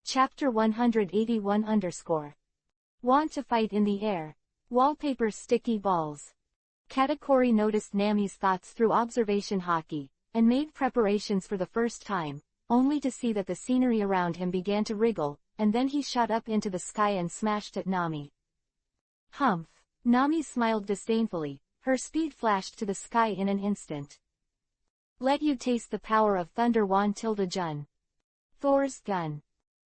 Chapter 181 _ Want to fight in the air. Wallpaper sticky balls. Katakuri noticed Nami's thoughts through observation hockey, and made preparations for the first time, only to see that the scenery around him began to wriggle, and then he shot up into the sky and smashed at Nami. Humph! Nami smiled disdainfully, her speed flashed to the sky in an instant. Let you taste the power of Thunder 1-Jun. Thor's gun.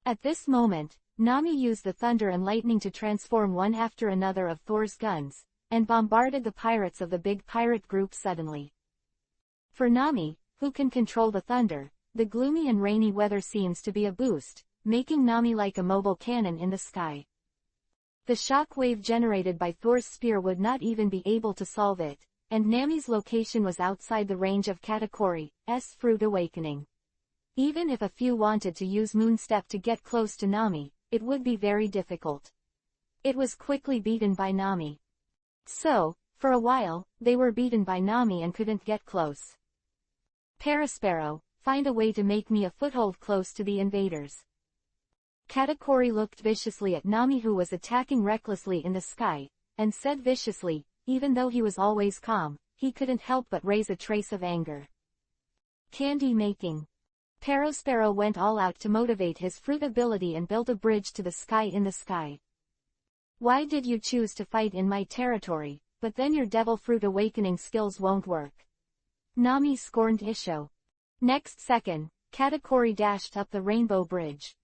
At this moment, Nami used the thunder and lightning to transform one after another of Thor's guns, and bombarded the pirates of the big pirate group suddenly. For Nami, who can control the thunder, the gloomy and rainy weather seems to be a boost, making Nami like a mobile cannon in the sky. The shock wave generated by Thor's spear would not even be able to solve it, and Nami's location was outside the range of Katakuri's Fruit Awakening. Even if a few wanted to use Moonstep to get close to Nami, it would be very difficult. It was quickly beaten by Nami. So, for a while, they were beaten by Nami and couldn't get close. Parasparrow, find a way to make me a foothold close to the invaders. Katakuri looked viciously at Nami, who was attacking recklessly in the sky, and said viciously, even though he was always calm, he couldn't help but raise a trace of anger. Candy making. Parasparrow went all out to motivate his fruit ability and built a bridge to the sky in the sky. Why did you choose to fight in my territory, but then your devil fruit awakening skills won't work? Nami scorned Isho. Next second, Katakuri dashed up the rainbow bridge.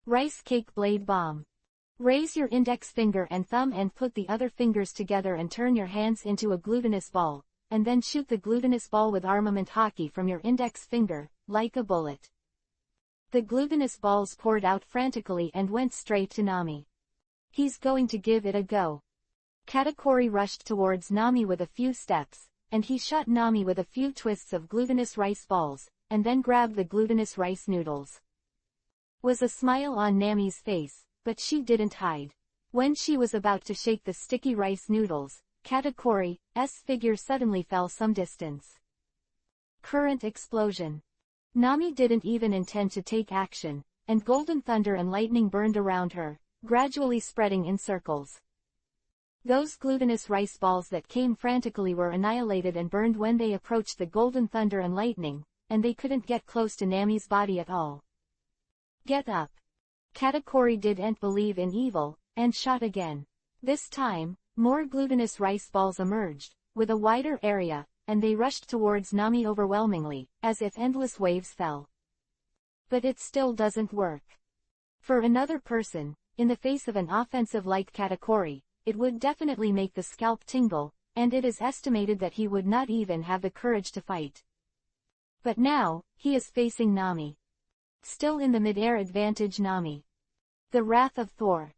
Rice cake blade bomb. Raise your index finger and thumb and put the other fingers together and turn your hands into a glutinous ball, and then shoot the glutinous ball with armament hockey from your index finger, like a bullet. The glutinous balls poured out frantically and went straight to Nami. He's going to give it a go. Katakuri rushed towards Nami with a few steps, and he shot Nami with a few twists of glutinous rice balls, and then grabbed the glutinous rice noodles. Was a smile on Nami's face, but she didn't hide. When she was about to shake the sticky rice noodles, Katakuri's figure suddenly fell some distance. Current explosion. Nami didn't even intend to take action, and golden thunder and lightning burned around her, gradually spreading in circles. Those glutinous rice balls that came frantically were annihilated and burned when they approached the golden thunder and lightning, and they couldn't get close to Nami's body at all. Get up. Katakuri didn't believe in evil, and shot again. This time, more glutinous rice balls emerged, with a wider area, and they rushed towards Nami overwhelmingly, as if endless waves fell. But it still doesn't work. For another person, in the face of an offensive like Katakuri, it would definitely make the scalp tingle, and it is estimated that he would not even have the courage to fight. But now, he is facing Nami. Still in the mid-air advantage Nami. The wrath of Thor.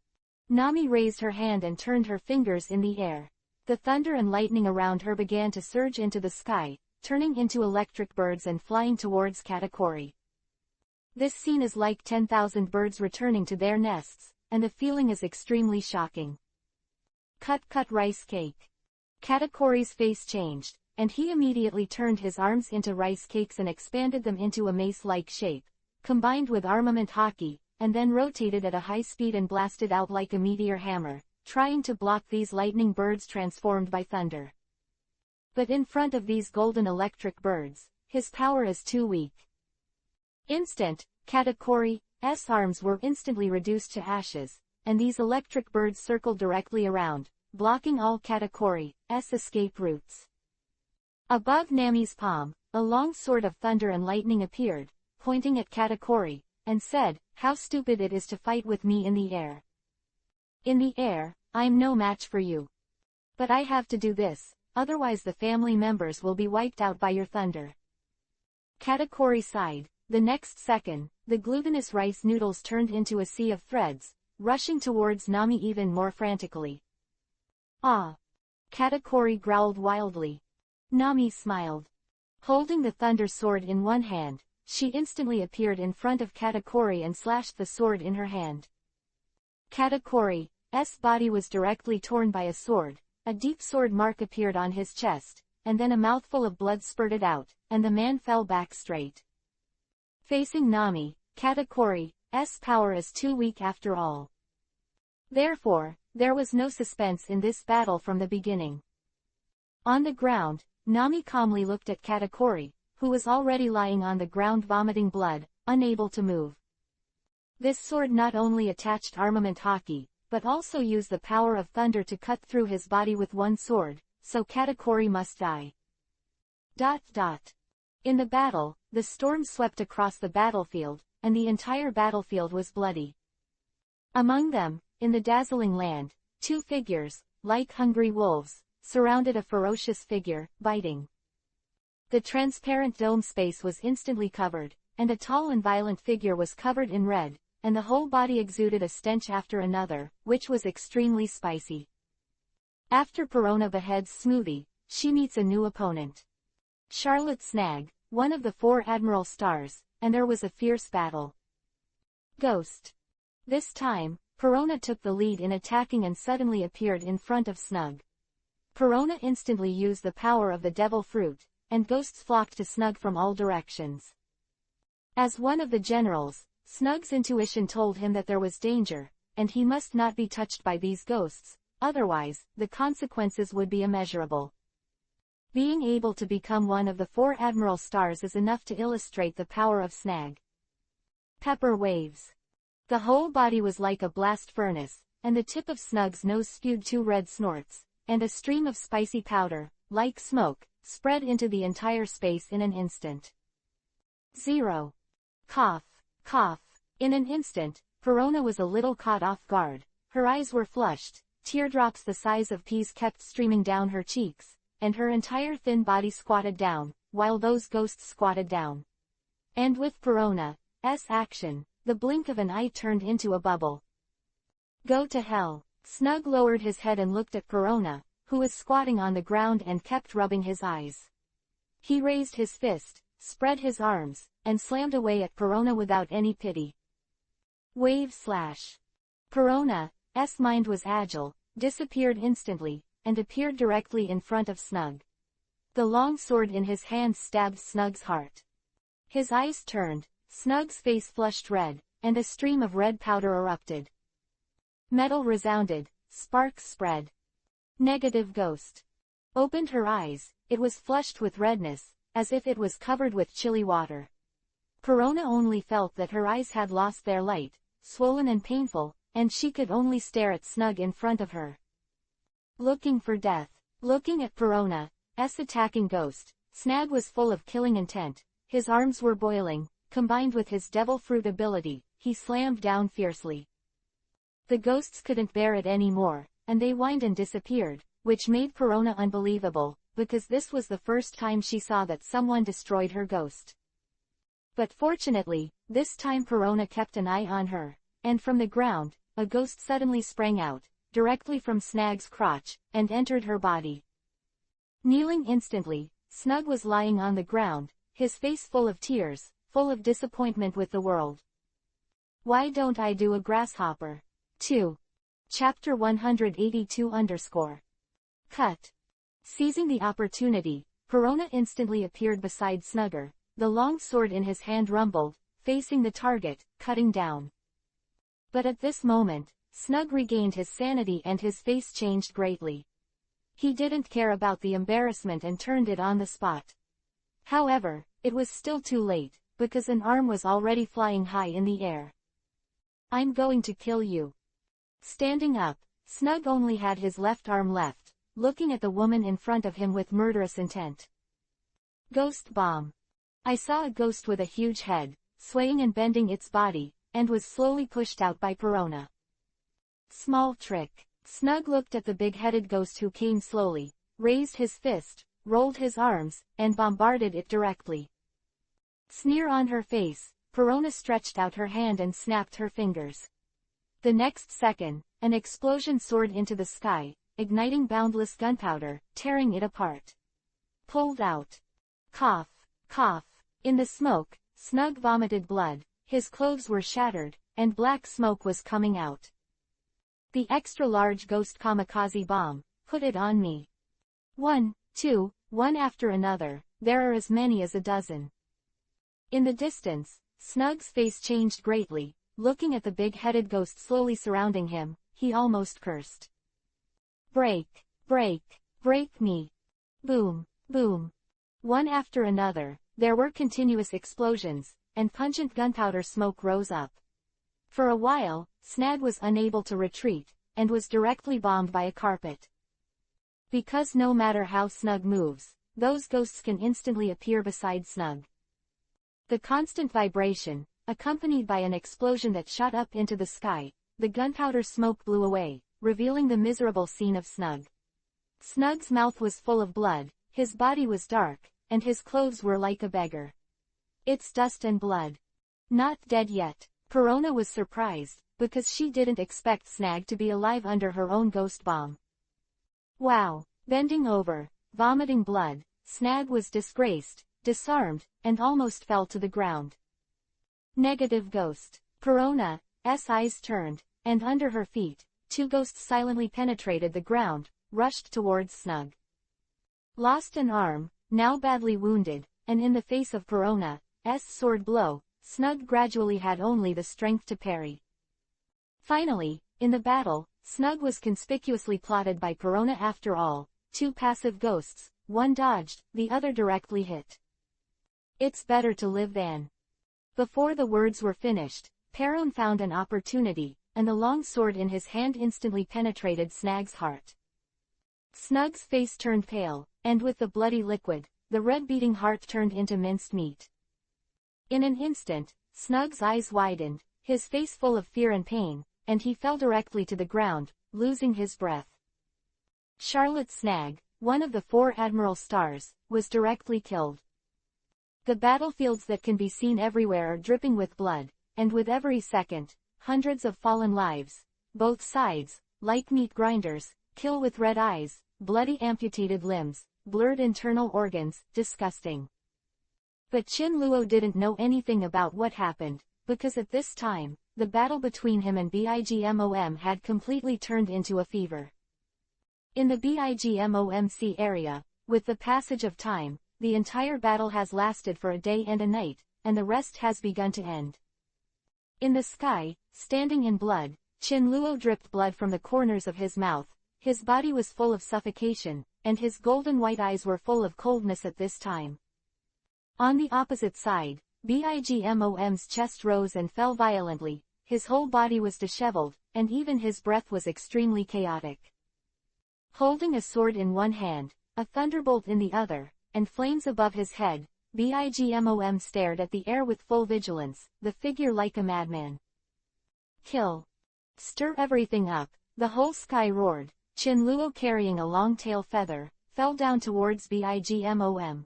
Nami raised her hand and turned her fingers in the air. The thunder and lightning around her began to surge into the sky, turning into electric birds and flying towards Katakuri. This scene is like 10,000 birds returning to their nests, and the feeling is extremely shocking. Cut rice cake. Katakuri's face changed, and he immediately turned his arms into rice cakes and expanded them into a mace-like shape, combined with armament hockey, and then rotated at a high speed and blasted out like a meteor hammer, trying to block these lightning birds transformed by thunder. But in front of these golden electric birds, his power is too weak. Katakuri's arms were instantly reduced to ashes, and these electric birds circled directly around, blocking all Katakuri's escape routes. Above Nami's palm, a long sword of thunder and lightning appeared, pointing at Katakuri, and said, "How stupid it is to fight with me in the air. In the air, I'm no match for you. But I have to do this, otherwise the family members will be wiped out by your thunder." Katakuri sighed. The next second, the glutinous rice noodles turned into a sea of threads, rushing towards Nami even more frantically. Ah! Katakuri growled wildly. Nami smiled. Holding the thunder sword in one hand, she instantly appeared in front of Katakuri and slashed the sword in her hand. Katakuri's body was directly torn by a sword, a deep sword mark appeared on his chest, and then a mouthful of blood spurted out, and the man fell back straight. Facing Nami, Katakuri's power is too weak after all. Therefore, there was no suspense in this battle from the beginning. On the ground, Nami calmly looked at Katakuri, who was already lying on the ground vomiting blood, unable to move. This sword not only attached armament Haki, but also used the power of thunder to cut through his body with one sword, so Katakuri must die. In the battle, the storm swept across the battlefield, and the entire battlefield was bloody. Among them, in the dazzling land, two figures, like hungry wolves, surrounded a ferocious figure, biting. The transparent dome space was instantly covered, and a tall and violent figure was covered in red, and the whole body exuded a stench after another, which was extremely spicy. After Perona beheads Smoothie, she meets a new opponent. Charlotte Snag, one of the 4 Admiral Stars, and there was a fierce battle. Ghost. This time, Perona took the lead in attacking and suddenly appeared in front of Snug. Perona instantly used the power of the Devil Fruit, and ghosts flocked to Snug from all directions. As one of the generals, Snug's intuition told him that there was danger, and he must not be touched by these ghosts, otherwise, the consequences would be immeasurable. Being able to become one of the 4 Admiral Stars is enough to illustrate the power of Snag. Pepper waves. The whole body was like a blast furnace, and the tip of Snug's nose spewed 2 red snorts, and a stream of spicy powder, like smoke, spread into the entire space in an instant. 0. Cough. Cough. In an instant, Perona was a little caught off guard. Her eyes were flushed, teardrops the size of peas kept streaming down her cheeks, and her entire thin body squatted down, while those ghosts squatted down. And with Perona's action, the blink of an eye turned into a bubble. Go to hell. Snug lowered his head and looked at Perona, who was squatting on the ground and kept rubbing his eyes. He raised his fist, spread his arms, and slammed away at Perona without any pity. Wave slash. Perona's mind was agile, disappeared instantly, and appeared directly in front of Snug. The long sword in his hand stabbed Snug's heart. His eyes turned, Snug's face flushed red, and a stream of red powder erupted. Metal resounded, sparks spread. Negative ghost. Opened her eyes, it was flushed with redness, as if it was covered with chilly water. Perona only felt that her eyes had lost their light, swollen and painful, and she could only stare at Snug in front of her. Looking for death. Looking at Perona's attacking ghost, Snag was full of killing intent. His arms were boiling, combined with his devil fruit ability, he slammed down fiercely. The ghosts couldn't bear it anymore, and they whined and disappeared, which made Perona unbelievable, because this was the first time she saw that someone destroyed her ghost. But fortunately, this time Perona kept an eye on her, and from the ground, a ghost suddenly sprang out, directly from Snag's crotch, and entered her body. Kneeling instantly, Snug was lying on the ground, his face full of tears, full of disappointment with the world. Why don't I do a grasshopper? 2. Chapter 182 _ Cut. Seizing the opportunity, Perona instantly appeared beside Snugger, the long sword in his hand rumbled, facing the target, cutting down. But at this moment, Snug regained his sanity and his face changed greatly. He didn't care about the embarrassment and turned it on the spot. However, it was still too late, because an arm was already flying high in the air. I'm going to kill you. Standing up, Snug only had his left arm left, looking at the woman in front of him with murderous intent. Ghost bomb. I saw a ghost with a huge head, swaying and bending its body, and was slowly pushed out by Perona. Small trick. Snug looked at the big-headed ghost who came slowly, raised his fist, rolled his arms, and bombarded it directly. Sneer on her face, Perona stretched out her hand and snapped her fingers. The next second, an explosion soared into the sky, igniting boundless gunpowder, tearing it apart. Pulled out. Cough. Cough. In the smoke, Snug vomited blood, his clothes were shattered, and black smoke was coming out. The extra-large ghost kamikaze bomb, put it on me. 1, 2, one after another, there are as many as a dozen. In the distance, Snug's face changed greatly, looking at the big-headed ghost slowly surrounding him, he almost cursed. Break, break, break me. Boom, boom. One after another, there were continuous explosions, and pungent gunpowder smoke rose up. For a while, Snag was unable to retreat, and was directly bombed by a carpet. Because no matter how Snug moves, those ghosts can instantly appear beside Snug. The constant vibration, accompanied by an explosion that shot up into the sky, the gunpowder smoke blew away, revealing the miserable scene of Snug. Snug's mouth was full of blood, his body was dark, and his clothes were like a beggar. It's dust and blood. Not dead yet. Perona was surprised, because she didn't expect Snag to be alive under her own ghost bomb. Wow. Bending over, vomiting blood, Snag was disgraced, disarmed, and almost fell to the ground. Negative ghost. Perona's eyes turned, and under her feet, two ghosts silently penetrated the ground, rushed towards Snug. Lost an arm, now badly wounded, and in the face of Perona's sword blow, Snug gradually had only the strength to parry. Finally, in the battle, Snug was conspicuously plotted by Perona after all, two passive ghosts, one dodged, the other directly hit. It's better to live than. Before the words were finished, Perone found an opportunity, and the long sword in his hand instantly penetrated Snag's heart. Snug's face turned pale, and with the bloody liquid, the red-beating heart turned into minced meat. In an instant, Snug's eyes widened, his face full of fear and pain, and he fell directly to the ground, losing his breath. Charlotte Snag, one of the 4 Admiral stars, was directly killed. The battlefields that can be seen everywhere are dripping with blood, and with every second, hundreds of fallen lives, both sides, like meat grinders, kill with red eyes, bloody amputated limbs, blurred internal organs, disgusting. But Chin Luo didn't know anything about what happened, because at this time, the battle between him and Bigmom had completely turned into a fever. In the Bigmomc area, with the passage of time, the entire battle has lasted for a day and a night, and the rest has begun to end. In the sky, standing in blood, Chin Luo dripped blood from the corners of his mouth, his body was full of suffocation, and his golden white eyes were full of coldness at this time. On the opposite side, Bigmom's chest rose and fell violently, his whole body was disheveled, and even his breath was extremely chaotic. Holding a sword in one hand, a thunderbolt in the other, and flames above his head, Bigmom stared at the air with full vigilance, the figure like a madman. Kill. Stir everything up, the whole sky roared. Chin Luo, carrying a long tail feather, fell down towards Bigmom.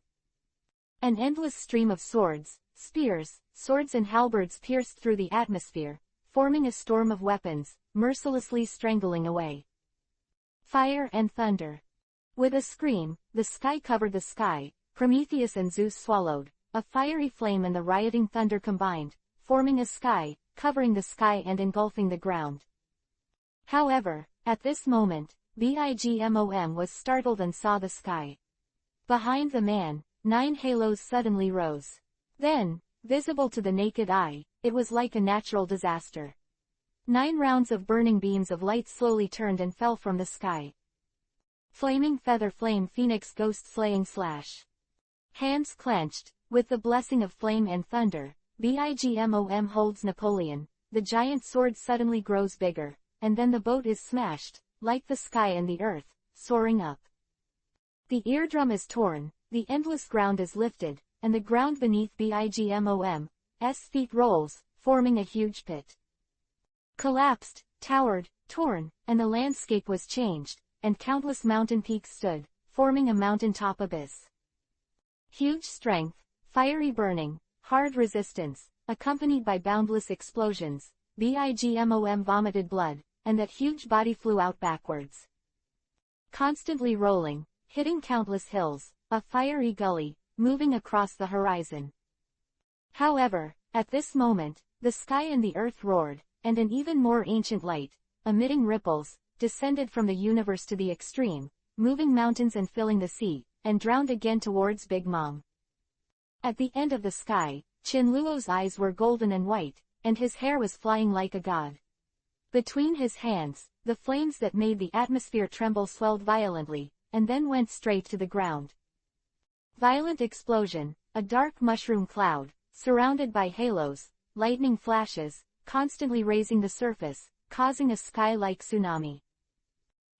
An endless stream of swords, spears, swords and halberds pierced through the atmosphere, forming a storm of weapons, mercilessly strangling away. Fire and thunder. With a scream, the sky covered the sky, Prometheus and Zeus swallowed, a fiery flame and the rioting thunder combined, forming a sky, covering the sky and engulfing the ground. However, at this moment, Bigmom was startled and saw the sky. Behind the man, 9 halos suddenly rose. Then, visible to the naked eye, it was like a natural disaster. 9 rounds of burning beams of light slowly turned and fell from the sky. Flaming feather flame phoenix ghost slaying slash. Hands clenched, with the blessing of flame and thunder, Bigmom holds Napoleon, the giant sword suddenly grows bigger, and then the boat is smashed, like the sky and the earth, soaring up. The eardrum is torn, the endless ground is lifted, and the ground beneath Bigmom's feet rolls, forming a huge pit. Collapsed, towered, torn, and the landscape was changed, and countless mountain peaks stood, forming a mountaintop abyss. Huge strength, fiery burning, hard resistance, accompanied by boundless explosions, Bigmom vomited blood, and that huge body flew out backwards. Constantly rolling, hitting countless hills, a fiery gully, moving across the horizon. However, at this moment, the sky and the earth roared, and an even more ancient light, emitting ripples, descended from the universe to the extreme, moving mountains and filling the sea, and drowned again towards Big Mom. At the end of the sky, Chin Luo's eyes were golden and white, and his hair was flying like a god. Between his hands, the flames that made the atmosphere tremble swelled violently, and then went straight to the ground. Violent explosion, a dark mushroom cloud, surrounded by halos, lightning flashes, constantly raising the surface, causing a sky-like tsunami.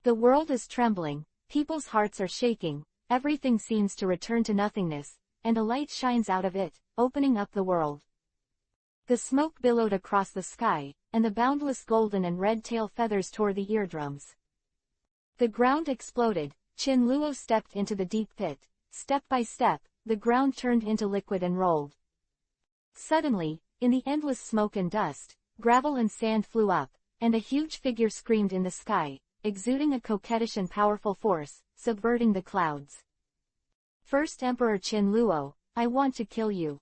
The world is trembling, people's hearts are shaking, everything seems to return to nothingness, and a light shines out of it, opening up the world. The smoke billowed across the sky, and the boundless golden and red tail feathers tore the eardrums. The ground exploded, Chin Luo stepped into the deep pit. Step by step, the ground turned into liquid and rolled. Suddenly, in the endless smoke and dust, gravel and sand flew up, and a huge figure screamed in the sky, exuding a coquettish and powerful force, subverting the clouds. First Emperor Chin Luo, I want to kill you.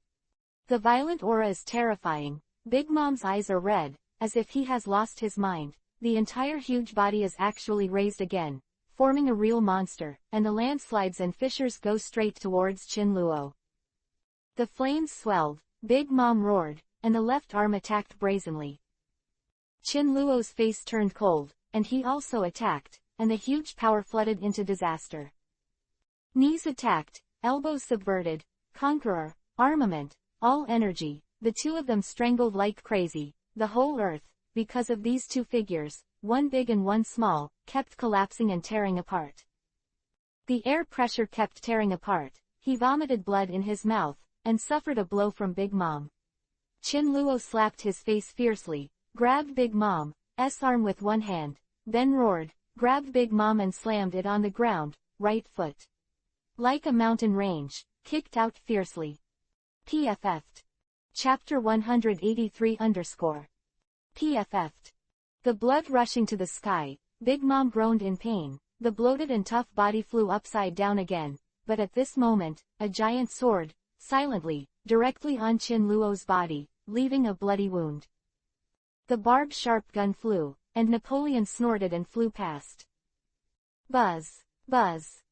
The violent aura is terrifying, Big Mom's eyes are red, as if he has lost his mind, the entire huge body is actually raised again, forming a real monster, and the landslides and fissures go straight towards Chin Luo. The flames swelled, Big Mom roared, and the left arm attacked brazenly. Chin Luo's face turned cold, and he also attacked, and the huge power flooded into disaster. Knees attacked, elbows subverted, conqueror, armament, all energy, the two of them strangled like crazy, the whole earth, because of these two figures, one big and one small, kept collapsing and tearing apart. The air pressure kept tearing apart, he vomited blood in his mouth, and suffered a blow from Big Mom. Chin Luo slapped his face fiercely, grabbed Big Mom's arm with one hand, then roared, grabbed Big Mom and slammed it on the ground, right foot. Like a mountain range, kicked out fiercely. PFF'd. Chapter 183_. PFF'd. The blood rushing to the sky, Big Mom groaned in pain, the bloated and tough body flew upside down again, but at this moment, a giant sword, silently, directly on Chin Luo's body, leaving a bloody wound. The barbed sharp gun flew, and Napoleon snorted and flew past. Buzz, buzz.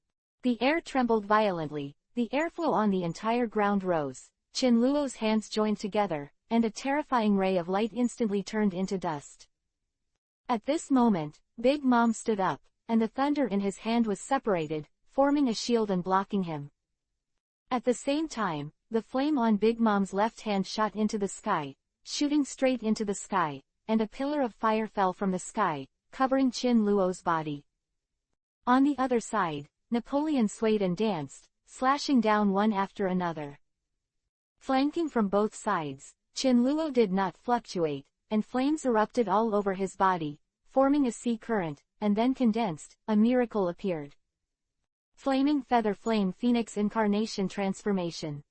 The air trembled violently, the airflow on the entire ground rose, Chin Luo's hands joined together, and a terrifying ray of light instantly turned into dust. At this moment, Big Mom stood up, and the thunder in his hand was separated, forming a shield and blocking him. At the same time, the flame on Big Mom's left hand shot into the sky, shooting straight into the sky, and a pillar of fire fell from the sky, covering Chin Luo's body. On the other side, Napoleon swayed and danced, slashing down one after another. Flanking from both sides, Chin Luo did not fluctuate, and flames erupted all over his body, forming a sea current, and then condensed, a miracle appeared. Flaming Feather Flame Phoenix Incarnation Transformation.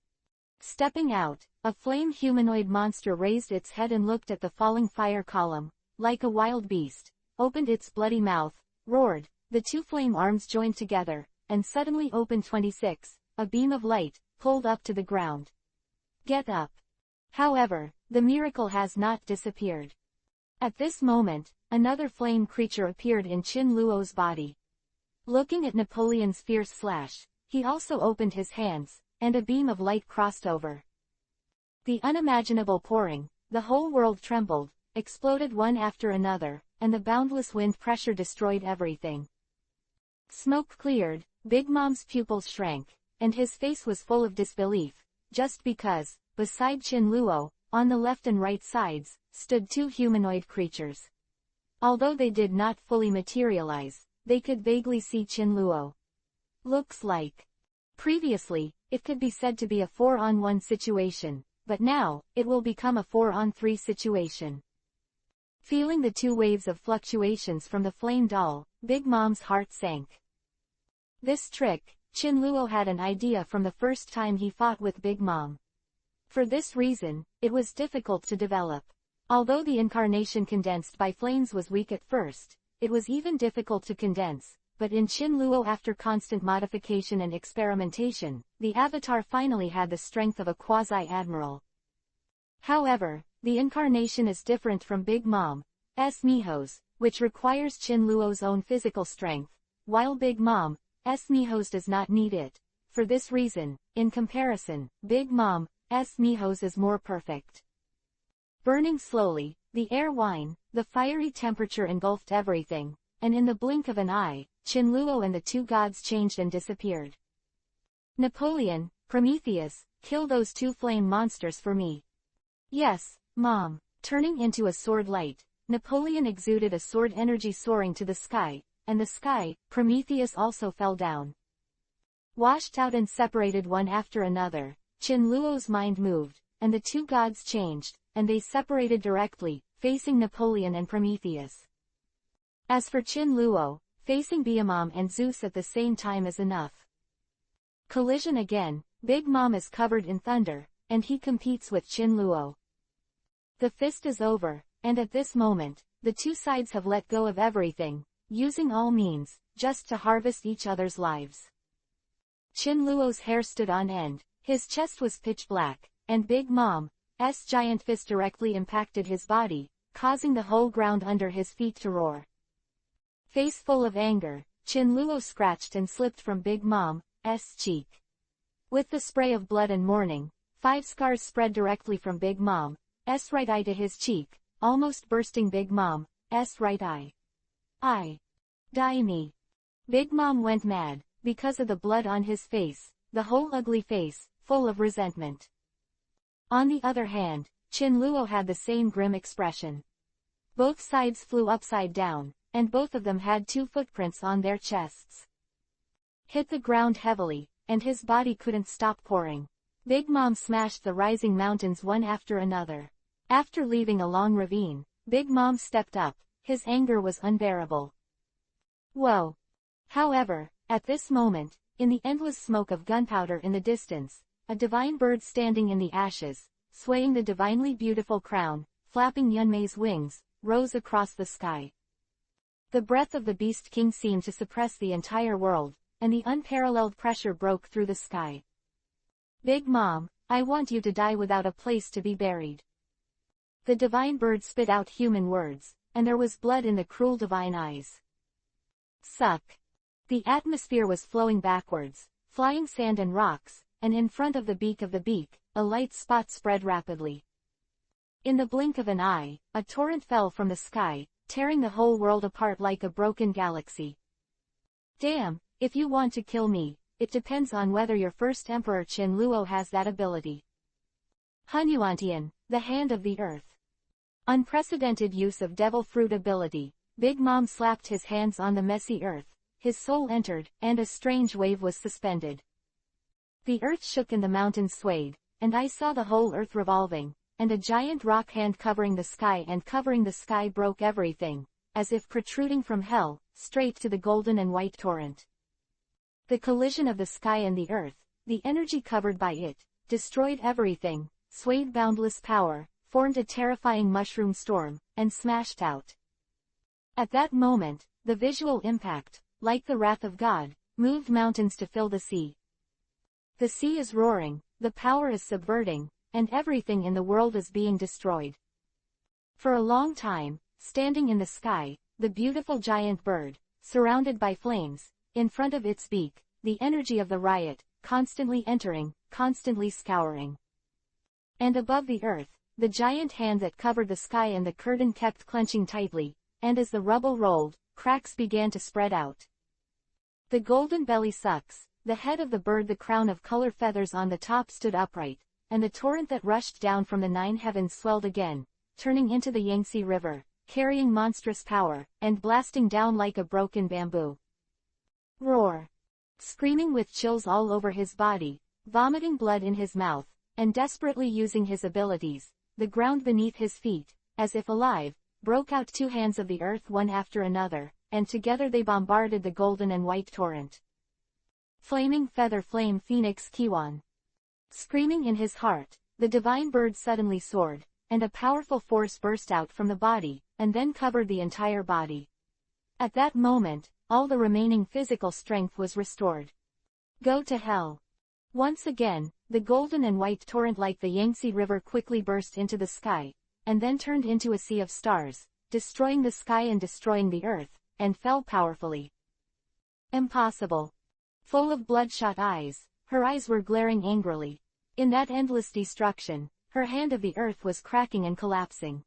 Stepping out, a flame humanoid monster raised its head and looked at the falling fire column, like a wild beast, opened its bloody mouth, roared, the two flame arms joined together, and suddenly opened 26, a beam of light, pulled up to the ground. Get up. However, the miracle has not disappeared. At this moment, another flame creature appeared in Chin Luo's body. Looking at Napoleon's fierce slash, he also opened his hands, and a beam of light crossed over. The unimaginable pouring, the whole world trembled, exploded one after another, and the boundless wind pressure destroyed everything. Smoke cleared, Big Mom's pupils shrank, and his face was full of disbelief, just because, beside Chin Luo, on the left and right sides, stood two humanoid creatures. Although they did not fully materialize, they could vaguely see Chin Luo. Looks like. Previously, it could be said to be a 4-on-1 situation, but now, it will become a 4-on-3 situation. Feeling the two waves of fluctuations from the flame doll, Big Mom's heart sank. This trick, Chin Luo had an idea from the first time he fought with Big Mom. For this reason, it was difficult to develop. Although the incarnation condensed by flames was weak at first, it was even difficult to condense, but in Chin Luo after constant modification and experimentation, the avatar finally had the strength of a quasi-admiral. However, the incarnation is different from Big Mom's Miho's, which requires Chin Luo's own physical strength, while Big Mom's Miho's does not need it. For this reason, in comparison, Big Mom's Miho's is more perfect. Burning slowly, the air wine, the fiery temperature engulfed everything, and in the blink of an eye, Qinluo and the two gods changed and disappeared. Napoleon, Prometheus, kill those two flame monsters for me. Yes, Mom. Turning into a sword light, Napoleon exuded a sword energy soaring to the sky, and the sky, Prometheus also fell down. Washed out and separated one after another, Qinluo's mind moved, and the two gods changed, and they separated directly, facing Napoleon and Prometheus. As for Qinluo, facing Beelzebub and Zeus at the same time is enough. Collision again, Big Mom is covered in thunder, and he competes with Qinluo. The fist is over, and at this moment, the two sides have let go of everything, using all means, just to harvest each other's lives. Qinluo's hair stood on end, his chest was pitch black, and Big Mom's giant fist directly impacted his body, causing the whole ground under his feet to roar. Face full of anger, Qinluo scratched and slipped from Big Mom's cheek. With the spray of blood and mourning, 5 scars spread directly from Big Mom's right eye to his cheek, almost bursting Big Mom's right eye. Die me. Big Mom went mad, because of the blood on his face, the whole ugly face, full of resentment. On the other hand, Qinluo had the same grim expression. Both sides flew upside down, and both of them had 2 footprints on their chests. Hit the ground heavily, and his body couldn't stop pouring. Big Mom smashed the rising mountains one after another. After leaving a long ravine, Big Mom stepped up, his anger was unbearable. Whoa! However, at this moment, in the endless smoke of gunpowder in the distance, a divine bird standing in the ashes, swaying the divinely beautiful crown, flapping Yunmei's wings, rose across the sky. The breath of the Beast King seemed to suppress the entire world, and the unparalleled pressure broke through the sky. Big Mom, I want you to die without a place to be buried. The divine bird spit out human words, and there was blood in the cruel divine eyes. Suck. The atmosphere was flowing backwards, flying sand and rocks, and in front of the beak, a light spot spread rapidly. In the blink of an eye, a torrent fell from the sky, tearing the whole world apart like a broken galaxy. Damn, if you want to kill me, it depends on whether your first emperor Qinluo has that ability. Hunyuantian, the hand of the earth. Unprecedented use of devil fruit ability. Big Mom slapped his hands on the messy earth, his soul entered, and a strange wave was suspended. The earth shook and the mountains swayed, and I saw the whole earth revolving, and a giant rock hand covering the sky broke everything, as if protruding from hell, straight to the golden and white torrent. The collision of the sky and the earth, the energy covered by it, destroyed everything, swayed boundless power, formed a terrifying mushroom storm, and smashed out. At that moment, the visual impact, like the wrath of God, moved mountains to fill the sea. The sea is roaring, the power is subverting, and everything in the world is being destroyed. For a long time, standing in the sky, the beautiful giant bird, surrounded by flames, in front of its beak, the energy of the riot, constantly entering, constantly scouring. And above the earth, the giant hand that covered the sky and the curtain kept clenching tightly, and as the rubble rolled, cracks began to spread out. The golden belly sucks, the head of the bird, the crown of color feathers on the top stood upright, and the torrent that rushed down from the 9 heavens swelled again, turning into the Yangtze River, carrying monstrous power, and blasting down like a broken bamboo. Roar! Screaming with chills all over his body, vomiting blood in his mouth, and desperately using his abilities, the ground beneath his feet, as if alive, broke out 2 hands of the earth one after another, and together they bombarded the golden and white torrent. Flaming feather flame phoenix Kiwan. Screaming in his heart, the divine bird suddenly soared, and a powerful force burst out from the body, and then covered the entire body. At that moment, all the remaining physical strength was restored. Go to hell. Once again, the golden and white torrent like the Yangtze River quickly burst into the sky, and then turned into a sea of stars, destroying the sky and destroying the earth, and fell powerfully. Impossible. Full of bloodshot eyes, her eyes were glaring angrily. In that endless destruction, her hand of the earth was cracking and collapsing.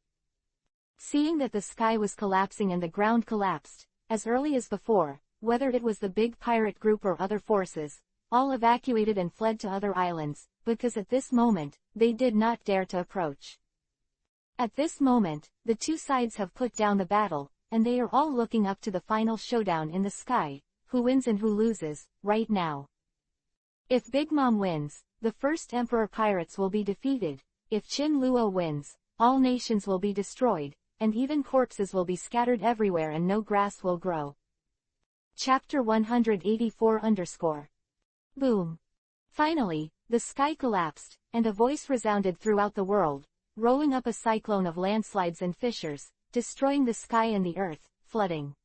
Seeing that the sky was collapsing and the ground collapsed, as early as before, whether it was the big pirate group or other forces, all evacuated and fled to other islands, because at this moment, they did not dare to approach. At this moment, the two sides have put down the battle, and they are all looking up to the final showdown in the sky, who wins and who loses, right now. If Big Mom wins, the first Emperor Pirates will be defeated. If Chin Luo wins, all nations will be destroyed, and even corpses will be scattered everywhere and no grass will grow. Chapter 184 Boom. Finally, the sky collapsed, and a voice resounded throughout the world, rolling up a cyclone of landslides and fissures, destroying the sky and the earth, flooding.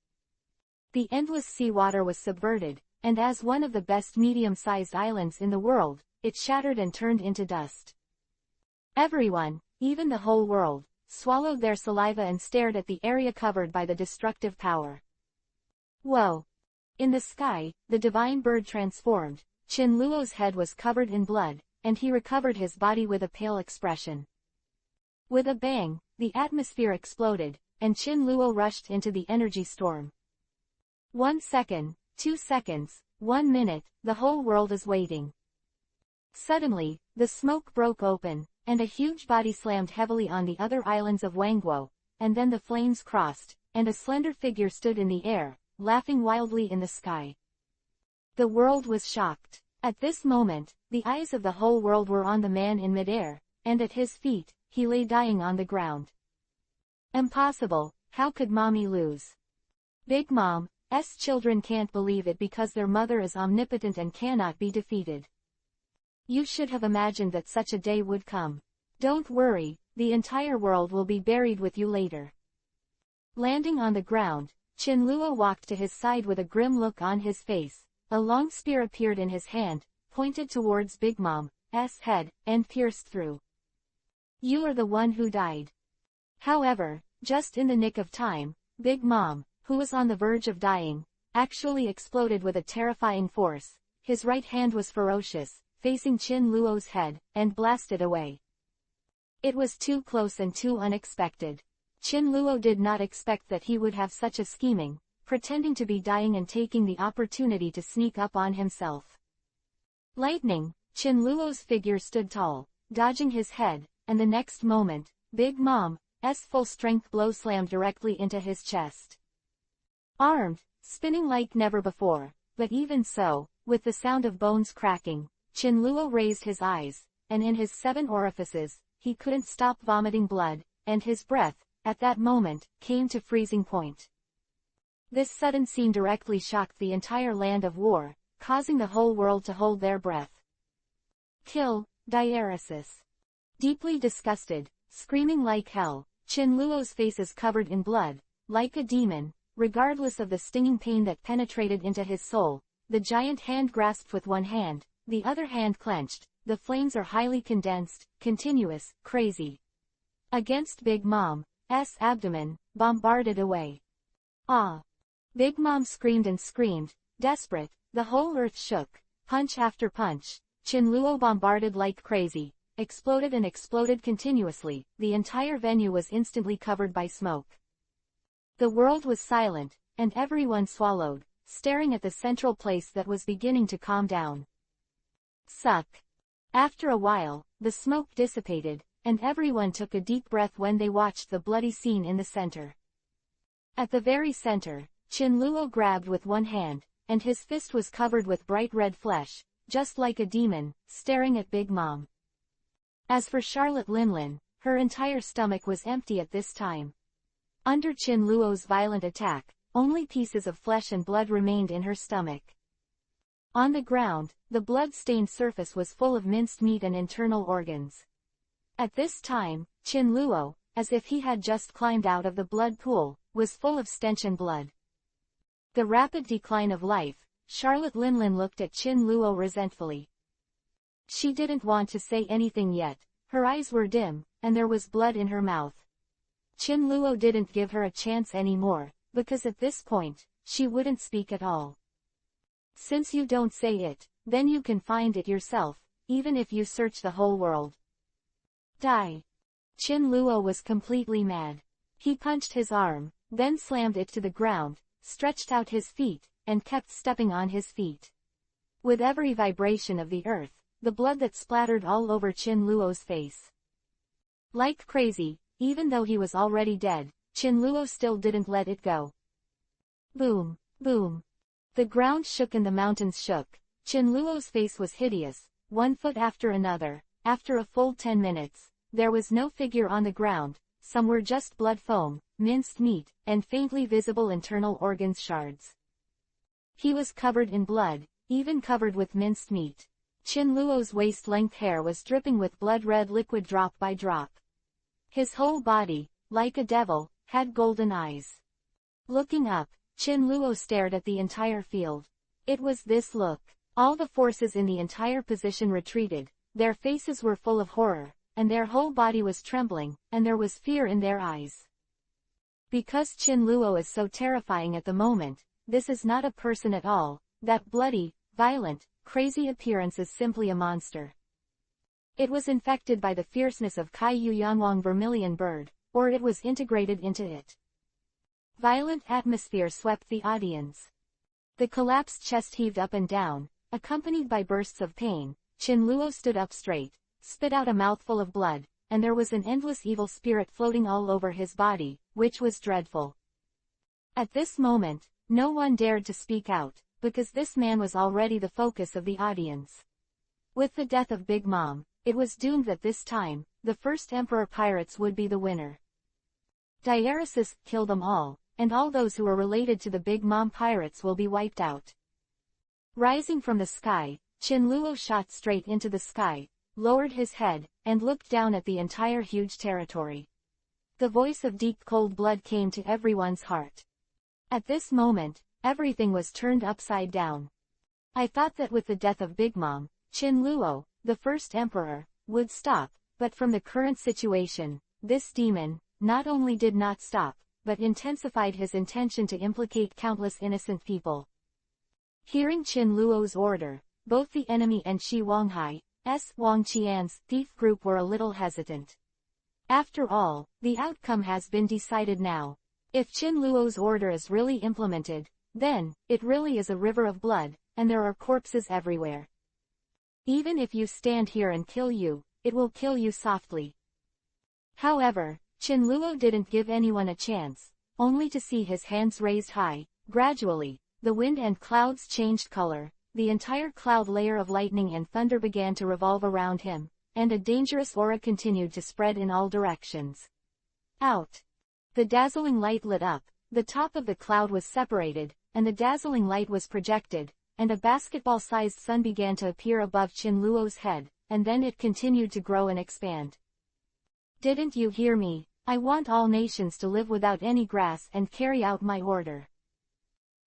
The endless seawater was subverted, and as one of the best medium-sized islands in the world, it shattered and turned into dust. Everyone, even the whole world, swallowed their saliva and stared at the area covered by the destructive power. Whoa! In the sky, the divine bird transformed. Chin Luo's head was covered in blood, and he recovered his body with a pale expression. With a bang, the atmosphere exploded, and Chin Luo rushed into the energy storm. 1 second, 2 seconds, 1 minute, the whole world is waiting. Suddenly, the smoke broke open, and a huge body slammed heavily on the other islands of Wangguo, and then the flames crossed, and a slender figure stood in the air, laughing wildly in the sky. The world was shocked. At this moment, the eyes of the whole world were on the man in midair, and at his feet, he lay dying on the ground. Impossible, how could Mommy lose? Big Mom's children can't believe it because their mother is omnipotent and cannot be defeated. You should have imagined that such a day would come. Don't worry, the entire world will be buried with you later. Landing on the ground, Chin Luo walked to his side with a grim look on his face. A long spear appeared in his hand, pointed towards Big Mom's head, and pierced through. You are the one who died. However, just in the nick of time, Big Mom, who was on the verge of dying, actually exploded with a terrifying force. His right hand was ferocious, facing Chin Luo's head, and blasted away. It was too close and too unexpected. Chin Luo did not expect that he would have such a scheming, pretending to be dying and taking the opportunity to sneak up on himself. Lightning, Chin Luo's figure stood tall, dodging his head, and the next moment, Big Mom's full-strength blow slammed directly into his chest. Armed, spinning like never before, but even so, with the sound of bones cracking, Chin Luo raised his eyes, and in his 7 orifices, he couldn't stop vomiting blood, and his breath, at that moment, came to freezing point. This sudden scene directly shocked the entire land of war, causing the whole world to hold their breath. Kill, diaresis. Deeply disgusted, screaming like hell, Chin Luo's face is covered in blood, like a demon, regardless of the stinging pain that penetrated into his soul. The giant hand grasped with one hand, the other hand clenched. The flames are highly condensed, continuous, crazy. Against Big Mom's abdomen, bombarded away. Ah! Big Mom screamed and screamed, desperate. The whole earth shook. Punch after punch, Chin Luo bombarded like crazy, exploded and exploded continuously. The entire venue was instantly covered by smoke. The world was silent, and everyone swallowed, staring at the central place that was beginning to calm down. Suck. After a while, the smoke dissipated, and everyone took a deep breath when they watched the bloody scene in the center. At the very center, Chin Luo grabbed with one hand, and his fist was covered with bright red flesh, just like a demon, staring at Big Mom. As for Charlotte Linlin, her entire stomach was empty at this time. Under Chin Luo's violent attack, only pieces of flesh and blood remained in her stomach. On the ground, the blood-stained surface was full of minced meat and internal organs. At this time, Chin Luo, as if he had just climbed out of the blood pool, was full of stench and blood. The rapid decline of life, Charlotte Linlin looked at Chin Luo resentfully. She didn't want to say anything yet, her eyes were dim, and there was blood in her mouth. Chin Luo didn't give her a chance anymore, because at this point, she wouldn't speak at all. Since you don't say it, then you can find it yourself, even if you search the whole world. Die. Qin Luo was completely mad. He punched his arm, then slammed it to the ground, stretched out his feet, and kept stepping on his feet. With every vibration of the earth, the blood that splattered all over Qin Luo's face. Like crazy, even though he was already dead, Qin Luo still didn't let it go. Boom, boom. The ground shook and the mountains shook. Qin Luo's face was hideous, 1 foot after another. After a full 10 minutes, there was no figure on the ground, some were just blood foam, minced meat, and faintly visible internal organs shards. He was covered in blood, even covered with minced meat. Qin Luo's waist-length hair was dripping with blood-red liquid drop by drop. His whole body, like a devil, had golden eyes. Looking up, Qin Luo stared at the entire field. It was this look. All the forces in the entire position retreated, their faces were full of horror, and their whole body was trembling, and there was fear in their eyes. Because Qin Luo is so terrifying at the moment, this is not a person at all, that bloody, violent, crazy appearance is simply a monster. It was infected by the fierceness of Kai Yu Yanwang vermilion bird, or it was integrated into it. Violent atmosphere swept the audience. The collapsed chest heaved up and down, accompanied by bursts of pain. Qin Luo stood up straight, spit out a mouthful of blood, and there was an endless evil spirit floating all over his body, which was dreadful. At this moment, no one dared to speak out, because this man was already the focus of the audience. With the death of Big Mom, it was doomed that this time, the first Emperor Pirates would be the winner. Diaresis, kill them all, and all those who are related to the Big Mom Pirates will be wiped out. Rising from the sky, Qin Luo shot straight into the sky, lowered his head, and looked down at the entire huge territory. The voice of deep cold blood came to everyone's heart. At this moment, everything was turned upside down. I thought that with the death of Big Mom, Qin Luo, the first emperor, would stop, but from the current situation, this demon, not only did not stop, but intensified his intention to implicate countless innocent people. Hearing Qin Luo's order, both the enemy and Shi Wanghai's Wang Qian's thief group were a little hesitant. After all, the outcome has been decided now. If Qin Luo's order is really implemented, then, it really is a river of blood, and there are corpses everywhere. Even if you stand here and kill you, it will kill you softly. However, Qin Luo didn't give anyone a chance, only to see his hands raised high. Gradually, the wind and clouds changed color, the entire cloud layer of lightning and thunder began to revolve around him, and a dangerous aura continued to spread in all directions. Out! The dazzling light lit up, the top of the cloud was separated, and the dazzling light was projected, and a basketball-sized sun began to appear above Qin Luo's head, and then it continued to grow and expand. Didn't you hear me? I want all nations to live without any grass and carry out my order.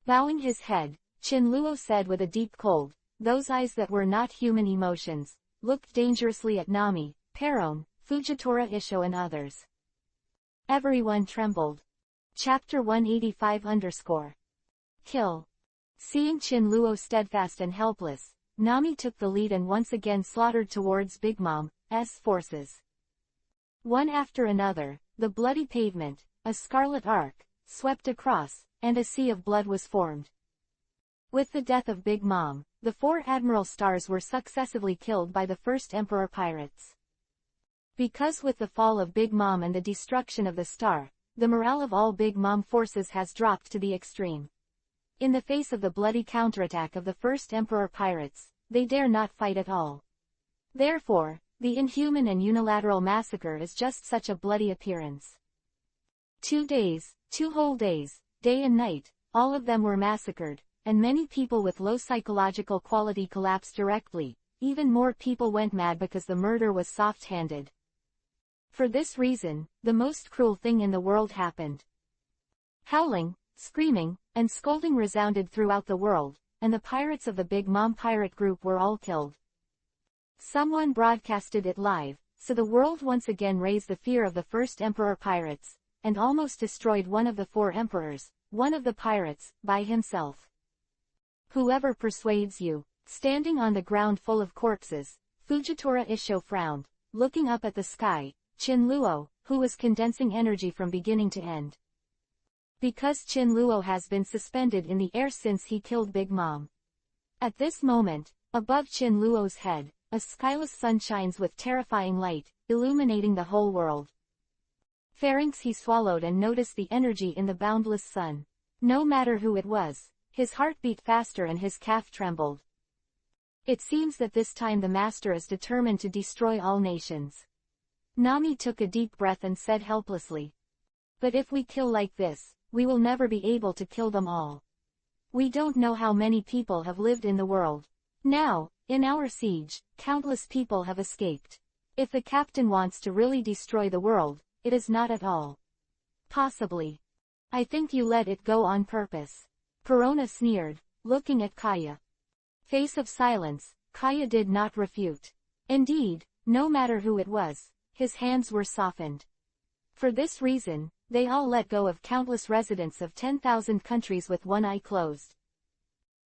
Bowing his head, Qin Luo said with a deep cold, those eyes that were not human emotions, looked dangerously at Nami, Perron, Fujitora Isho and others. Everyone trembled. Chapter 185 _ Kill. Seeing Qin Luo steadfast and helpless, Nami took the lead and once again slaughtered towards Big Mom's forces. One after another, the bloody pavement, a scarlet arc, swept across, and a sea of blood was formed. With the death of Big Mom, the 4 Admiral Stars were successively killed by the first Emperor Pirates. Because with the fall of Big Mom and the destruction of the star, the morale of all Big Mom forces has dropped to the extreme. In the face of the bloody counterattack of the first Emperor Pirates, they dare not fight at all. Therefore, the inhuman and unilateral massacre is just such a bloody appearance. 2 days, 2 whole days, day and night, all of them were massacred, and many people with low psychological quality collapsed directly. Even more people went mad because the murder was soft-handed. For this reason, the most cruel thing in the world happened. Howling, screaming, and scolding resounded throughout the world, and the pirates of the Big Mom pirate group were all killed. Someone broadcasted it live, so the world once again raised the fear of the first Emperor Pirates, and almost destroyed one of the 4 emperors, one of the pirates, by himself. Whoever persuades you. Standing on the ground full of corpses, Fujitora Isho frowned, looking up at the sky, Qin-luo, who was condensing energy from beginning to end. Because Qin-luo has been suspended in the air since he killed Big Mom. At this moment, above Qin-luo's head, a skyless sun shines with terrifying light, illuminating the whole world. Pharynx he swallowed and noticed the energy in the boundless sun. No matter who it was, his heart beat faster and his calf trembled. It seems that this time the master is determined to destroy all nations. Nami took a deep breath and said helplessly. But if we kill like this, we will never be able to kill them all. We don't know how many people have lived in the world. Now, in our siege, countless people have escaped. If the captain wants to really destroy the world, it is not at all. Possibly. I think you let it go on purpose. Perona sneered, looking at Kaya. Face of silence, Kaya did not refute. Indeed, no matter who it was, his hands were softened. For this reason, they all let go of countless residents of 10,000 countries with one eye closed.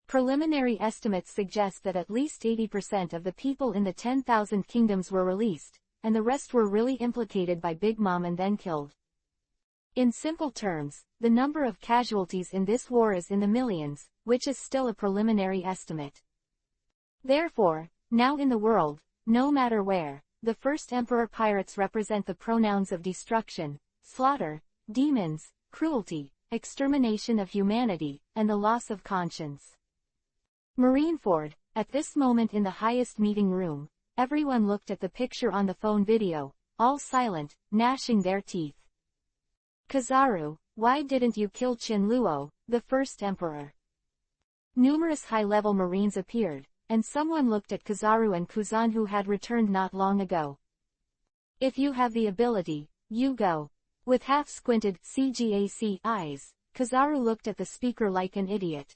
Preliminary estimates suggest that at least 80% of the people in the 10,000 kingdoms were released, and the rest were really implicated by Big Mom and then killed. In simple terms, the number of casualties in this war is in the millions, which is still a preliminary estimate. Therefore, now in the world, no matter where, the first emperor pirates represent the pronouns of destruction, slaughter, demons, cruelty, extermination of humanity, and the loss of conscience. Marineford, at this moment in the highest meeting room, everyone looked at the picture on the phone video, all silent, gnashing their teeth. Kizaru, why didn't you kill Qin-luo, the first emperor? Numerous high-level marines appeared, and someone looked at Kizaru and Kuzan who had returned not long ago. If you have the ability, you go. With half-squinted CGAC eyes, Kizaru looked at the speaker like an idiot.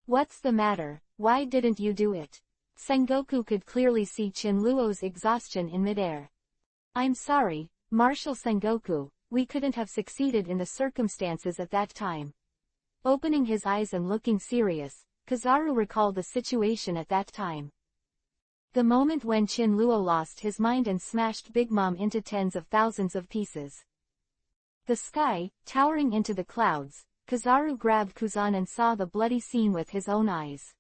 What's the matter, why didn't you do it? Sengoku could clearly see Qin-luo's exhaustion in midair. I'm sorry, Marshal Sengoku, we couldn't have succeeded in the circumstances at that time. Opening his eyes and looking serious, Kizaru recalled the situation at that time. The moment when Qin-luo lost his mind and smashed Big Mom into tens of thousands of pieces. The sky, towering into the clouds, Kizaru grabbed Kuzan and saw the bloody scene with his own eyes.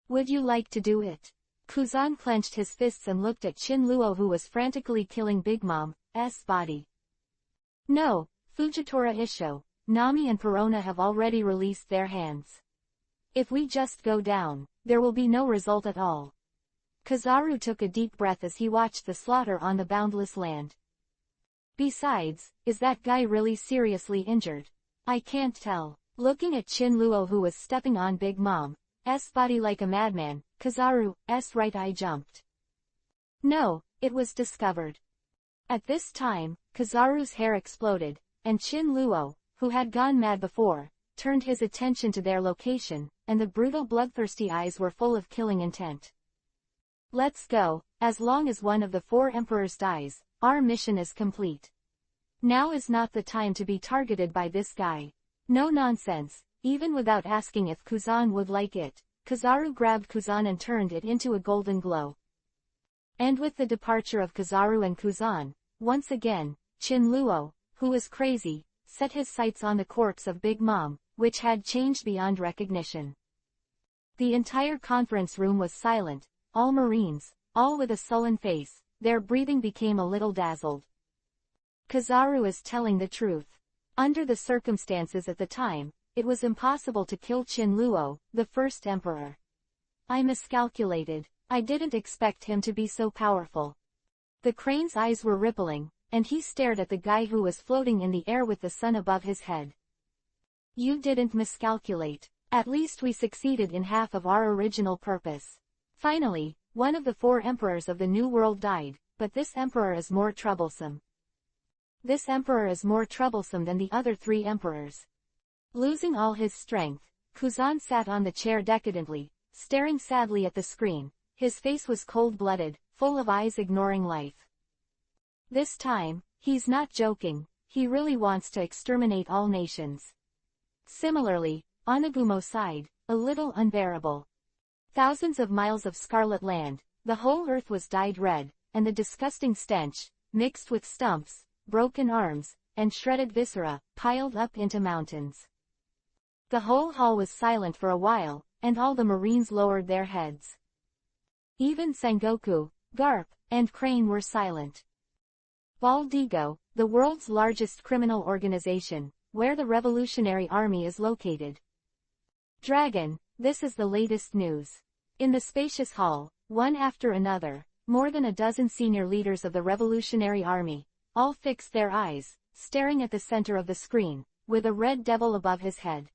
Would you like to do it? Kuzan clenched his fists and looked at Qin-luo who was frantically killing Big Mom's body. No, Fujitora Isho, Nami and Perona have already released their hands. If we just go down, there will be no result at all. Kizaru took a deep breath as he watched the slaughter on the boundless land. Besides, is that guy really seriously injured? I can't tell. Looking at Qin-luo who was stepping on Big Mom's body like a madman, Kizaru's right eye jumped. No, it was discovered. At this time, Kizaru's hair exploded, and Qin-luo, who had gone mad before, turned his attention to their location, and the brutal bloodthirsty eyes were full of killing intent. Let's go, as long as one of the 4 emperors dies, our mission is complete. Now is not the time to be targeted by this guy. No nonsense, even without asking if Kuzan would like it, Kizaru grabbed Kuzan and turned it into a golden glow. And with the departure of Kizaru and Kuzan, once again, Qin-luo, who was crazy, set his sights on the corpse of Big Mom, which had changed beyond recognition. The entire conference room was silent, all Marines, all with a sullen face, their breathing became a little dazzled. Kizaru is telling the truth. Under the circumstances at the time, it was impossible to kill Qin-luo, the first emperor. I miscalculated. I didn't expect him to be so powerful. The crane's eyes were rippling, and he stared at the guy who was floating in the air with the sun above his head. You didn't miscalculate. At least we succeeded in half of our original purpose. Finally, one of the 4 emperors of the New World died, but this emperor is more troublesome. This emperor is more troublesome than the other 3 emperors. Losing all his strength, Kuzan sat on the chair decadently, staring sadly at the screen. His face was cold-blooded, full of eyes ignoring life. This time, he's not joking, he really wants to exterminate all nations. Similarly, Onagumo sighed, a little unbearable. Thousands of miles of scarlet land, the whole earth was dyed red, and the disgusting stench, mixed with stumps, broken arms, and shredded viscera, piled up into mountains. The whole hall was silent for a while, and all the Marines lowered their heads. Even Sengoku, Garp, and Crane were silent. Baldigo, the world's largest criminal organization, where the Revolutionary Army is located. Dragon, this is the latest news. In the spacious hall, one after another, more than a dozen senior leaders of the Revolutionary Army, all fixed their eyes, staring at the center of the screen, with a red devil above his head.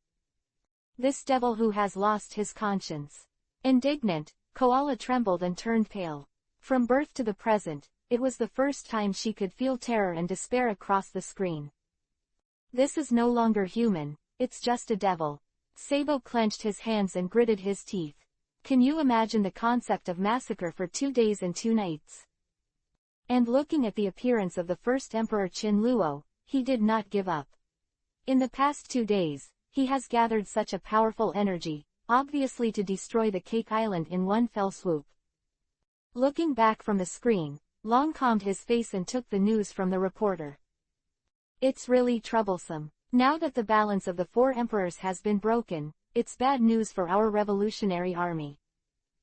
This devil who has lost his conscience. Indignant, Koala trembled and turned pale. From birth to the present, it was the first time she could feel terror and despair across the screen. This is no longer human, it's just a devil. Sabo clenched his hands and gritted his teeth. Can you imagine the concept of massacre for 2 days and 2 nights? And looking at the appearance of the first Emperor Qin-Luo, he did not give up. In the past 2 days, he has gathered such a powerful energy, obviously to destroy the Cake Island in one fell swoop. Looking back from the screen, Long calmed his face and took the news from the reporter. It's really troublesome. Now that the balance of the 4 emperors has been broken, it's bad news for our Revolutionary Army.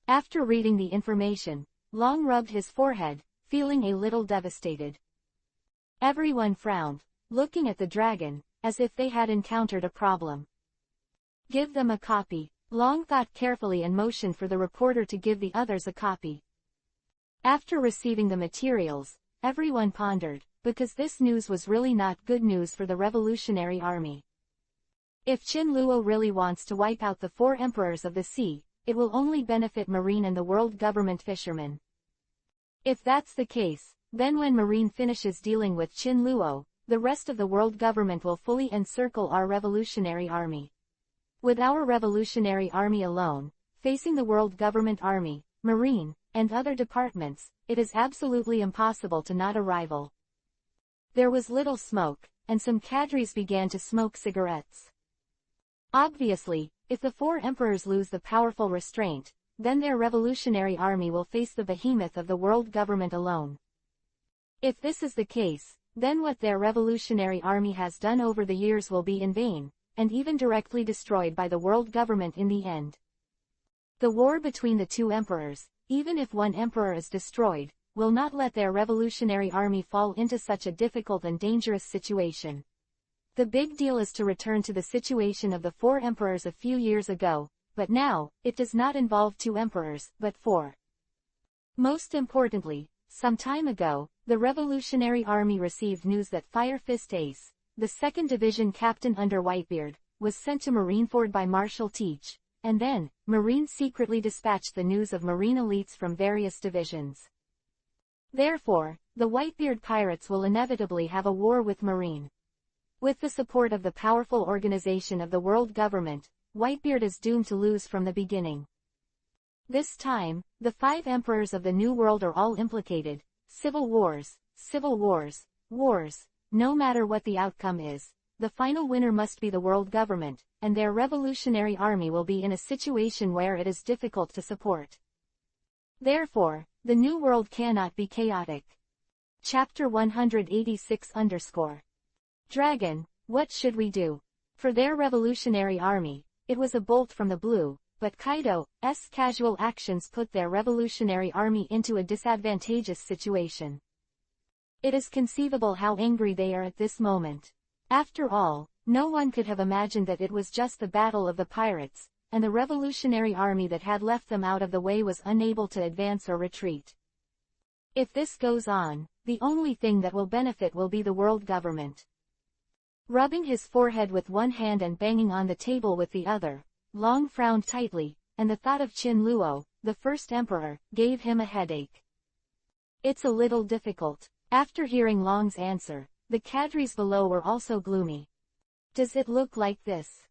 After reading the information, Long rubbed his forehead, feeling a little devastated. Everyone frowned, looking at the dragon, as if they had encountered a problem. Give them a copy. Long thought carefully and motioned for the reporter to give the others a copy. After receiving the materials, everyone pondered, because this news was really not good news for the Revolutionary Army. If Qin-Luo really wants to wipe out the 4 emperors of the sea, it will only benefit Marine and the world government fishermen. If that's the case, then when Marine finishes dealing with Qin-Luo, the rest of the world government will fully encircle our Revolutionary Army. With our Revolutionary Army alone, facing the world government army, Marine, and other departments, it is absolutely impossible to not a rival. There was little smoke, and some cadres began to smoke cigarettes. Obviously, if the 4 emperors lose the powerful restraint, then their Revolutionary Army will face the behemoth of the world government alone. If this is the case, then what their Revolutionary Army has done over the years will be in vain, and even directly destroyed by the world government in the end. The war between the 2 emperors, even if one emperor is destroyed, will not let their Revolutionary Army fall into such a difficult and dangerous situation. The big deal is to return to the situation of the 4 emperors a few years ago, but now, it does not involve 2 emperors, but 4. Most importantly, some time ago, the Revolutionary Army received news that Fire Fist Ace, the 2nd Division captain under Whitebeard, was sent to Marineford by Marshal Teach, and then, Marine secretly dispatched the news of Marine elites from various divisions. Therefore, the Whitebeard pirates will inevitably have a war with Marine. With the support of the powerful organization of the world government, Whitebeard is doomed to lose from the beginning. This time, the 5 emperors of the New World are all implicated. Civil wars, wars. No matter what the outcome is, the final winner must be the world government, and their Revolutionary Army will be in a situation where it is difficult to support. Therefore, the New World cannot be chaotic. Chapter 186_. Dragon, what should we do? For their Revolutionary Army, it was a bolt from the blue, but Kaido's casual actions put their Revolutionary Army into a disadvantageous situation. It is conceivable how angry they are at this moment. After all, no one could have imagined that it was just the battle of the pirates, and the Revolutionary Army that had left them out of the way was unable to advance or retreat. If this goes on, the only thing that will benefit will be the world government. Rubbing his forehead with one hand and banging on the table with the other, Long frowned tightly, and the thought of Qin-Luo, the 1st emperor, gave him a headache. It's a little difficult. After hearing Long's answer, the cadres below were also gloomy. Does it look like this?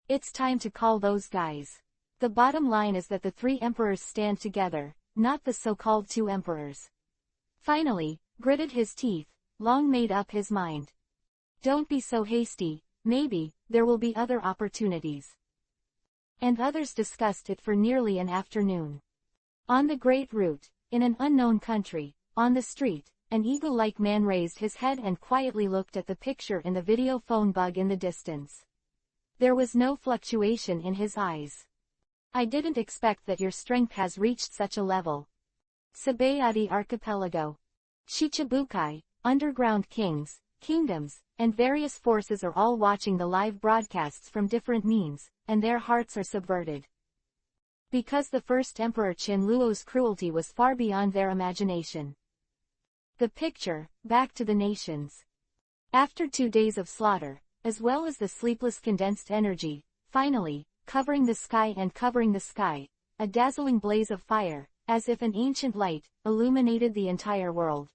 It's time to call those guys. The bottom line is that the 3 emperors stand together, not the so-called 2 emperors. Finally, gritted his teeth, Long made up his mind. Don't be so hasty, maybe, there will be other opportunities. And others discussed it for nearly an afternoon. On the Great Route, in an unknown country, On the street, an eagle-like man raised his head and quietly looked at the picture in the video phone bug in the distance. There was no fluctuation in his eyes. I didn't expect that your strength has reached such a level. Sabayati Archipelago. Shichibukai, underground kings, kingdoms, and various forces are all watching the live broadcasts from different means, and their hearts are subverted. Because the first Emperor Qinluo's cruelty was far beyond their imagination. The picture, back to the nations. After 2 days of slaughter, as well as the sleepless condensed energy, finally, covering the sky, a dazzling blaze of fire, as if an ancient light, illuminated the entire world.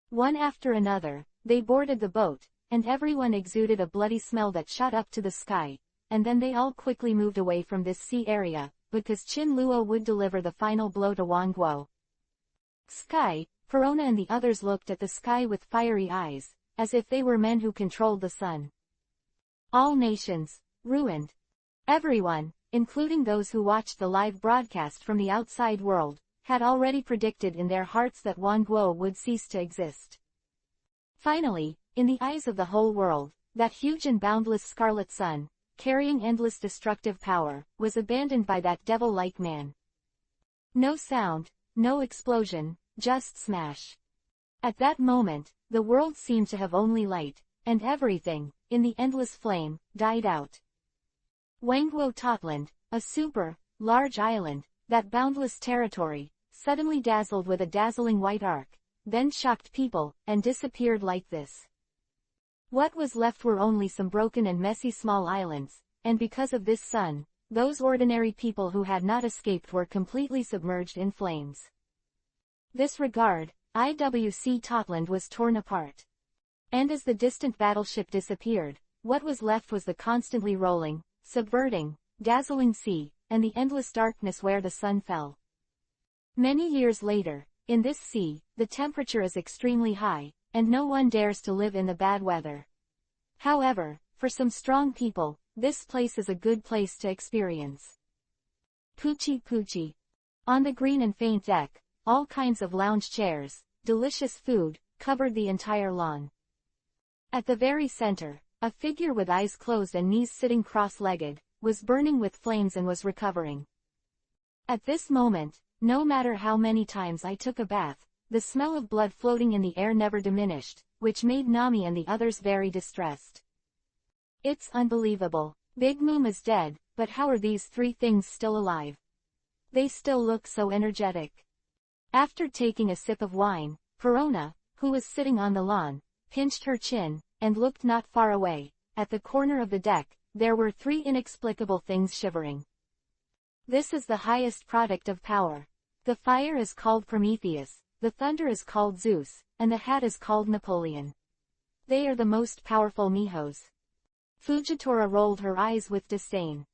One after another, they boarded the boat, and everyone exuded a bloody smell that shot up to the sky, and then they all quickly moved away from this sea area, because Qinluo would deliver the final blow to Wangguo. Sky, Perona and the others looked at the sky with fiery eyes, as if they were men who controlled the sun. All nations, ruined. Everyone, including those who watched the live broadcast from the outside world, had already predicted in their hearts that Wangguo would cease to exist. Finally, in the eyes of the whole world, that huge and boundless scarlet sun, carrying endless destructive power, was abandoned by that devil-like man. No sound, no explosion, just smash. At that moment, the world seemed to have only light, and everything, in the endless flame, died out. Wangguo Totland, a large island, that boundless territory, suddenly dazzled with a dazzling white arc, then shocked people, and disappeared like this. What was left were only some broken and messy small islands, and because of this sun, those ordinary people who had not escaped were completely submerged in flames. This regard, IWC Totland was torn apart. And as the distant battleship disappeared, what was left was the constantly rolling, subverting, dazzling sea, and the endless darkness where the sun fell. Many years later, in this sea, the temperature is extremely high, and no one dares to live in the bad weather. However, for some strong people, this place is a good place to experience. Puchi Puchi. On the green and faint deck, all kinds of lounge chairs, delicious food, covered the entire lawn. At the very center, a figure with eyes closed and knees sitting cross-legged, was burning with flames and was recovering. At this moment, no matter how many times I took a bath, the smell of blood floating in the air never diminished, which made Nami and the others very distressed. It's unbelievable. Big Moom is dead, but how are these 3 things still alive? They still look so energetic. After taking a sip of wine, Perona, who was sitting on the lawn, pinched her chin, and looked not far away. At the corner of the deck, there were 3 inexplicable things shivering. This is the highest product of power. The fire is called Prometheus, the thunder is called Zeus, and the hat is called Napoleon. They are the most powerful Mihos. Fujitora rolled her eyes with disdain.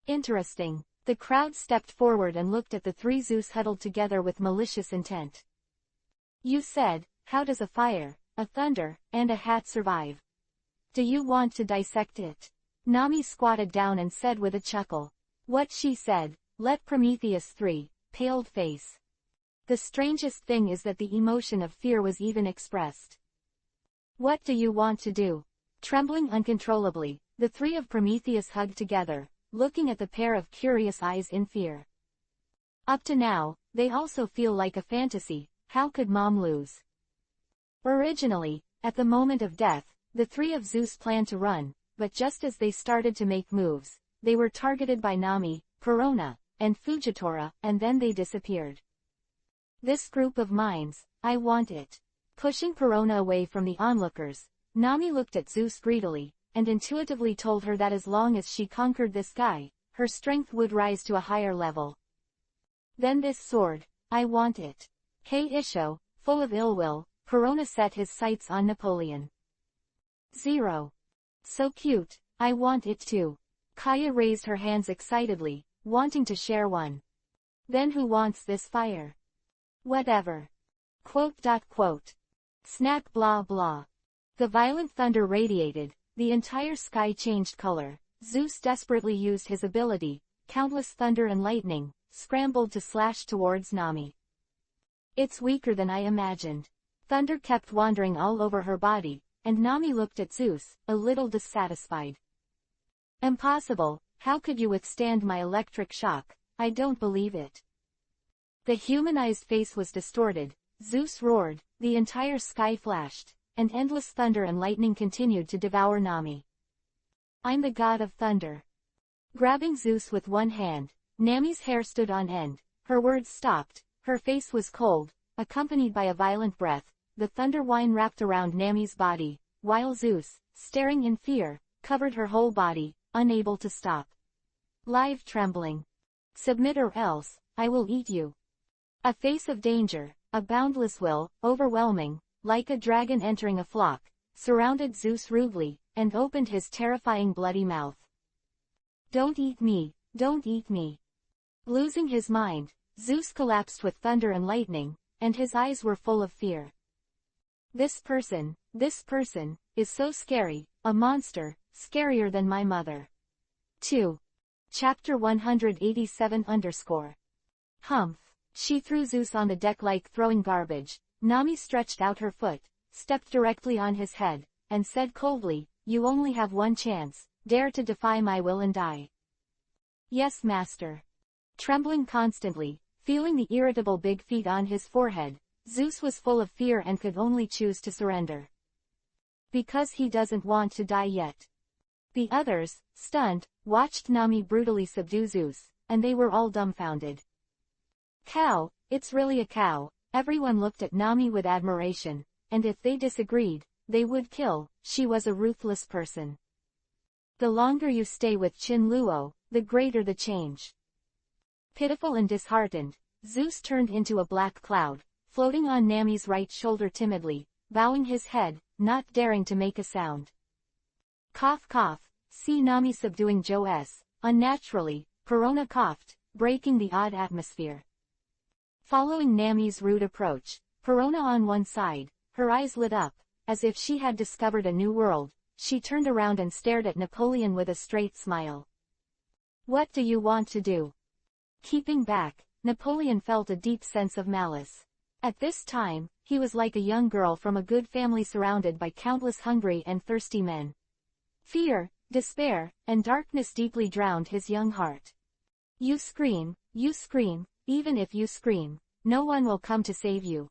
Interesting. The crowd stepped forward and looked at the 3 Zeus huddled together with malicious intent. You said, how does a fire, a thunder, and a hat survive? Do you want to dissect it? Nami squatted down and said with a chuckle. What she said, let Prometheus 3, paled face. The strangest thing is that the emotion of fear was even expressed. What do you want to do? Trembling uncontrollably, the 3 of Prometheus hugged together, looking at the pair of curious eyes in fear. Up to now, they also feel like a fantasy. How could Mom lose? Originally, at the moment of death, the 3 of Zeus planned to run, but just as they started to make moves, they were targeted by Nami, Perona, and Fujitora, and then they disappeared. This group of minds, I want it. Pushing Perona away from the onlookers, Nami looked at Zeus greedily, and intuitively told her that as long as she conquered this guy, her strength would rise to a higher level. Then this sword, I want it. Hey Isho, full of ill will, Perona set his sights on Napoleon. 0. So cute, I want it too. Kaya raised her hands excitedly, wanting to share one. Then who wants this fire? Whatever. Quote. Snack blah blah. The violent thunder radiated, the entire sky changed color. Zeus desperately used his ability, countless thunder and lightning, scrambled to slash towards Nami. It's weaker than I imagined. Thunder kept wandering all over her body, and Nami looked at Zeus, a little dissatisfied. Impossible, how could you withstand my electric shock? I don't believe it. The humanized face was distorted, Zeus roared, the entire sky flashed, and endless thunder and lightning continued to devour Nami. I'm the god of thunder. Grabbing Zeus with one hand, Nami's hair stood on end, her words stopped, her face was cold, accompanied by a violent breath, the thunder whine wrapped around Nami's body, while Zeus, staring in fear, covered her whole body, unable to stop. Live trembling. Submit or else, I will eat you. A face of danger, a boundless will, overwhelming, like a dragon entering a flock, surrounded Zeus rudely, and opened his terrifying bloody mouth. Don't eat me, don't eat me. Losing his mind, Zeus collapsed with thunder and lightning, and his eyes were full of fear. This person, is so scary, a monster, scarier than my mother. 2. Chapter 187 _ Humph. She threw Zeus on the deck like throwing garbage. Nami stretched out her foot, stepped directly on his head, and said coldly, you only have one chance, dare to defy my will and die. Yes, master. Trembling constantly, feeling the irritable big feet on his forehead, Zeus was full of fear and could only choose to surrender. Because he doesn't want to die yet. The others, stunned, watched Nami brutally subdue Zeus, and they were all dumbfounded. Cow, it's really a cow. Everyone looked at Nami with admiration, and if they disagreed, they would kill. She was a ruthless person. The longer you stay with Chin Luo, the greater the change. Pitiful and disheartened, Zeus turned into a black cloud, floating on Nami's right shoulder timidly, bowing his head, not daring to make a sound. Cough cough, see Nami subduing Joes, unnaturally, Perona coughed, breaking the odd atmosphere. Following Nami's rude approach, Perona on one side, her eyes lit up, as if she had discovered a new world, she turned around and stared at Napoleon with a straight smile. What do you want to do? Keeping back, Napoleon felt a deep sense of malice. At this time, he was like a young girl from a good family surrounded by countless hungry and thirsty men. Fear, despair, and darkness deeply drowned his young heart. You scream, even if you scream, no one will come to save you.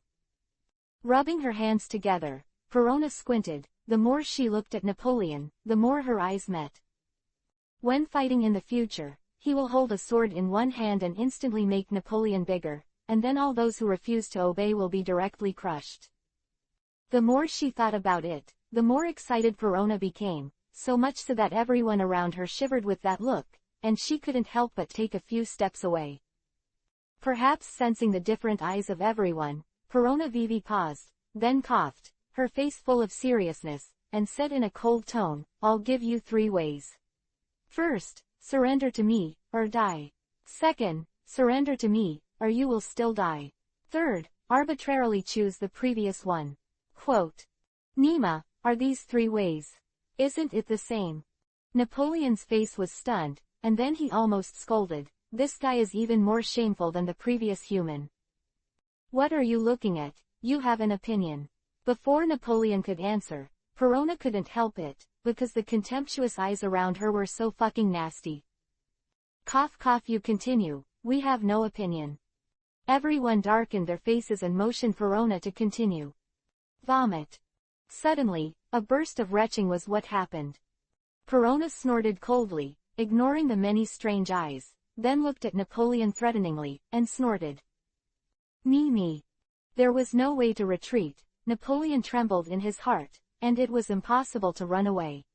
Rubbing her hands together, Perona squinted. The more she looked at Napoleon, the more her eyes met. When fighting in the future, he will hold a sword in one hand and instantly make Napoleon bigger, and then all those who refuse to obey will be directly crushed. The more she thought about it, the more excited Perona became, so much so that everyone around her shivered with that look, and she couldn't help but take a few steps away. Perhaps sensing the different eyes of everyone, Perona Vivi paused, then coughed, her face full of seriousness, and said in a cold tone, I'll give you 3 ways. First, surrender to me, or die. Second, surrender to me, or you will still die. Third, arbitrarily choose the previous one. Quote. Nima, are these 3 ways? Isn't it the same? Napoleon's face was stunned, and then he almost scolded. This guy is even more shameful than the previous human. What are you looking at? You have an opinion. Before Napoleon could answer, Perona couldn't help it, because the contemptuous eyes around her were so fucking nasty. Cough cough, you continue, we have no opinion. Everyone darkened their faces and motioned Perona to continue. Vomit. Suddenly, a burst of retching was what happened. Perona snorted coldly, ignoring the many strange eyes, then looked at Napoleon threateningly, and snorted. Me. There was no way to retreat. Napoleon trembled in his heart, and it was impossible to run away.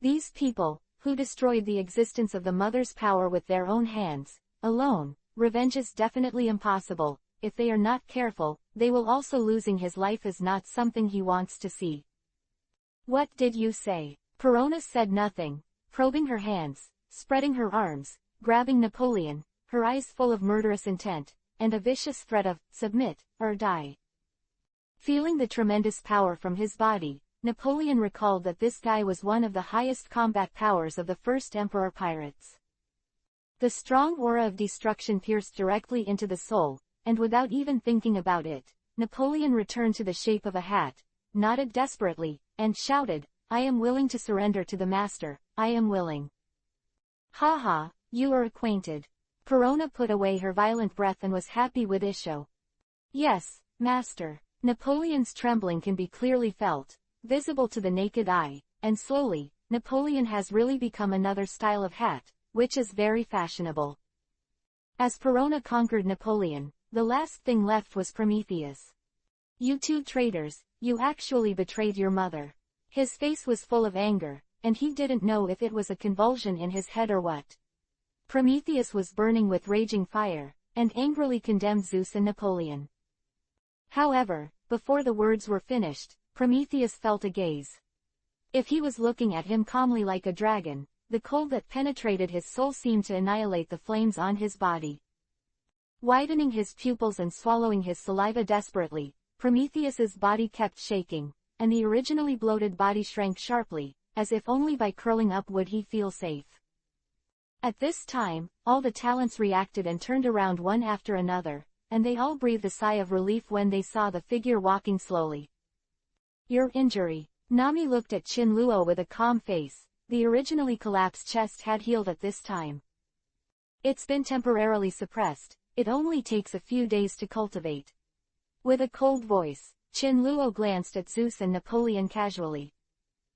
These people, who destroyed the existence of the mother's power with their own hands, alone, revenge is definitely impossible. If they are not careful, they will also. Losing his life is not something he wants to see. What did you say? Perona said nothing, probing her hands, spreading her arms, grabbing Napoleon, her eyes full of murderous intent, and a vicious threat of, submit, or die. Feeling the tremendous power from his body, Napoleon recalled that this guy was one of the highest combat powers of the first Emperor pirates. The strong aura of destruction pierced directly into the soul, and without even thinking about it, Napoleon returned to the shape of a hat, nodded desperately, and shouted, "I am willing to surrender to the master, I am willing." "Ha ha, you are acquainted." Perona put away her violent breath and was happy with Isho. "Yes, master." Napoleon's trembling can be clearly felt, visible to the naked eye, and slowly, Napoleon has really become another style of hat, which is very fashionable. As Perona conquered Napoleon, the last thing left was Prometheus. "You two traitors, you actually betrayed your mother." His face was full of anger, and he didn't know if it was a convulsion in his head or what. Prometheus was burning with raging fire, and angrily condemned Zeus and Napoleon. However, before the words were finished, Prometheus felt a gaze. If he was looking at him calmly like a dragon, the cold that penetrated his soul seemed to annihilate the flames on his body. Widening his pupils and swallowing his saliva desperately, Prometheus's body kept shaking, and the originally bloated body shrank sharply, as if only by curling up would he feel safe. At this time, all the talents reacted and turned around one after another, and they all breathed a sigh of relief when they saw the figure walking slowly. "Your injury." Nami looked at Chin Luo with a calm face. The originally collapsed chest had healed at this time. "It's been temporarily suppressed, it only takes a few days to cultivate." With a cold voice, Chin Luo glanced at Zeus and Napoleon casually.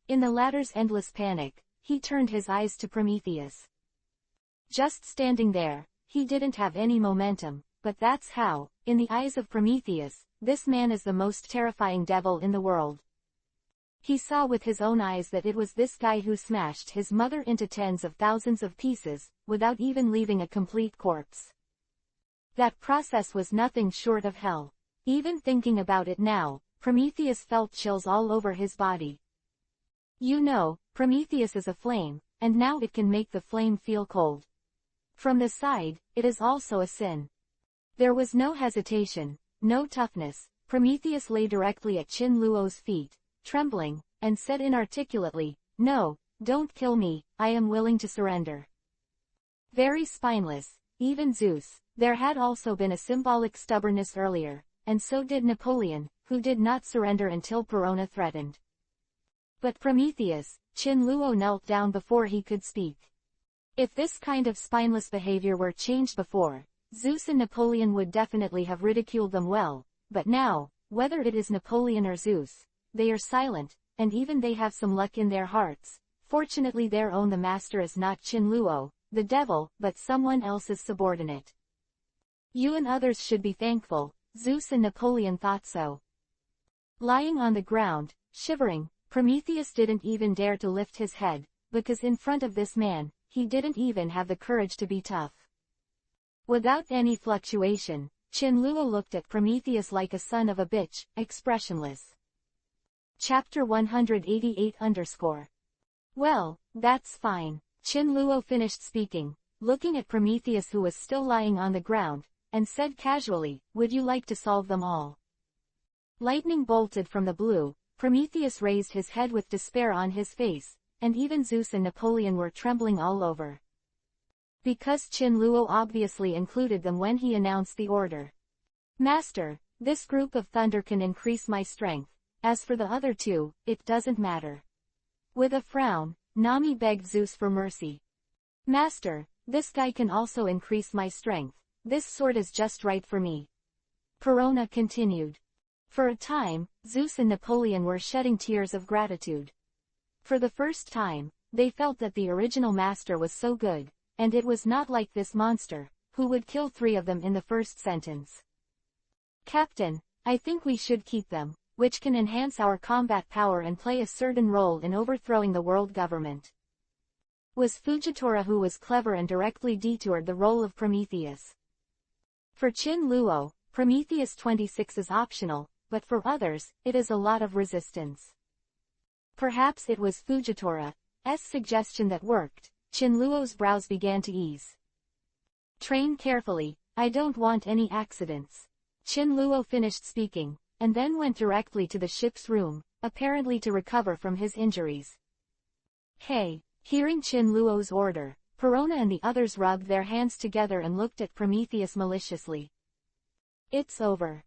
In the latter's endless panic, he turned his eyes to Prometheus. Just standing there, he didn't have any momentum, but that's how, in the eyes of Prometheus, this man is the most terrifying devil in the world. He saw with his own eyes that it was this guy who smashed his mother into tens of thousands of pieces, without even leaving a complete corpse. That process was nothing short of hell. Even thinking about it now, Prometheus felt chills all over his body. You know, Prometheus is a flame, and now it can make the flame feel cold. From the side, it is also a sin. There was no hesitation, no toughness. Prometheus lay directly at Chin Luo's feet, trembling, and said inarticulately, "No, don't kill me, I am willing to surrender." Very spineless, even Zeus. There had also been a symbolic stubbornness earlier, and so did Napoleon, who did not surrender until Perona threatened. But Prometheus, Chin Luo knelt down before he could speak. If this kind of spineless behavior were changed before, Zeus and Napoleon would definitely have ridiculed them well, but now, whether it is Napoleon or Zeus, they are silent, and even they have some luck in their hearts. Fortunately their own the master is not Chin Luo, the devil, but someone else's subordinate. You and others should be thankful, Zeus and Napoleon thought so. Lying on the ground, shivering, Prometheus didn't even dare to lift his head, because in front of this man, he didn't even have the courage to be tough. Without any fluctuation, Chin Luo looked at Prometheus like a son of a bitch, expressionless. Chapter 188 Well, that's fine. Chin Luo finished speaking, looking at Prometheus who was still lying on the ground, and said casually, "Would you like to solve them all?" Lightning bolted from the blue. Prometheus raised his head with despair on his face, and even Zeus and Napoleon were trembling all over. Because Chin Luo obviously included them when he announced the order. "Master, this group of thunder can increase my strength. As for the other two, it doesn't matter." With a frown, Nami begged Zeus for mercy. "Master, this guy can also increase my strength. This sword is just right for me." Perona continued. For a time, Zeus and Napoleon were shedding tears of gratitude. For the first time, they felt that the original master was so good, and it was not like this monster, who would kill 3 of them in the first sentence. "Captain, I think we should keep them, which can enhance our combat power and play a certain role in overthrowing the world government." Was Fujitora, who was clever and directly detoured the role of Prometheus. For Chin Luo, Prometheus 26 is optional, but for others, it is a lot of resistance. Perhaps it was Fujitora's suggestion that worked. Chin Luo's brows began to ease. "Train carefully, I don't want any accidents." Chin Luo finished speaking, and then went directly to the ship's room, apparently to recover from his injuries. "Hey!" Hearing Chin Luo's order, Perona and the others rubbed their hands together and looked at Prometheus maliciously. It's over.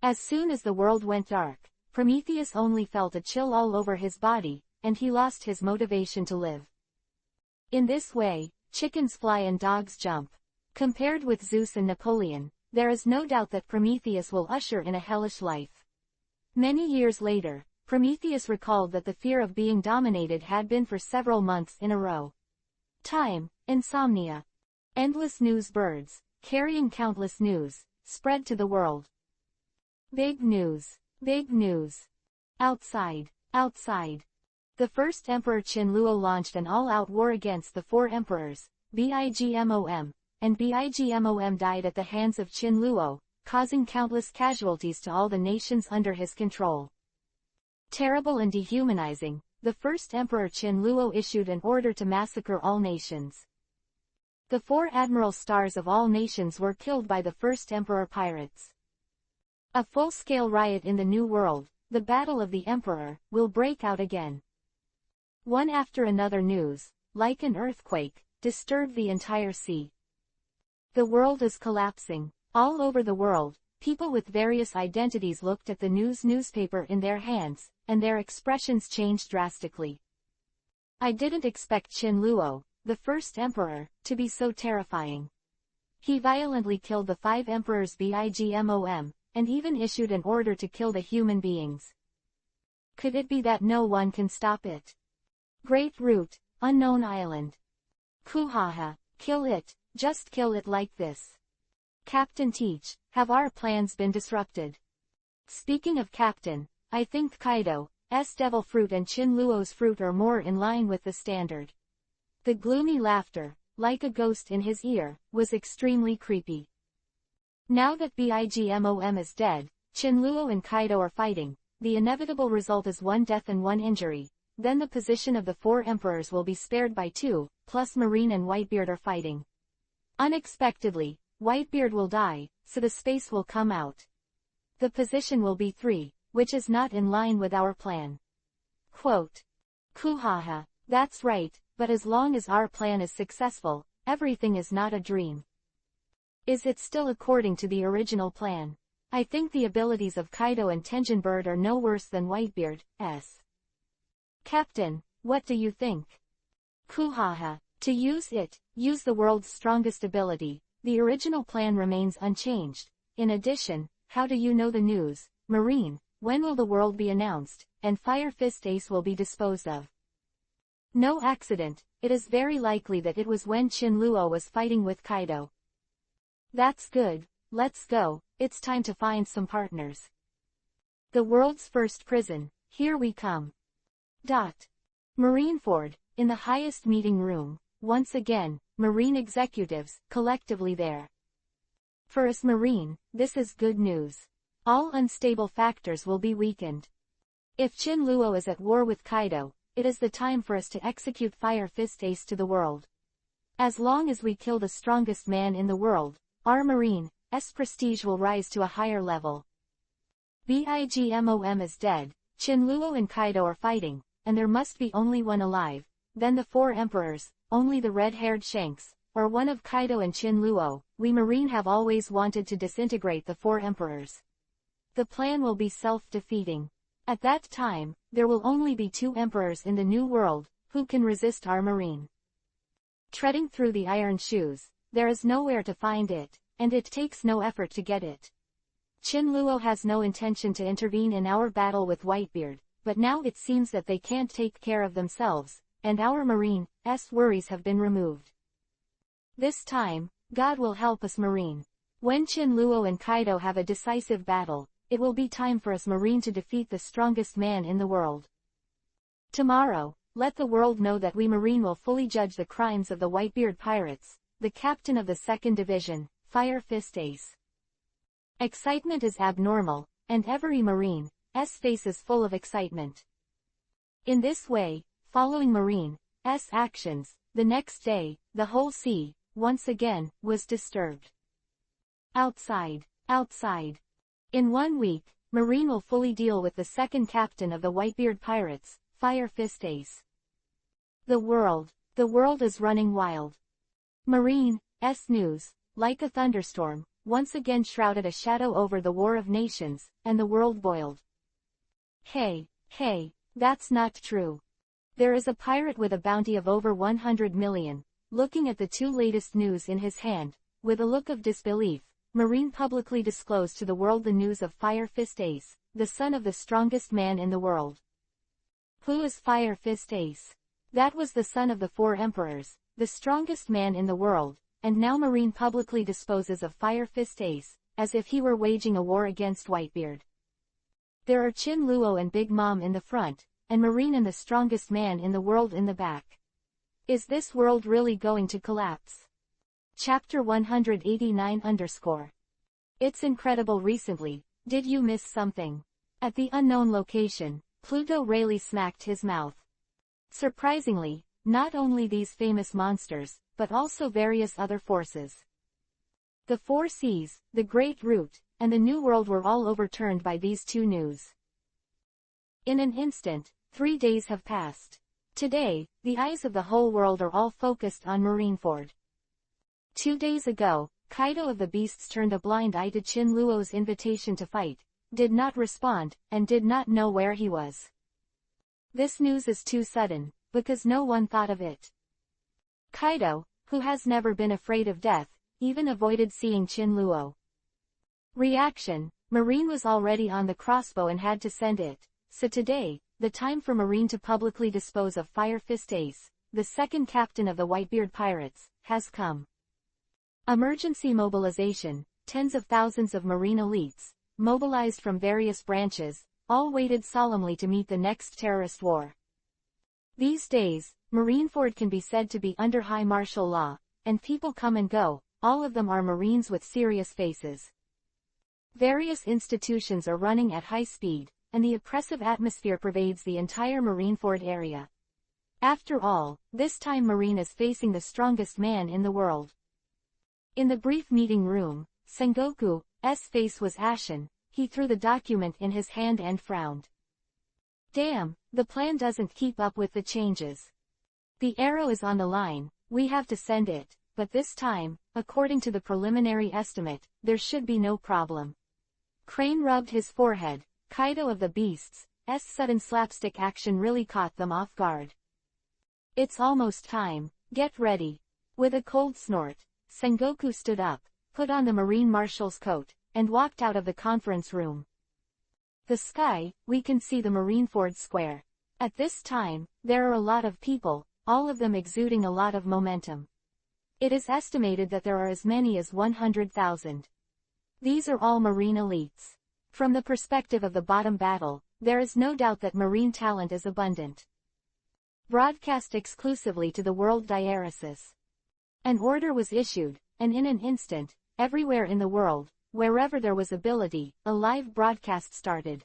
As soon as the world went dark, Prometheus only felt a chill all over his body, and he lost his motivation to live. In this way, chickens fly and dogs jump. Compared with Zeus and Napoleon, there is no doubt that Prometheus will usher in a hellish life. Many years later, Prometheus recalled that the fear of being dominated had been for several months in a row. Time, insomnia, endless news birds, carrying countless news, spread to the world. Big news, big news. Outside, outside. The first emperor Qin launched an all-out war against the four emperors, Bigmom, and Bigmom died at the hands of Qin, causing countless casualties to all the nations under his control. Terrible and dehumanizing, the first emperor Qin issued an order to massacre all nations. The four admiral stars of all nations were killed by the first emperor pirates. A full-scale riot in the New World, the Battle of the Emperor, will break out again. One after another news, like an earthquake, disturbed the entire sea. The world is collapsing. All over the world, people with various identities looked at the newspaper in their hands, and their expressions changed drastically. I didn't expect Qin, the first emperor, to be so terrifying. He violently killed the 5 emperors Bigmom, and even issued an order to kill the human beings. Could it be that no one can stop it? Great Root, Unknown Island. Kuhaha, kill it, just kill it like this. Captain Teach, have our plans been disrupted? Speaking of Captain, I think Kaido's devil fruit and Qin fruit are more in line with the standard. The gloomy laughter, like a ghost in his ear, was extremely creepy. Now that Bigmom is dead, Qin and Kaido are fighting, the inevitable result is 1 death and 1 injury, then the position of the 4 emperors will be spared by 2, plus Marine and Whitebeard are fighting. Unexpectedly, Whitebeard will die, so the space will come out. The position will be 3, which is not in line with our plan. Quote. Kuhaha, that's right, but as long as our plan is successful, everything is not a dream. Is it still according to the original plan? I think the abilities of Kaido and Tenjin Bird are no worse than Whitebeard's. Captain, what do you think? Kuhaha, to use the world's strongest ability. The original plan remains unchanged. In addition, how do you know the news? Marine, when will the world be announced, and Fire Fist Ace will be disposed of? No accident, it is very likely that it was when Qin was fighting with Kaido. That's good, let's go, it's time to find some partners. The world's first prison, here we come. Marineford, in the highest meeting room, once again, Marine executives, collectively there. For us Marine, this is good news. All unstable factors will be weakened. If Qin is at war with Kaido, it is the time for us to execute Fire Fist Ace to the world. As long as we kill the strongest man in the world, our Marine's prestige will rise to a higher level. Bigmom is dead, Qin and Kaido are fighting, and there must be only one alive, then the 4 emperors, only the red-haired Shanks, or one of Kaido and Qin. We Marine have always wanted to disintegrate the 4 emperors. The plan will be self-defeating. At that time, there will only be 2 emperors in the New World, who can resist our Marine. Treading through the iron shoes, there is nowhere to find it, and it takes no effort to get it. Qin has no intention to intervene in our battle with Whitebeard, but now it seems that they can't take care of themselves, and our Marine's worries have been removed. This time, God will help us Marine. When Qin and Kaido have a decisive battle, it will be time for us Marine to defeat the strongest man in the world. Tomorrow, let the world know that we Marine will fully judge the crimes of the Whitebeard pirates, the captain of the 2nd Division, Fire Fist Ace. Excitement is abnormal, and every Marine's face is full of excitement. In this way, following Marine's actions, the next day, the whole sea, once again, was disturbed. Outside. In 1 week, Marine will fully deal with the 2nd captain of the Whitebeard pirates, Fire Fist Ace. The world is running wild. Marine's news, like a thunderstorm, once again shrouded a shadow over the War of Nations, and the world boiled. Hey, that's not true. There is a pirate with a bounty of over 100 million, looking at the two latest news in his hand, with a look of disbelief. Marine publicly disclosed to the world the news of Fire Fist Ace, the son of the strongest man in the world. Who is Fire Fist Ace? That was the son of the 4 emperors, the strongest man in the world, and now Marine publicly disposes of Fire Fist Ace, as if he were waging a war against Whitebeard. There are Chin Luo and Big Mom in the front, and Marine and the strongest man in the world in the back. Is this world really going to collapse? Chapter 189 _ It's incredible. Recently, did you miss something? At the unknown location, Pluto really smacked his mouth. Surprisingly, not only these famous monsters, but also various other forces. The 4 seas, the Great Root, and the New World were all overturned by these two news. In an instant, 3 days have passed. Today, the eyes of the whole world are all focused on Marineford. 2 days ago, Kaido of the Beasts turned a blind eye to Chin Luo's invitation to fight, did not respond, and did not know where he was. This news is too sudden, because no one thought of it. Kaido, who has never been afraid of death, even avoided seeing Chin Luo. Reaction: Marine was already on the crossbow and had to send it, so today, the time for Marine to publicly dispose of Fire Fist Ace, the second captain of the Whitebeard pirates, has come. Emergency mobilization: tens of thousands of Marine elites, mobilized from various branches, all waited solemnly to meet the next terrorist war. These days, Marineford can be said to be under high martial law, and people come and go, all of them are Marines with serious faces. Various institutions are running at high speed, and the oppressive atmosphere pervades the entire Marineford area. After all, this time Marine is facing the strongest man in the world. In the brief meeting room, Sengoku's face was ashen. He threw the document in his hand and frowned. Damn, the plan doesn't keep up with the changes. The arrow is on the line, we have to send it, but this time, according to the preliminary estimate, there should be no problem. Crane rubbed his forehead. Kaido of the Beasts' sudden slapstick action really caught them off guard. It's almost time, get ready. With a cold snort, Sengoku stood up, put on the Marine Marshal's coat, and walked out of the conference room. The sky, we can see the Marineford Square. At this time, there are a lot of people, all of them exuding a lot of momentum. It is estimated that there are as many as 100,000. These are all Marine elites. From the perspective of the bottom battle, there is no doubt that Marine talent is abundant. Broadcast exclusively to the world diaresis. An order was issued, and in an instant, everywhere in the world, wherever there was ability, a live broadcast started.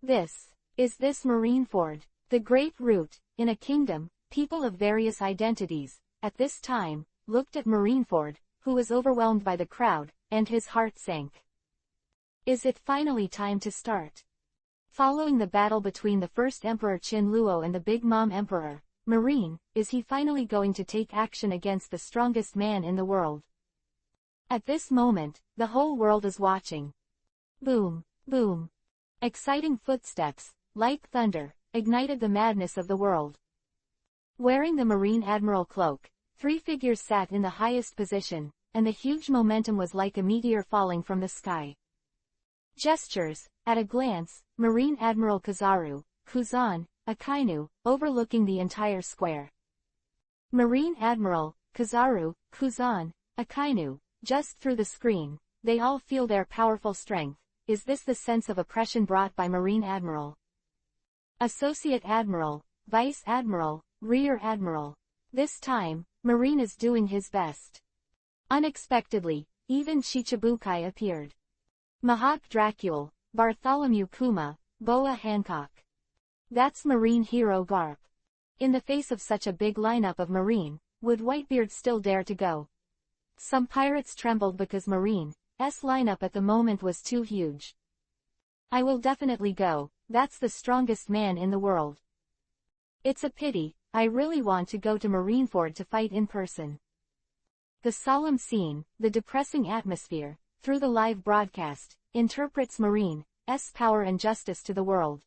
This Marineford, the Great Root, in a kingdom, people of various identities, at this time, looked at Marineford, who was overwhelmed by the crowd, and his heart sank. Is it finally time to start? Following the battle between the first Emperor Chin Luo and the Big Mom Emperor, Marine, is he finally going to take action against the strongest man in the world? At this moment, the whole world is watching. Boom, boom. Exciting footsteps, like thunder, ignited the madness of the world. Wearing the Marine Admiral cloak, 3 figures sat in the highest position, and the huge momentum was like a meteor falling from the sky. Gestures: at a glance, Marine Admiral Kizaru, Kuzan, Akainu, overlooking the entire square. Marine Admiral, Kizaru, Kuzan, Akainu, just through the screen, they all feel their powerful strength. Is this the sense of oppression brought by Marine Admiral? Associate Admiral, Vice Admiral, Rear Admiral. This time, Marine is doing his best. Unexpectedly, even Shichibukai appeared. Mahak Dracule, Bartholomew Kuma, Boa Hancock. That's Marine hero Garp. In the face of such a big lineup of Marine, would Whitebeard still dare to go? Some pirates trembled because Marine's lineup at the moment was too huge. I will definitely go, that's the strongest man in the world. It's a pity, I really want to go to Marineford to fight in person. The solemn scene, the depressing atmosphere, through the live broadcast, interprets Marine's power and justice to the world.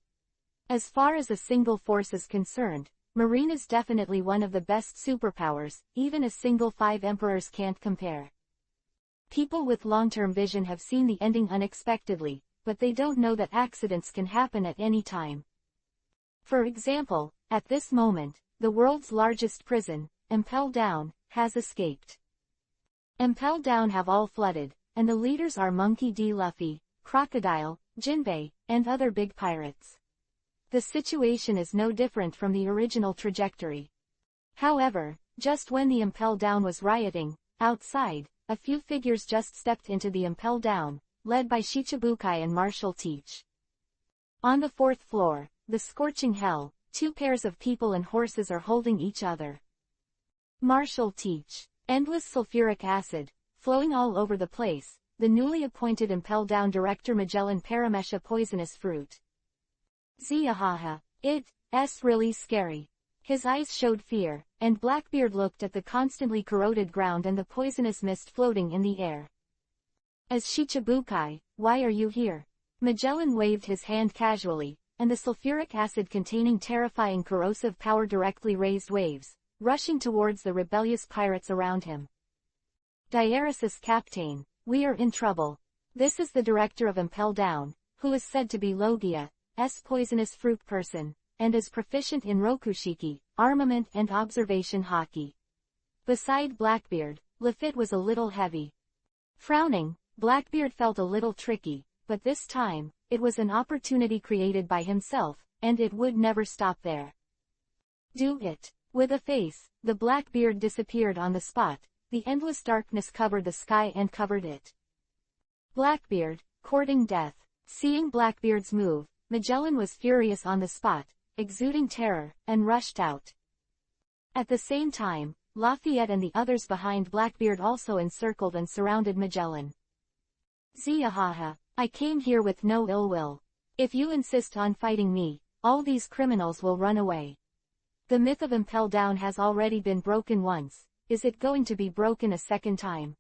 As far as a single force is concerned, Marine is definitely one of the best superpowers, even a single 5 emperors can't compare. People with long-term vision have seen the ending unexpectedly, but they don't know that accidents can happen at any time. For example, at this moment, the world's largest prison, Impel Down, has escaped. Impel Down have all flooded, and the leaders are Monkey D. Luffy, Crocodile, Jinbei, and other big pirates. The situation is no different from the original trajectory. However, just when the Impel Down was rioting, outside, a few figures just stepped into the Impel Down, led by Shichibukai and Marshal Teach. On the 4th floor, the scorching hell, 2 pairs of people and horses are holding each other. Marshal Teach. Endless sulfuric acid, flowing all over the place, the newly appointed Impel Down director Magellan Paramesha poisonous fruit. Ziahaha, it's really scary. His eyes showed fear, and Blackbeard looked at the constantly corroded ground and the poisonous mist floating in the air. As Shichibukai, why are you here? Magellan waved his hand casually, and the sulfuric acid containing terrifying corrosive power directly raised waves, rushing towards the rebellious pirates around him. Diaresis Captain, we are in trouble. This is the director of Impel Down, who is said to be Logia's poisonous fruit person, and is proficient in Rokushiki, armament and observation hockey. Beside Blackbeard, Lafitte was a little heavy. Frowning, Blackbeard felt a little tricky, but this time, it was an opportunity created by himself, and it would never stop there. Do it. With a face, the Blackbeard disappeared on the spot, the endless darkness covered the sky and covered it. Blackbeard, courting death. Seeing Blackbeard's move, Magellan was furious on the spot, exuding terror, and rushed out. At the same time, Lafayette and the others behind Blackbeard also encircled and surrounded Magellan. Ziahaha, I came here with no ill will. If you insist on fighting me, all these criminals will run away. The myth of Impel Down has already been broken once, is it going to be broken a second time?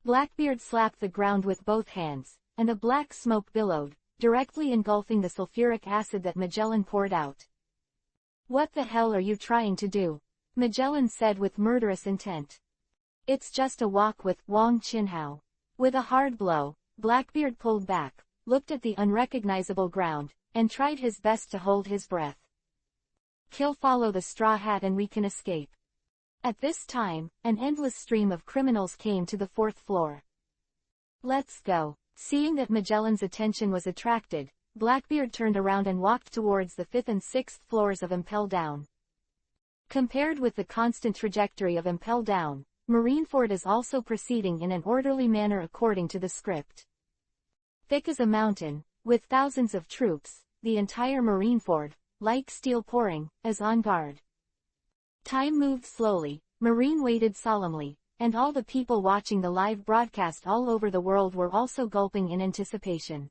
Blackbeard slapped the ground with both hands, and a black smoke billowed, directly engulfing the sulfuric acid that Magellan poured out. What the hell are you trying to do? Magellan said with murderous intent. It's just a walk with Wang Qinhao. With a hard blow, Blackbeard pulled back, looked at the unrecognizable ground, and tried his best to hold his breath. Follow the straw hat and we can escape. At this time, an endless stream of criminals came to the 4th floor. Let's go. Seeing that Magellan's attention was attracted, Blackbeard turned around and walked towards the 5th and 6th floors of Impel Down. Compared with the constant trajectory of Impel Down, Marineford is also proceeding in an orderly manner according to the script. Thick as a mountain, with thousands of troops, the entire Marineford, like steel pouring, is on guard. Time moved slowly, Marine waited solemnly, and all the people watching the live broadcast all over the world were also gulping in anticipation.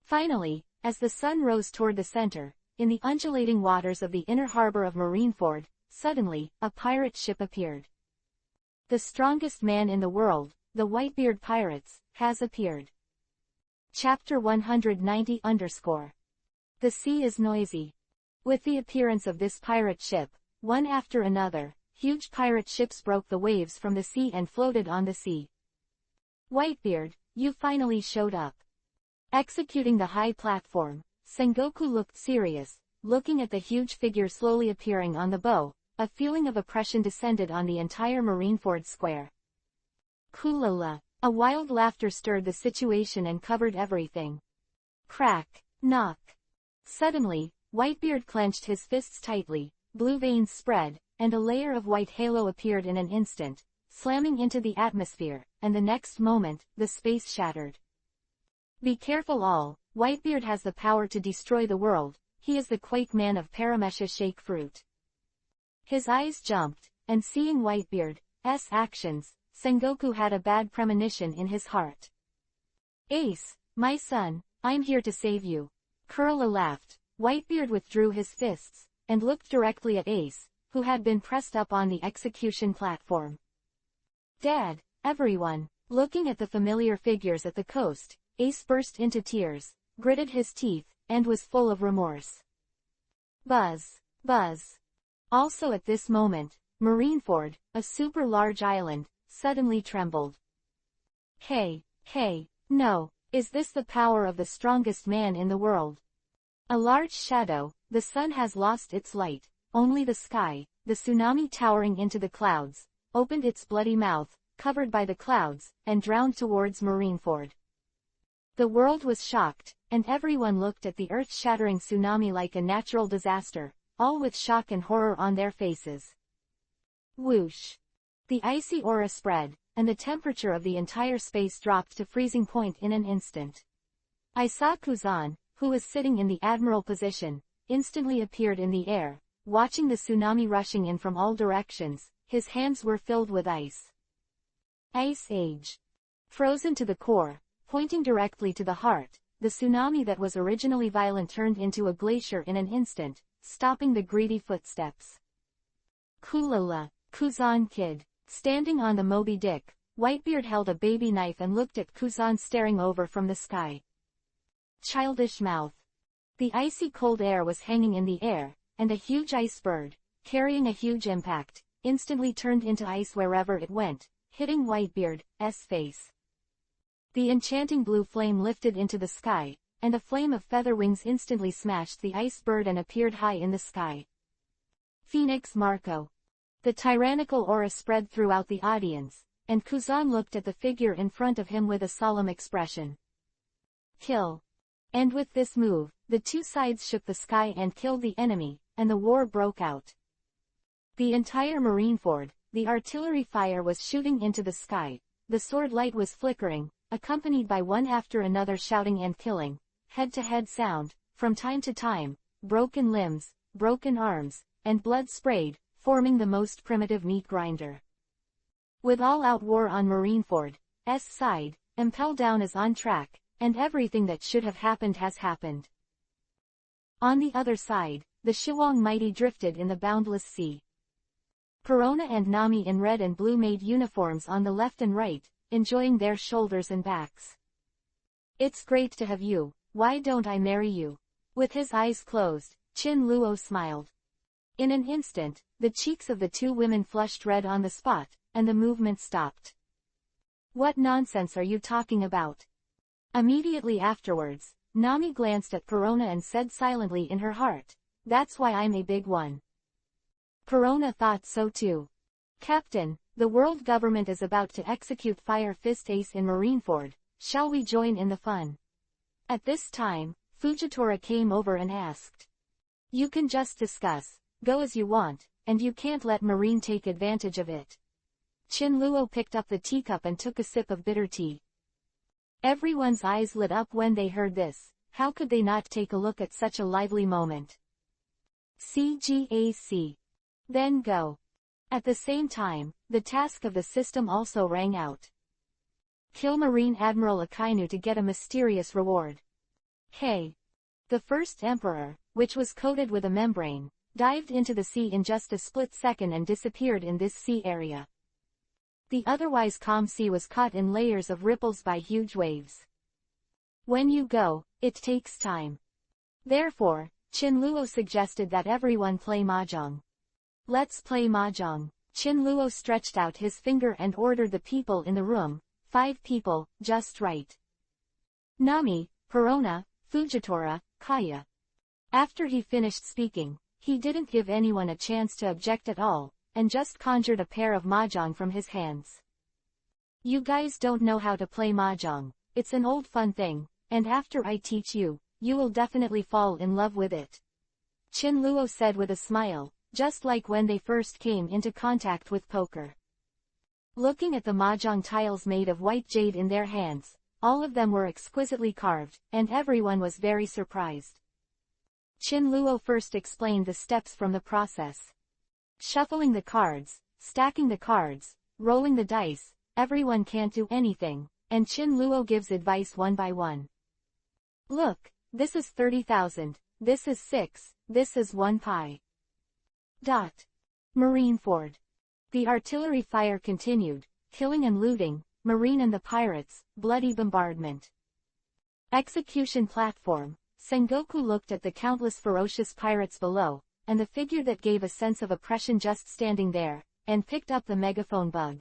Finally, as the sun rose toward the center, in the undulating waters of the inner harbor of Marineford, suddenly, a pirate ship appeared. The strongest man in the world, the Whitebeard Pirates, has appeared. Chapter 190_. The sea is noisy. With the appearance of this pirate ship, one after another, huge pirate ships broke the waves from the sea and floated on the sea. Whitebeard, you finally showed up. Executing the high platform, Sengoku looked serious, looking at the huge figure slowly appearing on the bow. A feeling of oppression descended on the entire Marineford square. Kulala. A wild laughter stirred the situation and covered everything. Crack. Knock. Suddenly, Whitebeard clenched his fists tightly, blue veins spread, and a layer of white halo appeared in an instant, slamming into the atmosphere, and the next moment, the space shattered. Be careful all, Whitebeard has the power to destroy the world, he is the Quake Man of Paramesha Shake Fruit. His eyes jumped, and seeing Whitebeard's actions, Sengoku had a bad premonition in his heart. Ace, my son, I'm here to save you. Kurla laughed. Whitebeard withdrew his fists, and looked directly at Ace, who had been pressed up on the execution platform. Dad, everyone. Looking at the familiar figures at the coast, Ace burst into tears, gritted his teeth, and was full of remorse. Buzz. Buzz. Also at this moment, Marineford, a super large island, suddenly trembled. Hey, no, is this the power of the strongest man in the world? A large shadow, the sun has lost its light, only the sky, the tsunami towering into the clouds, opened its bloody mouth, covered by the clouds, and drowned towards Marineford. The world was shocked, and everyone looked at the earth-shattering tsunami like a natural disaster, all with shock and horror on their faces. Whoosh! The icy aura spread, and the temperature of the entire space dropped to freezing point in an instant. I saw Kuzan, who was sitting in the admiral position, instantly appeared in the air, watching the tsunami rushing in from all directions. His hands were filled with ice. Ice Age. Frozen to the core, pointing directly to the heart, the tsunami that was originally violent turned into a glacier in an instant, stopping the greedy footsteps. Kulala, Kuzan kid. Standing on the Moby Dick, Whitebeard held a baby knife and looked at Kuzan staring over from the sky. Childish mouth. The icy cold air was hanging in the air, and a huge ice bird, carrying a huge impact, instantly turned into ice wherever it went, hitting Whitebeard's face. The enchanting blue flame lifted into the sky, and a flame of feather wings instantly smashed the ice bird and appeared high in the sky. Phoenix Marco. The tyrannical aura spread throughout the audience, and Kuzan looked at the figure in front of him with a solemn expression. Kill. And with this move, the two sides shook the sky and killed the enemy, and the war broke out. The entire Marineford, the artillery fire was shooting into the sky, the sword light was flickering, accompanied by one after another shouting and killing, head-to-head sound, from time to time, broken limbs, broken arms, and blood sprayed, forming the most primitive meat grinder. With all-out war on Marineford's side, Impel Down is on track, and everything that should have happened has happened. On the other side, the Shiwong Mighty drifted in the boundless sea. Perona and Nami in red and blue made uniforms on the left and right, enjoying their shoulders and backs. It's great to have you, why don't I marry you? With his eyes closed, Chin Luo smiled. In an instant, the cheeks of the two women flushed red on the spot, and the movement stopped. What nonsense are you talking about? Immediately afterwards, Nami glanced at Perona and said silently in her heart, that's why I'm a big one. Perona thought so too. Captain, the world government is about to execute Fire Fist Ace in Marineford, shall we join in the fun? At this time, Fujitora came over and asked. You can just discuss, go as you want, and you can't let Marine take advantage of it. Chin Luo picked up the teacup and took a sip of bitter tea. Everyone's eyes lit up when they heard this, how could they not take a look at such a lively moment? CGAC. Then go. At the same time, the task of the system also rang out. Kill Marine Admiral Akainu to get a mysterious reward. Hey! The first Emperor, which was coated with a membrane, dived into the sea in just a split second and disappeared in this sea area. The otherwise calm sea was caught in layers of ripples by huge waves. When you go, it takes time. Therefore, Chin Luo suggested that everyone play mahjong. Let's play mahjong. Chin Luo stretched out his finger and ordered the people in the room, 5 people, just right. Nami, Perona, Fujitora, Kaya. After he finished speaking, he didn't give anyone a chance to object at all, and just conjured a pair of mahjong from his hands. You guys don't know how to play mahjong, it's an old fun thing, and after I teach you, you will definitely fall in love with it. Chin Luo said with a smile, just like when they first came into contact with poker. Looking at the mahjong tiles made of white jade in their hands, all of them were exquisitely carved, and everyone was very surprised. Chin Luo first explained the steps from the process. Shuffling the cards, stacking the cards, rolling the dice, everyone can't do anything, and Chin Luo gives advice one by one. Look, this is 30,000, this is 6, this is 1 pi. Marineford. The artillery fire continued, killing and looting, Marine and the pirates, bloody bombardment. Execution platform. Sengoku looked at the countless ferocious pirates below, and the figure that gave a sense of oppression just standing there, and picked up the megaphone bug.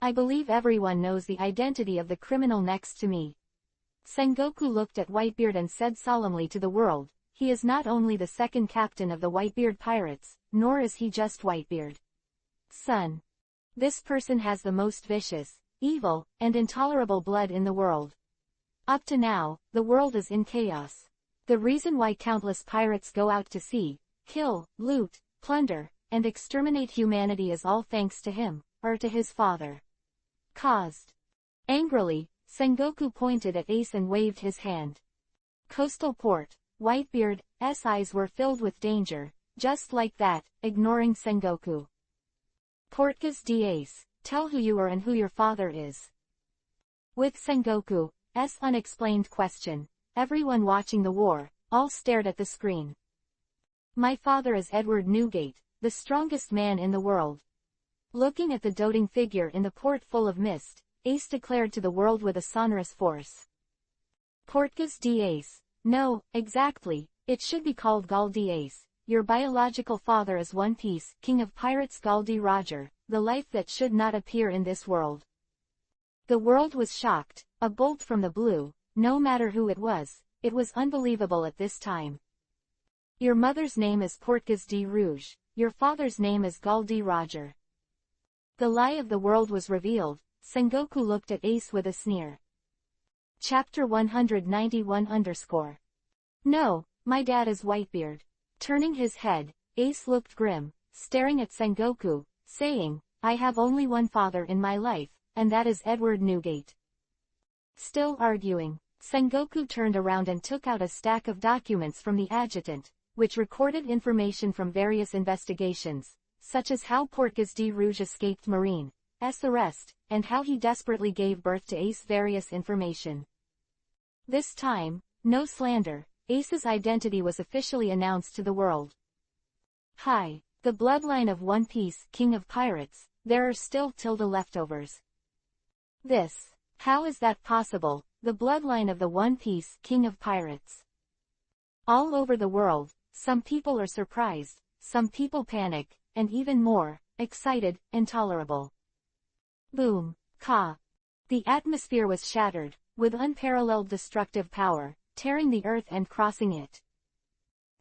I believe everyone knows the identity of the criminal next to me. Sengoku looked at Whitebeard and said solemnly to the world, he is not only the second captain of the Whitebeard pirates, nor is he just Whitebeard. Son. This person has the most vicious, evil, and intolerable blood in the world. Up to now, the world is in chaos. The reason why countless pirates go out to sea, kill, loot, plunder, and exterminate humanity is all thanks to him, or to his father. Caused. Angrily, Sengoku pointed at Ace and waved his hand. Coastal port. Whitebeard's eyes were filled with danger, just like that, ignoring Sengoku. Portgas d'Ace, tell who you are and who your father is. With Sengoku's unexplained question, everyone watching the war, all stared at the screen. My father is Edward Newgate, the strongest man in the world. Looking at the doting figure in the port full of mist, Ace declared to the world with a sonorous force. Portgas d'Ace. No, exactly, it should be called Gall d'Ace. Your biological father is One Piece, King of Pirates Gall d' Roger, the life that should not appear in this world. The world was shocked, a bolt from the blue, no matter who it was unbelievable at this time. Your mother's name is Portgas d' Rouge, your father's name is Gall d' Roger. The lie of the world was revealed. Sengoku looked at Ace with a sneer. Chapter 191 No, my dad is Whitebeard. Turning his head, Ace looked grim, staring at Sengoku, saying, I have only one father in my life, and that is Edward Newgate. Still arguing, Sengoku turned around and took out a stack of documents from the adjutant, which recorded information from various investigations, such as how Portgas d' Rouge escaped Marine's arrest, and how he desperately gave birth to Ace. Various information. This time, no slander, Ace's identity was officially announced to the world. Hi, the bloodline of One Piece, King of Pirates, there are still leftovers. How is that possible, the bloodline of the One Piece, King of Pirates? All over the world, some people are surprised, some people panic, and even more, excited, intolerable. Boom. Ka. The atmosphere was shattered, with unparalleled destructive power, tearing the earth and crossing it.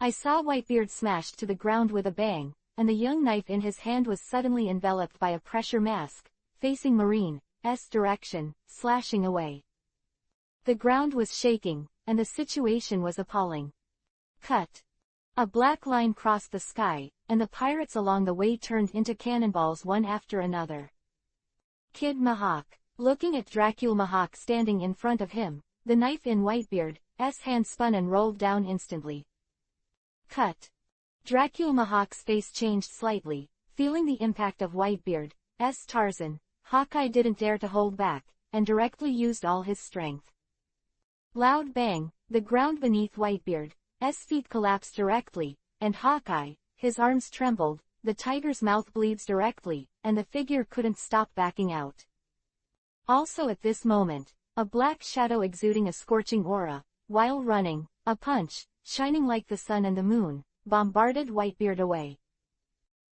I saw Whitebeard smashed to the ground with a bang, and the young knife in his hand was suddenly enveloped by a pressure mask, facing Marine's direction, slashing away. The ground was shaking, and the situation was appalling. Cut. A black line crossed the sky, and the pirates along the way turned into cannonballs one after another. Kid Mihawk. Looking at Dracula Mihawk standing in front of him, the knife in Whitebeard's hand spun and rolled down instantly. Cut. Dracula Mihawk's face changed slightly, feeling the impact of Whitebeard's Tarzan. Hawkeye didn't dare to hold back, and directly used all his strength. Loud bang, the ground beneath Whitebeard's feet collapsed directly, and Hawkeye, his arms trembled, the tiger's mouth bleeds directly, and the figure couldn't stop backing out. Also at this moment, a black shadow exuding a scorching aura, while running, a punch, shining like the sun and the moon, bombarded Whitebeard away.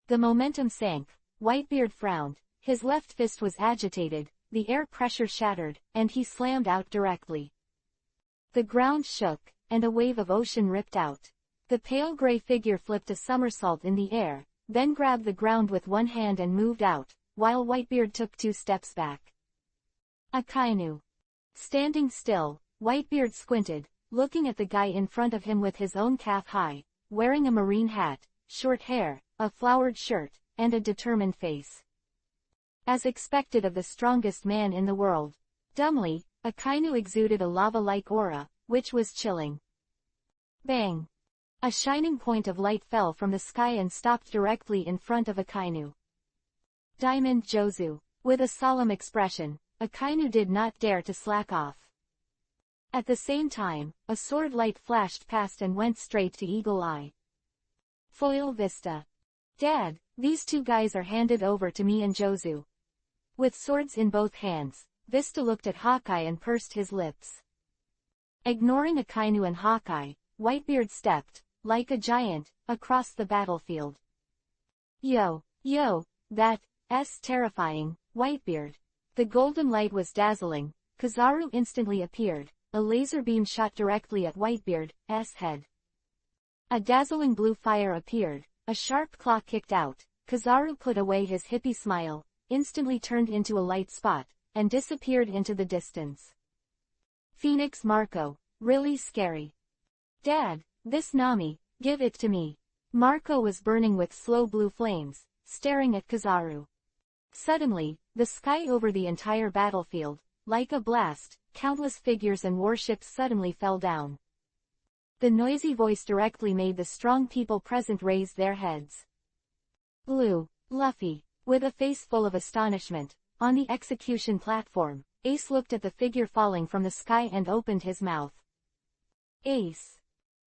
The momentum sank, Whitebeard frowned, his left fist was agitated, the air pressure shattered, and he slammed out directly. The ground shook, and a wave of ocean ripped out. The pale gray figure flipped a somersault in the air, then grabbed the ground with one hand and moved out, while Whitebeard took 2 steps back. Akainu. Standing still, Whitebeard squinted, looking at the guy in front of him with his own calf high, wearing a marine hat, short hair, a flowered shirt, and a determined face. As expected of the strongest man in the world. Dumbly, Akainu exuded a lava-like aura, which was chilling. Bang! A shining point of light fell from the sky and stopped directly in front of Akainu. Diamond Jozu. With a solemn expression, Akainu did not dare to slack off. At the same time, a sword light flashed past and went straight to Eagle Eye. Foil Vista. Dad, these 2 guys are handed over to me and Jozu. With swords in both hands, Vista looked at Hawkeye and pursed his lips. Ignoring Akainu and Hawkeye, Whitebeard stepped, like a giant, across the battlefield. Yo, that's terrifying, Whitebeard. The golden light was dazzling. Kizaru instantly appeared, a laser beam shot directly at Whitebeard's head. A dazzling blue fire appeared, a sharp claw kicked out. Kizaru put away his hippie smile, instantly turned into a light spot, and disappeared into the distance. Phoenix Marco, really scary. Dad, this Nami, give it to me. Marco was burning with slow blue flames, staring at Kizaru. Suddenly, the sky over the entire battlefield, like a blast, countless figures and warships suddenly fell down. The noisy voice directly made the strong people present raise their heads. Luffy, with a face full of astonishment, on the execution platform, Ace looked at the figure falling from the sky and opened his mouth. Ace.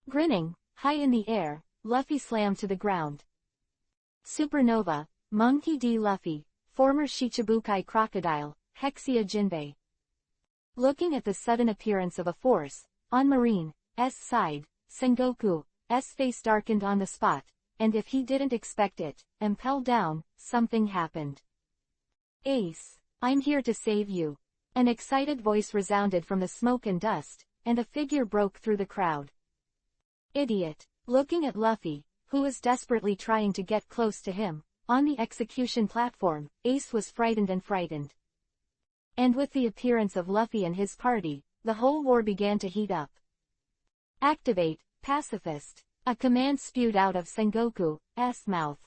Grinning, high in the air, Luffy slammed to the ground. Supernova, Monkey D. Luffy, former Shichibukai crocodile, Hexia Jinbei. Looking at the sudden appearance of a force, on Marine's side, Sengoku's face darkened on the spot, and if he didn't expect it, impelled down, something happened. Ace, I'm here to save you. An excited voice resounded from the smoke and dust, and a figure broke through the crowd. Idiot. Looking at Luffy, who was desperately trying to get close to him, on the execution platform, Ace was frightened. And with the appearance of Luffy and his party, the whole war began to heat up. Activate, pacifist. A command spewed out of Sengoku's mouth.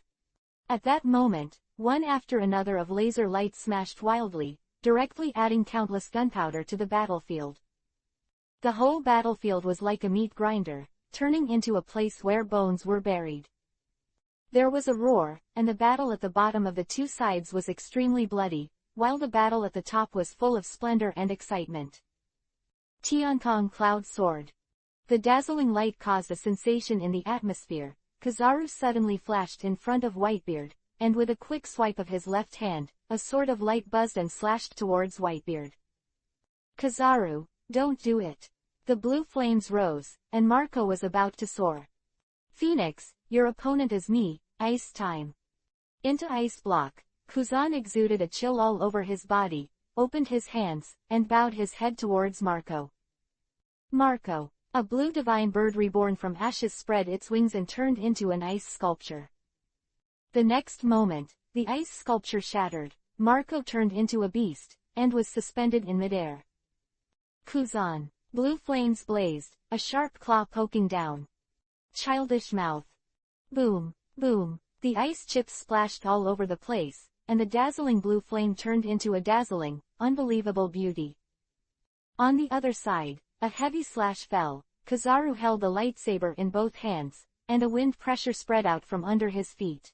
At that moment, one after another of laser lights smashed wildly, directly adding countless gunpowder to the battlefield. The whole battlefield was like a meat grinder, turning into a place where bones were buried. There was a roar, and the battle at the bottom of the two sides was extremely bloody, while the battle at the top was full of splendor and excitement. Tiankong Cloud Sword. The dazzling light caused a sensation in the atmosphere. Kizaru suddenly flashed in front of Whitebeard, and with a quick swipe of his left hand, a sword of light buzzed and slashed towards Whitebeard. Kizaru, don't do it. The blue flames rose, and Marco was about to soar. Phoenix, your opponent is me, ice time. Into ice block, Kuzan exuded a chill all over his body, opened his hands, and bowed his head towards Marco. Marco. A blue divine bird reborn from ashes spread its wings and turned into an ice sculpture. The next moment, the ice sculpture shattered, Marco turned into a beast, and was suspended in midair. Kuzan. Blue flames blazed, a sharp claw poking down. Childish mouth. Boom, boom, the ice chips splashed all over the place, and the dazzling blue flame turned into a dazzling, unbelievable beauty. On the other side, a heavy slash fell. Kizaru held the lightsaber in both hands, and a wind pressure spread out from under his feet.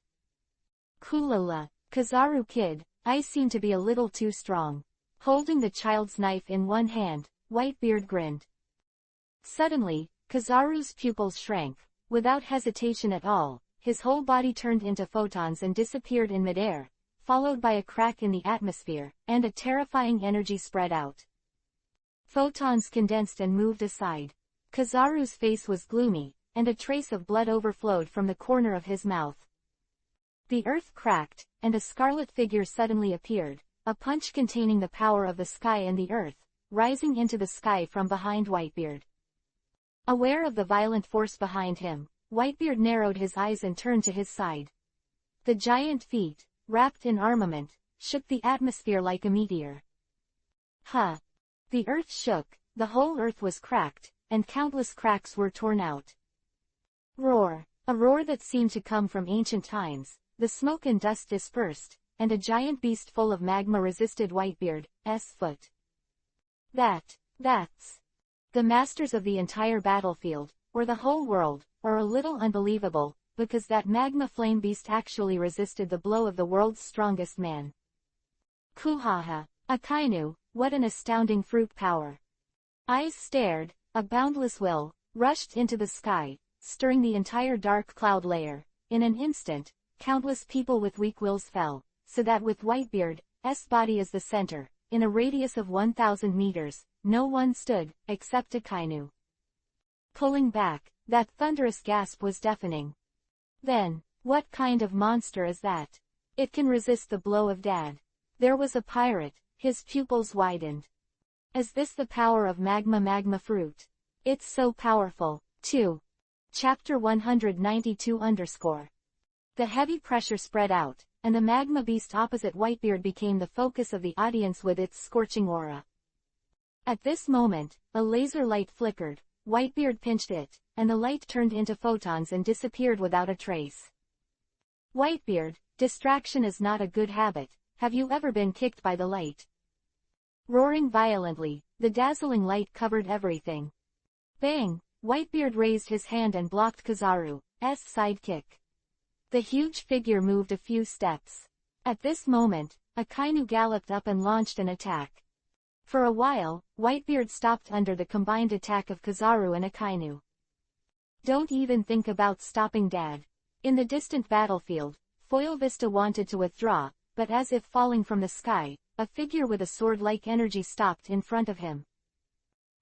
Kulala, Kizaru kid, I seem to be a little too strong. Holding the child's knife in one hand, Whitebeard grinned. Suddenly, Kizaru's pupils shrank. Without hesitation at all, his whole body turned into photons and disappeared in midair, followed by a crack in the atmosphere, and a terrifying energy spread out. Photons condensed and moved aside. Kizaru's face was gloomy, and a trace of blood overflowed from the corner of his mouth. The earth cracked, and a scarlet figure suddenly appeared, a punch containing the power of the sky and the earth, rising into the sky from behind Whitebeard. Aware of the violent force behind him, Whitebeard narrowed his eyes and turned to his side. The giant feet, wrapped in armament, shook the atmosphere like a meteor. Huh! The earth shook, the whole earth was cracked, and countless cracks were torn out. Roar! A roar that seemed to come from ancient times, the smoke and dust dispersed, and a giant beast full of magma resisted Whitebeard's foot. That's the masters of the entire battlefield, or the whole world, are a little unbelievable, because that magma flame beast actually resisted the blow of the world's strongest man. Kuhaha! Akainu, what an astounding fruit power! Eyes stared, a boundless will, rushed into the sky, stirring the entire dark cloud layer. In an instant, countless people with weak wills fell, so that with Whitebeard's White-Beard's body as the center. In a radius of 1,000 meters, no one stood, except Akainu. Pulling back, that thunderous gasp was deafening. Then, what kind of monster is that? It can resist the blow of Dad. There was a pirate, his pupils widened. Is this the power of magma fruit? It's so powerful, too. Chapter 192 The heavy pressure spread out, and the magma beast opposite Whitebeard became the focus of the audience with its scorching aura. At this moment, a laser light flickered, Whitebeard pinched it, and the light turned into photons and disappeared without a trace. Whitebeard, distraction is not a good habit. Have you ever been kicked by the light? Roaring violently, the dazzling light covered everything. Bang! Whitebeard raised his hand and blocked Kizaru's sidekick. The huge figure moved a few steps. At this moment, Akainu galloped up and launched an attack. For a while, Whitebeard stopped under the combined attack of Kizaru and Akainu. Don't even think about stopping Dad. In the distant battlefield, Foil Vista wanted to withdraw, but as if falling from the sky, a figure with a sword-like energy stopped in front of him.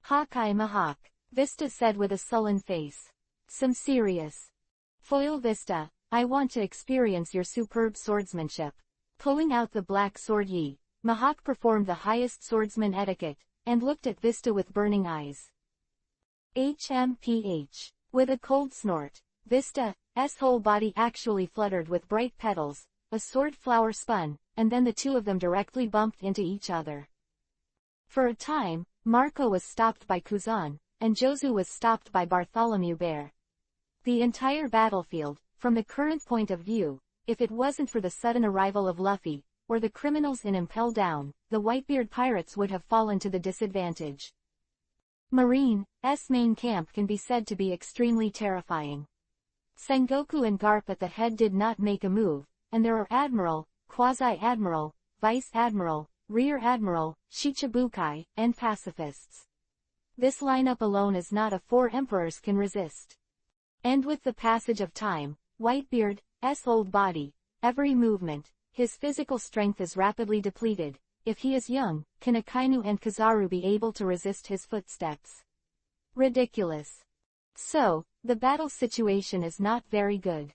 Hawkeye Mahawk, Vista said with a sullen face. Some serious. Foil Vista, I want to experience your superb swordsmanship. Pulling out the black sword Mahawk performed the highest swordsman etiquette, and looked at Vista with burning eyes. HMPH. With a cold snort, Vista's whole body actually fluttered with bright petals, a sword flower spun, and then the two of them directly bumped into each other. For a time, Marco was stopped by Kuzan, and Jozu was stopped by Bartholomew Bear. The entire battlefield, from the current point of view, if it wasn't for the sudden arrival of Luffy, or the criminals in Impel Down, the Whitebeard pirates would have fallen to the disadvantage. Marine's main camp can be said to be extremely terrifying. Sengoku and Garp at the head did not make a move, and there are Admiral, Quasi-Admiral, Vice-Admiral, Rear Admiral, Shichibukai, and pacifists. This lineup alone is not a four emperors can resist. And with the passage of time, Whitebeard's old body, every movement, his physical strength is rapidly depleted. If he is young, can Akainu and Kizaru be able to resist his footsteps? Ridiculous. So, the battle situation is not very good.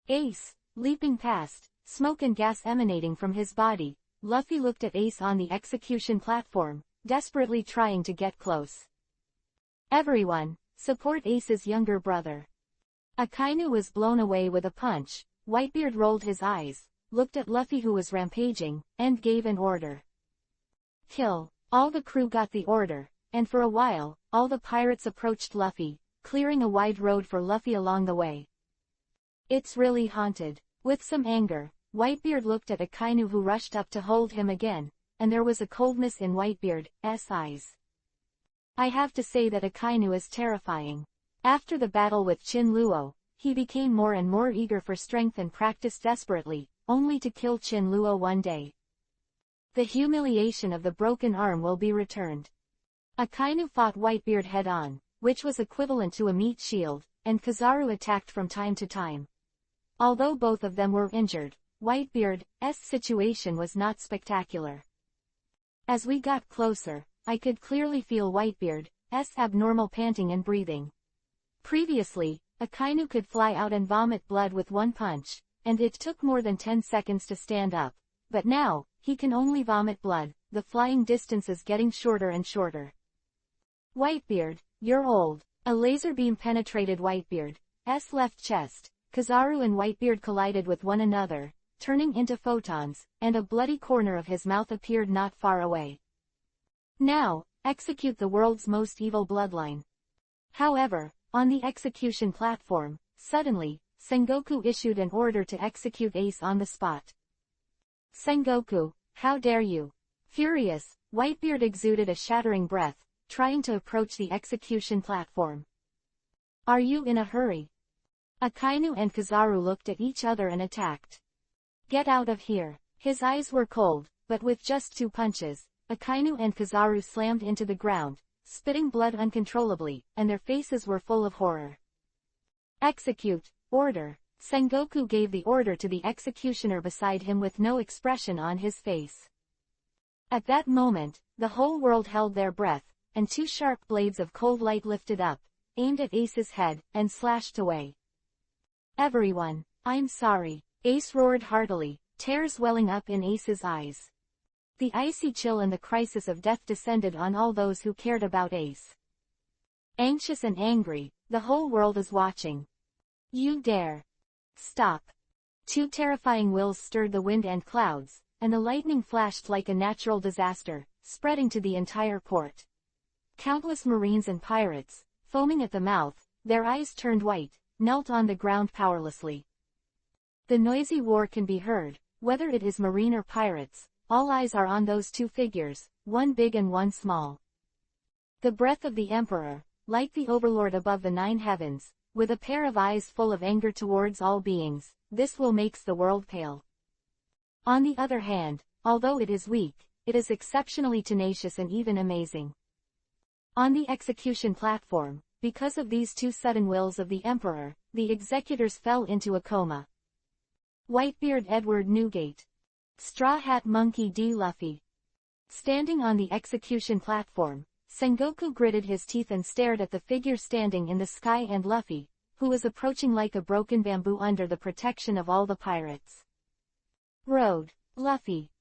Ace, leaping past, smoke and gas emanating from his body, Luffy looked at Ace on the execution platform, desperately trying to get close. Everyone, support Ace's younger brother. Akainu was blown away with a punch. Whitebeard rolled his eyes, looked at Luffy who was rampaging, and gave an order. Kill. All the crew got the order, and for a while, all the pirates approached Luffy, clearing a wide road for Luffy along the way. It's really haunted. With some anger, Whitebeard looked at Akainu who rushed up to hold him again, and there was a coldness in Whitebeard's eyes. I have to say that Akainu is terrifying. After the battle with Chin Luo, he became more and more eager for strength and practiced desperately, only to kill Chin Luo one day. The humiliation of the broken arm will be returned. Akainu fought Whitebeard head-on, which was equivalent to a meat shield, and Kizaru attacked from time to time. Although both of them were injured, Whitebeard's situation was not spectacular. As we got closer, I could clearly feel Whitebeard's abnormal panting and breathing. Previously, Akainu could fly out and vomit blood with one punch, and it took more than 10 seconds to stand up, but now, he can only vomit blood. The flying distance is getting shorter and shorter. Whitebeard, you're old. A laser beam penetrated Whitebeard's left chest. Kizaru and Whitebeard collided with one another, turning into photons, and a bloody corner of his mouth appeared not far away. Now, execute the world's most evil bloodline. However, on the execution platform, suddenly, Sengoku issued an order to execute Ace on the spot. Sengoku, how dare you? Furious, Whitebeard exuded a shattering breath, trying to approach the execution platform. Are you in a hurry? Akainu and Kizaru looked at each other and attacked. Get out of here. His eyes were cold, but with just 2 punches, Akainu and Kizaru slammed into the ground, spitting blood uncontrollably, and their faces were full of horror. Execute. Order. Sengoku gave the order to the executioner beside him with no expression on his face. At that moment, the whole world held their breath, and two sharp blades of cold light lifted up, aimed at Ace's head, and slashed away. "Everyone, I'm sorry," Ace roared heartily, tears welling up in Ace's eyes. The icy chill and the crisis of death descended on all those who cared about Ace. Anxious and angry, the whole world is watching. "You dare! Stop!" Two terrifying wills stirred the wind and clouds, and the lightning flashed like a natural disaster, spreading to the entire port. Countless marines and pirates, foaming at the mouth, their eyes turned white, knelt on the ground powerlessly. The noisy war can be heard, whether it is marine or pirates, all eyes are on those two figures, one big and one small. The breath of the Emperor, like the overlord above the 9 heavens, with a pair of eyes full of anger towards all beings, this will makes the world pale. On the other hand, although it is weak, it is exceptionally tenacious and even amazing. On the execution platform, because of these two sudden wills of the Emperor, the executors fell into a coma. Whitebeard Edward Newgate. Straw Hat Monkey D. Luffy. Standing on the execution platform, Sengoku gritted his teeth and stared at the figure standing in the sky and Luffy, who was approaching like a broken bamboo under the protection of all the pirates. "Road, Luffy."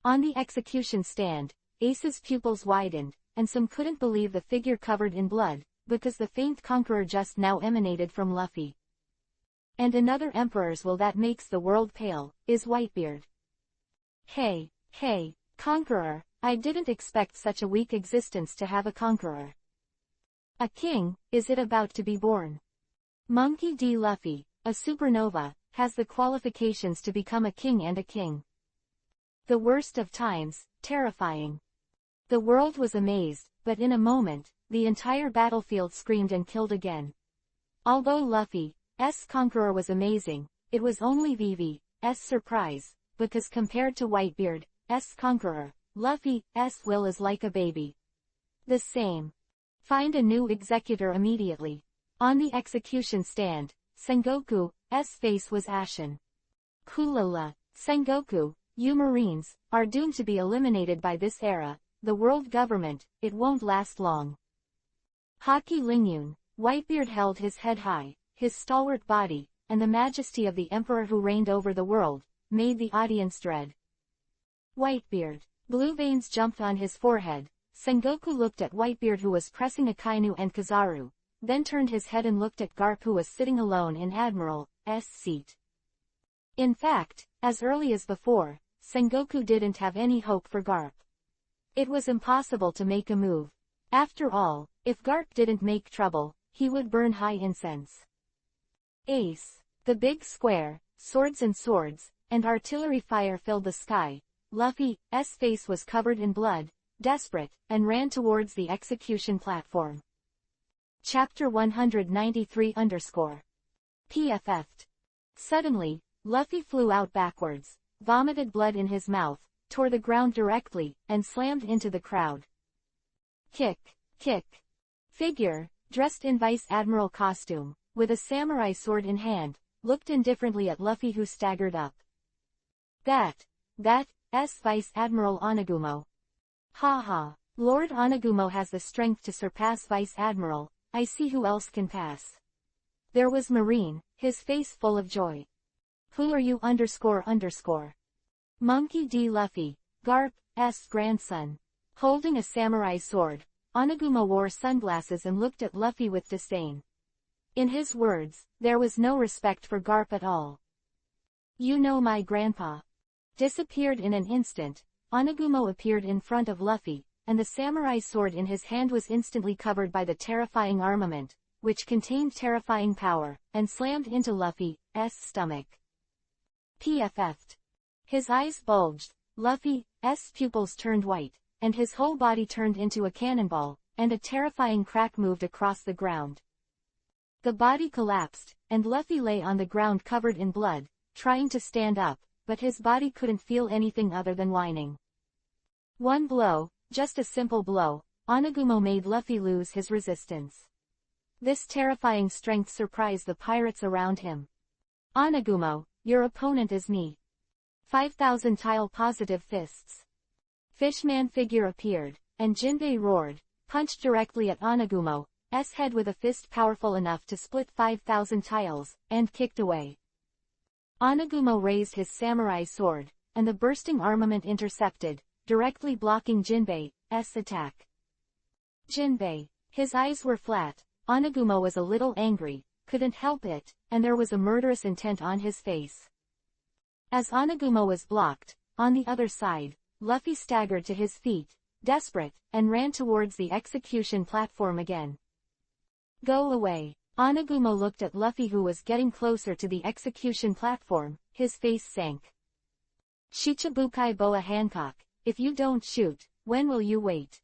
On the execution stand, Ace's pupils widened, and some couldn't believe the figure covered in blood, because the faint conqueror just now emanated from Luffy. And another emperor's will that makes the world pale, is Whitebeard. Hey, conqueror, I didn't expect such a weak existence to have a conqueror. A king, is it about to be born? Monkey D. Luffy, a supernova, has the qualifications to become a king and a king. The worst of times, terrifying. The world was amazed, but in a moment, the entire battlefield screamed and killed again. Although Luffy's conqueror was amazing, it was only Vivi's surprise, because compared to Whitebeard's conqueror, Luffy's will is like a baby. The same. Find a new executor immediately. On the execution stand, Sengoku's face was ashen. Kulala, Sengoku, you Marines, are doomed to be eliminated by this era, the world government, it won't last long. Haki Lingyun, Whitebeard held his head high, his stalwart body, and the majesty of the emperor who reigned over the world, made the audience dread. Whitebeard. Blue veins jumped on his forehead. Sengoku looked at Whitebeard who was pressing Akainu and Kizaru, then turned his head and looked at Garp who was sitting alone in Admiral's seat. In fact, as early as before, Sengoku didn't have any hope for Garp. It was impossible to make a move. After all, if Garp didn't make trouble, he would burn high incense. Ace. The big square, swords, and artillery fire filled the sky. Luffy's face was covered in blood, desperate, and ran towards the execution platform. Chapter 193_ PFF'd. Suddenly, Luffy flew out backwards, vomited blood in his mouth, tore the ground directly, and slammed into the crowd. Kick. Figure, dressed in Vice Admiral costume, with a samurai sword in hand, looked indifferently at Luffy who staggered up. That's Vice Admiral Onagumo. Ha. Lord Onagumo has the strength to surpass Vice Admiral, I see who else can pass. There was Marine, his face full of joy. Who are you __? Monkey D. Luffy, Garp's grandson. Holding a samurai sword, Onagumo wore sunglasses and looked at Luffy with disdain. In his words, there was no respect for Garp at all. You know my grandpa. Disappeared in an instant, Onagumo appeared in front of Luffy, and the samurai sword in his hand was instantly covered by the terrifying armament, which contained terrifying power, and slammed into Luffy's stomach. PFF'd. His eyes bulged, Luffy's pupils turned white, and his whole body turned into a cannonball, and a terrifying crack moved across the ground. The body collapsed, and Luffy lay on the ground covered in blood, trying to stand up, but his body couldn't feel anything other than whining. One blow, just a simple blow, Onagumo made Luffy lose his resistance. This terrifying strength surprised the pirates around him. Onagumo, your opponent is me. 5,000 tile positive fists. Fishman figure appeared, and Jinbei roared, punched directly at Onagumo's head with a fist powerful enough to split 5,000 tiles, and kicked away. Onagumo raised his samurai sword, and the bursting armament intercepted, directly blocking Jinbei's attack. Jinbei, his eyes were flat. Onagumo was a little angry, couldn't help it, and there was a murderous intent on his face. As Onagumo was blocked, on the other side, Luffy staggered to his feet, desperate, and ran towards the execution platform again. Go away. Onagumo looked at Luffy, who was getting closer to the execution platform. His face sank. Shichibukai Boa Hancock, if you don't shoot, when will you wait?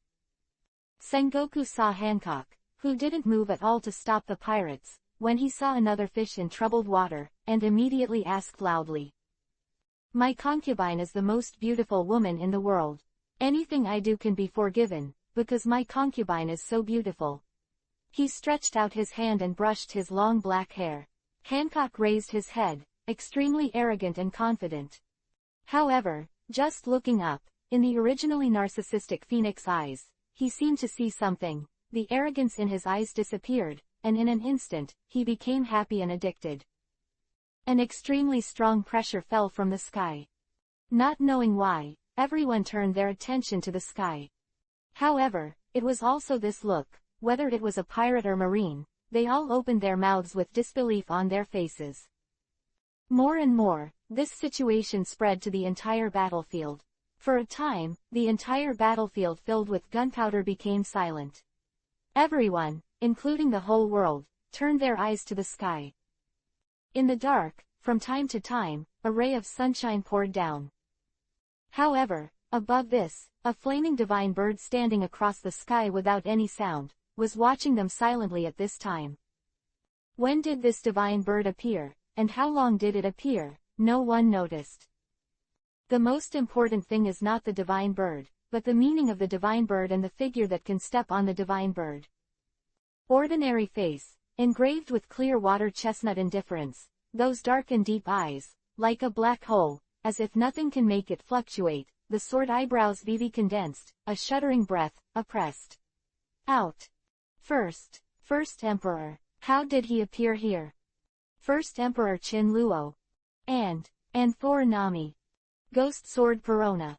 Sengoku saw Hancock, who didn't move at all to stop the pirates, when he saw another fish in troubled water, and immediately asked loudly. My concubine is the most beautiful woman in the world. Anything I do can be forgiven, because my concubine is so beautiful. He stretched out his hand and brushed his long black hair. Hancock raised his head, extremely arrogant and confident. However, just looking up, in the originally narcissistic Phoenix eyes, he seemed to see something. The arrogance in his eyes disappeared, and in an instant, he became happy and addicted. An extremely strong pressure fell from the sky. Not knowing why, everyone turned their attention to the sky. However, it was also this look, whether it was a pirate or marine, they all opened their mouths with disbelief on their faces. More and more, this situation spread to the entire battlefield. For a time, the entire battlefield filled with gunpowder became silent. Everyone, including the whole world, turned their eyes to the sky. In the dark, from time to time, a ray of sunshine poured down. However, above this, a flaming divine bird standing across the sky without any sound, was watching them silently at this time. When did this divine bird appear, and how long did it appear? No one noticed. The most important thing is not the divine bird, but the meaning of the divine bird and the figure that can step on the divine bird. Ordinary face, engraved with clear water chestnut indifference, those dark and deep eyes, like a black hole, as if nothing can make it fluctuate, the sword eyebrows vivi condensed, a shuddering breath, oppressed. Out. First Emperor. How did he appear here? First Emperor Chin Luo. And Thor Nami. Ghost Sword Perona.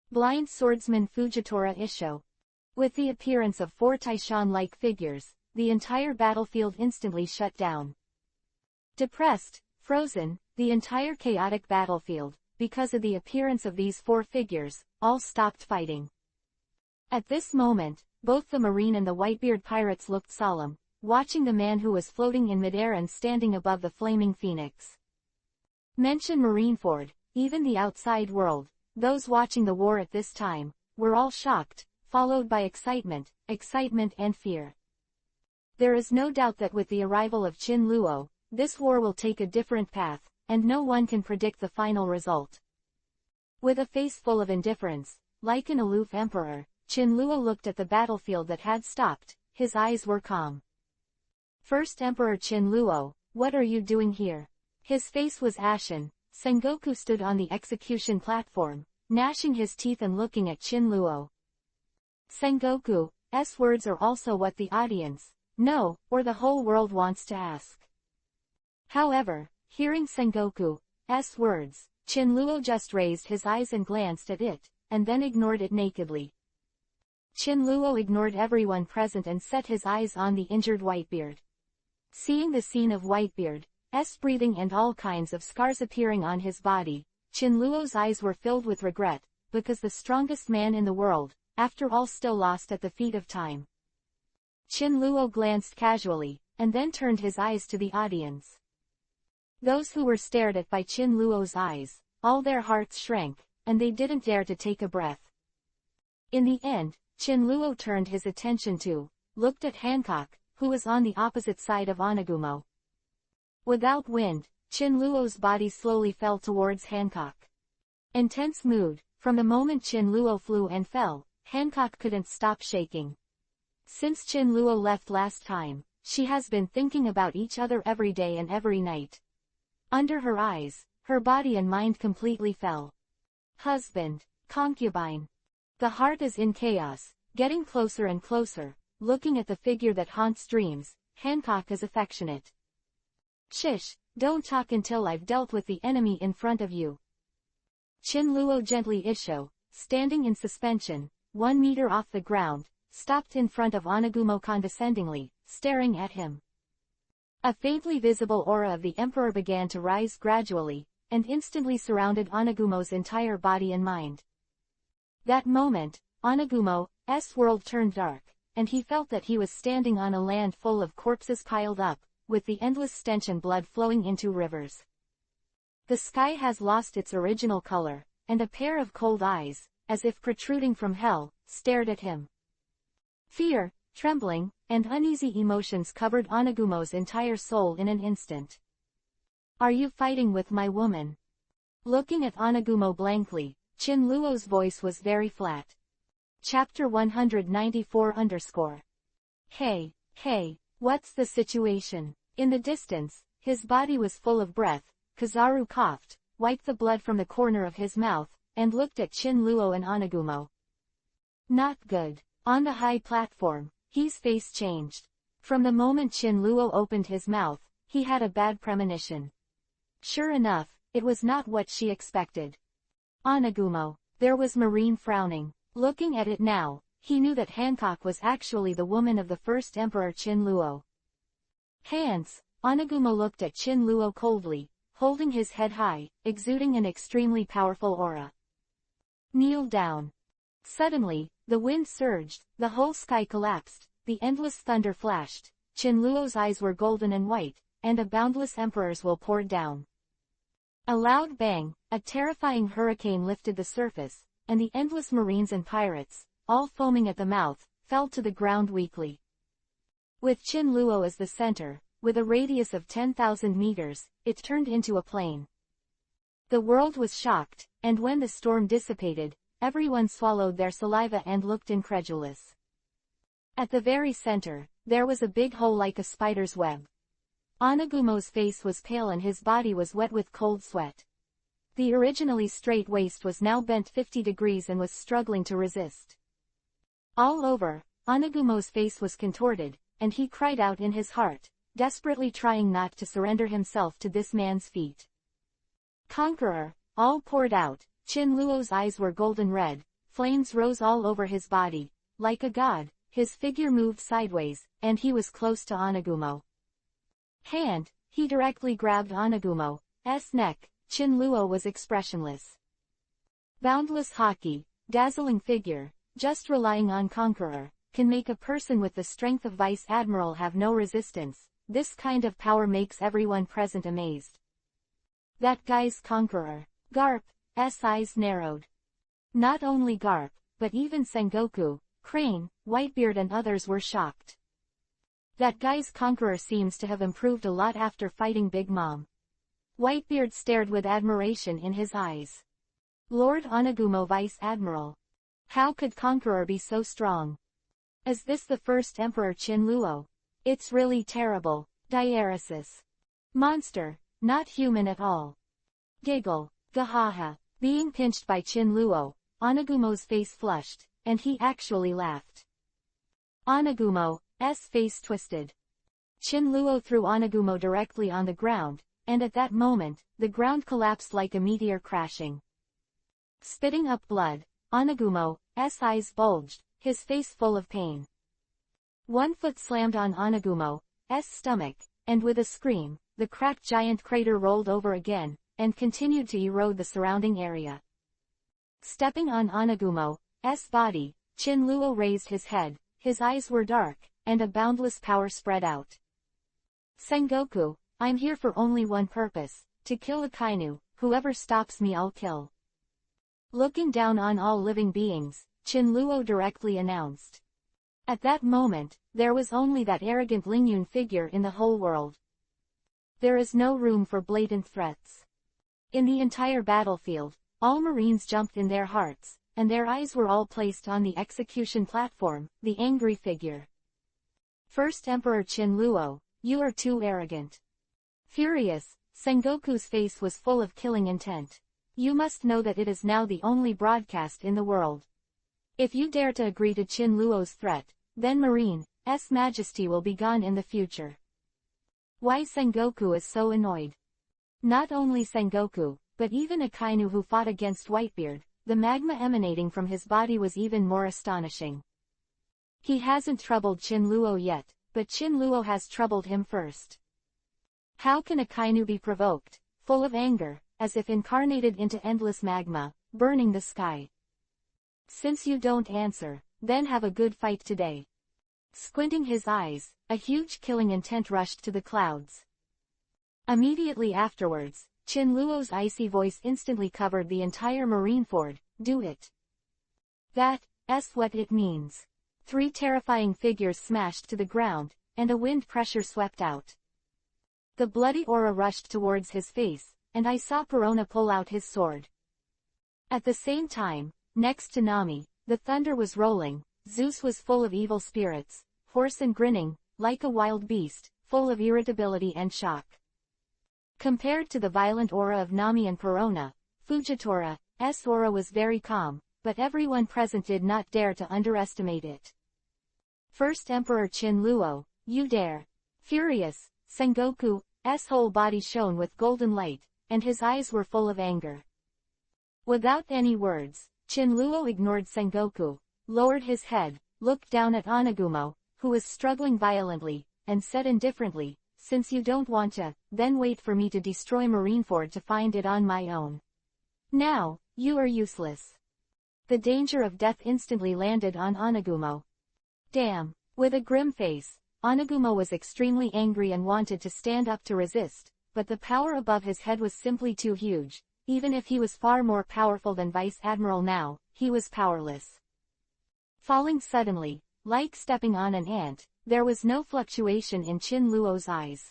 Blind Swordsman Fujitora Isho. With the appearance of four Taishan-like figures, the entire battlefield instantly shut down. Depressed, frozen, the entire chaotic battlefield, because of the appearance of these four figures, all stopped fighting. At this moment, both the Marine and the Whitebeard pirates looked solemn, watching the man who was floating in midair and standing above the flaming phoenix. Mention Marineford, even the outside world, those watching the war at this time, were all shocked, followed by excitement and fear. There is no doubt that with the arrival of Chin Luo, this war will take a different path, and no one can predict the final result. With a face full of indifference, like an aloof emperor, Chin Luo looked at the battlefield that had stopped. His eyes were calm. First Emperor Chin Luo, what are you doing here? His face was ashen. Sengoku stood on the execution platform, gnashing his teeth and looking at Chin Luo. Sengoku's words are also what the audience, no, or the whole world wants to ask. However, hearing Sengoku's words, Chin Luo just raised his eyes and glanced at it, and then ignored it nakedly. Chin Luo ignored everyone present and set his eyes on the injured Whitebeard. Seeing the scene of Whitebeard's breathing and all kinds of scars appearing on his body, Chin Luo's eyes were filled with regret, because the strongest man in the world, after all, still lost at the feet of time. Chin Luo glanced casually, and then turned his eyes to the audience. Those who were stared at by Chin Luo's eyes, all their hearts shrank, and they didn't dare to take a breath. In the end, Chin Luo turned his attention to, looked at Hancock, who was on the opposite side of Onagumo. Without wind, Chin Luo's body slowly fell towards Hancock. Intense mood, from the moment Chin Luo flew and fell, Hancock couldn't stop shaking. Since Chin Luo left last time, she has been thinking about each other every day and every night. Under her eyes, her body and mind completely fell. Husband, concubine. The heart is in chaos, getting closer and closer, looking at the figure that haunts dreams. Hancock is affectionate. Shish, don't talk until I've dealt with the enemy in front of you. Chin-luo gently Isho, standing in suspension, 1 meter off the ground, stopped in front of Onagumo condescendingly, staring at him. A faintly visible aura of the Emperor began to rise gradually, and instantly surrounded Onagumo's entire body and mind. That moment, Onagumo's world turned dark, and he felt that he was standing on a land full of corpses piled up, with the endless stench and blood flowing into rivers. The sky has lost its original color, and a pair of cold eyes, as if protruding from hell, stared at him. Fear, trembling, and uneasy emotions covered Onagumo's entire soul in an instant. Are you fighting with my woman? Looking at Onagumo blankly, Chin-luo's voice was very flat. Chapter 194 Hey, what's the situation? In the distance, his body was full of breath. Kizaru coughed, wiped the blood from the corner of his mouth, and looked at Chin-luo and Onagumo. Not good. On the high platform, his face changed. From the moment Chin-luo opened his mouth, he had a bad premonition. Sure enough, it was not what she expected. Onagumo. There was Marine frowning. Looking at it now, he knew that Hancock was actually the woman of the first Emperor Chin-luo. Hands. Onagumo looked at Chin-luo coldly, holding his head high, exuding an extremely powerful aura. Kneel down. Suddenly, the wind surged, the whole sky collapsed, the endless thunder flashed, Chin-luo's eyes were golden and white, and a boundless emperor's will poured down. A loud bang, a terrifying hurricane lifted the surface, and the endless marines and pirates, all foaming at the mouth, fell to the ground weakly. With Chin-luo as the center, with a radius of 10,000 meters, it turned into a plain. The world was shocked, and when the storm dissipated, everyone swallowed their saliva and looked incredulous. At the very center, there was a big hole like a spider's web. Onagumo's face was pale and his body was wet with cold sweat. The originally straight waist was now bent 50 degrees and was struggling to resist. All over, Onagumo's face was contorted, and he cried out in his heart, desperately trying not to surrender himself to this man's feet. Conqueror, all poured out, Chin-luo's eyes were golden red, flames rose all over his body. Like a god, his figure moved sideways, and he was close to Onagumo. Hand, he directly grabbed Onagumo's neck. Chin-luo was expressionless. Boundless haki, dazzling figure, just relying on Conqueror, can make a person with the strength of Vice Admiral have no resistance. This kind of power makes everyone present amazed. That guy's Conqueror. Garp's eyes narrowed. Not only Garp, but even Sengoku, Crane, Whitebeard and others were shocked. That guy's Conqueror seems to have improved a lot after fighting Big Mom. Whitebeard stared with admiration in his eyes. Lord Onagumo Vice Admiral. How could Conqueror be so strong? Is this the first Emperor Chin-luo? It's really terrible. Diaresis. Monster, not human at all. Giggle, gahaha. Being pinched by Chin-luo, Onagumo's face flushed, and he actually laughed. Onagumo's face twisted. Chin-luo threw Onagumo directly on the ground, and at that moment, the ground collapsed like a meteor crashing. Spitting up blood, Onagumo's eyes bulged, his face full of pain. One foot slammed on Onagumo's stomach, and with a scream, the cracked giant crater rolled over again, and continued to erode the surrounding area. Stepping on Onagumo's body, Chin-luo raised his head, his eyes were dark, and a boundless power spread out. Sengoku, I'm here for only one purpose, to kill Akainu. Whoever stops me I'll kill. Looking down on all living beings, Chin-luo directly announced. At that moment, there was only that arrogant Lingyun figure in the whole world. There is no room for blatant threats. In the entire battlefield, all Marines jumped in their hearts, and their eyes were all placed on the execution platform, the angry figure. First Emperor Chin-luo, you are too arrogant. Furious, Sengoku's face was full of killing intent. You must know that it is now the only broadcast in the world. If you dare to agree to Qin Luo's threat, then Marine's majesty will be gone in the future. Why Sengoku is so annoyed. Not only Sengoku, but even Akainu who fought against Whitebeard, the magma emanating from his body was even more astonishing. He hasn't troubled Qin Luo yet, but Qin Luo has troubled him first. How can Akainu be provoked, full of anger, as if incarnated into endless magma, burning the sky? Since you don't answer, then have a good fight today. Squinting his eyes, a huge killing intent rushed to the clouds. Immediately afterwards, Qin Luo's icy voice instantly covered the entire Marineford. Do it. That's what it means. 3 terrifying figures smashed to the ground, and a wind pressure swept out. The bloody aura rushed towards his face, and I saw Perona pull out his sword. At the same time, next to Nami, the thunder was rolling. Zeus was full of evil spirits, hoarse and grinning, like a wild beast, full of irritability and shock. Compared to the violent aura of Nami and Perona, Fujitora's aura was very calm, but everyone present did not dare to underestimate it. First Emperor Qin Luo, you dare. Furious, Sengoku's whole body shone with golden light, and his eyes were full of anger. Without any words, Qin Luo ignored Sengoku, lowered his head, looked down at Onagumo, who was struggling violently, and said indifferently, since you don't want to, then wait for me to destroy Marineford to find it on my own. Now, you are useless. The danger of death instantly landed on Onagumo. Damn. With a grim face, Onagumo was extremely angry and wanted to stand up to resist, but the power above his head was simply too huge. Even if he was far more powerful than Vice Admiral now, he was powerless. Falling suddenly, like stepping on an ant, there was no fluctuation in Qin Luo's eyes.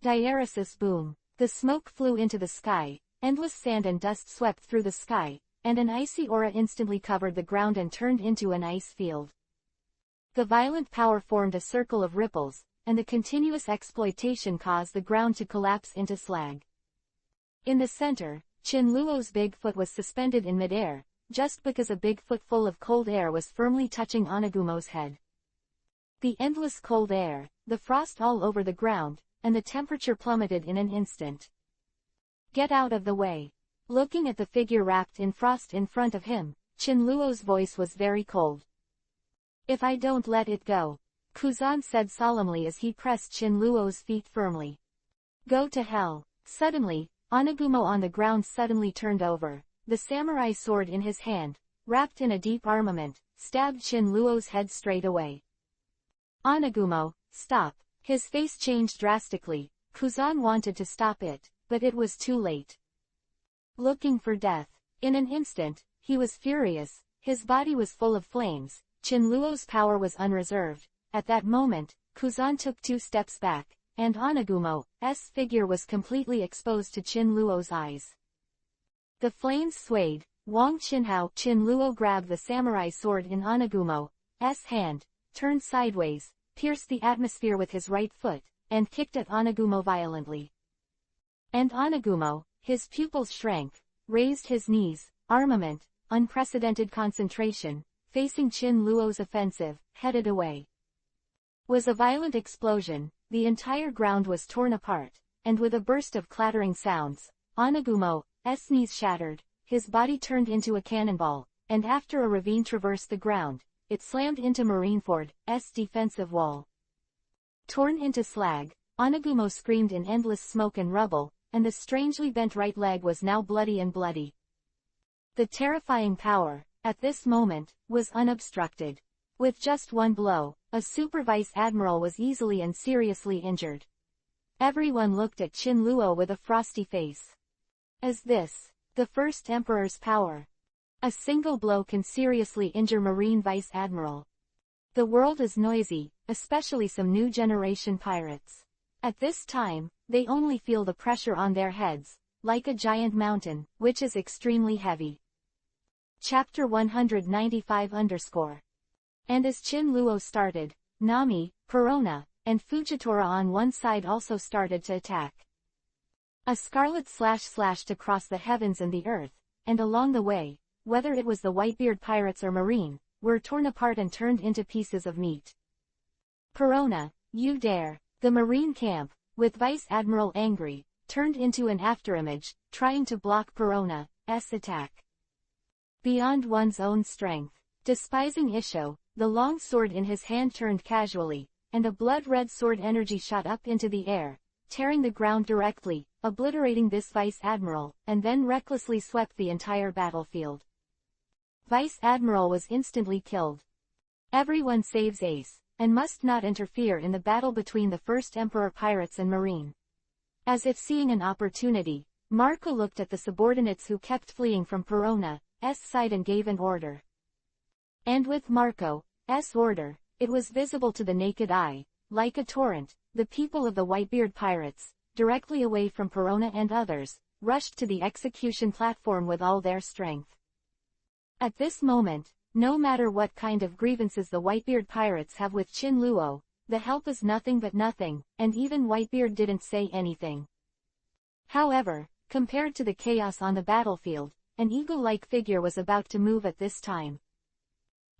Diaresis boom. The smoke flew into the sky, endless sand and dust swept through the sky, and an icy aura instantly covered the ground and turned into an ice field. The violent power formed a circle of ripples, and the continuous exploitation caused the ground to collapse into slag. In the center, Qin Luo's big foot was suspended in midair, just because a big foot full of cold air was firmly touching Onagumo's head. The endless cold air, the frost all over the ground, and the temperature plummeted in an instant. Get out of the way. Looking at the figure wrapped in frost in front of him, Qin Luo's voice was very cold. If I don't let it go, Kuzan said solemnly as he pressed Qin Luo's feet firmly. Go to hell. Suddenly, Onagumo on the ground suddenly turned over, the samurai sword in his hand, wrapped in a deep armament, stabbed Qin Luo's head straight away. Onagumo, stop. His face changed drastically. Kuzan wanted to stop it, but it was too late. Looking for death. In an instant, he was furious, his body was full of flames, Qin Luo's power was unreserved. At that moment, Kuzan took 2 steps back, and Onagumo's figure was completely exposed to Qin Luo's eyes. The flames swayed. Wang Qinhao. Qin Luo grabbed the samurai sword in Onagumo's hand, turned sideways, pierced the atmosphere with his right foot, and kicked at Onagumo violently. And Onagumo, his pupils shrank, raised his knees, armament, unprecedented concentration, facing Qin Luo's offensive, headed away. Was a violent explosion, the entire ground was torn apart, and with a burst of clattering sounds, Onagumo's knees shattered, his body turned into a cannonball, and after a ravine traversed the ground, it slammed into Marineford's defensive wall. Torn into slag, Onagumo screamed in endless smoke and rubble, and the strangely bent right leg was now bloody and bloody. The terrifying power, at this moment, was unobstructed. With just one blow, a super vice admiral was easily and seriously injured. Everyone looked at Qin Luo with a frosty face. Is this the first emperor's power? A single blow can seriously injure Marine Vice Admiral. The world is noisy, especially some new generation pirates. At this time, they only feel the pressure on their heads, like a giant mountain, which is extremely heavy. Chapter 195 And as Qin Luo started, Nami, Perona, and Fujitora on one side also started to attack. A scarlet slash slashed across the heavens and the earth, and along the way, whether it was the Whitebeard pirates or Marine, were torn apart and turned into pieces of meat. Perona, you dare! The Marine camp, with Vice Admiral angry, turned into an afterimage, trying to block Perona's attack. Beyond one's own strength. Despising Isho, the long sword in his hand turned casually, and a blood-red sword energy shot up into the air, tearing the ground directly, obliterating this Vice Admiral, and then recklessly swept the entire battlefield. Vice Admiral was instantly killed. Everyone saves Ace, and must not interfere in the battle between the First Emperor pirates and Marine. As if seeing an opportunity, Marco looked at the subordinates who kept fleeing from Perona's side and gave an order. And with Marco's order, it was visible to the naked eye, like a torrent, the people of the Whitebeard pirates, directly away from Perona and others, rushed to the execution platform with all their strength. At this moment, no matter what kind of grievances the Whitebeard pirates have with Chin Luo, the help is nothing but nothing, and even Whitebeard didn't say anything. However, compared to the chaos on the battlefield, an eagle-like figure was about to move at this time.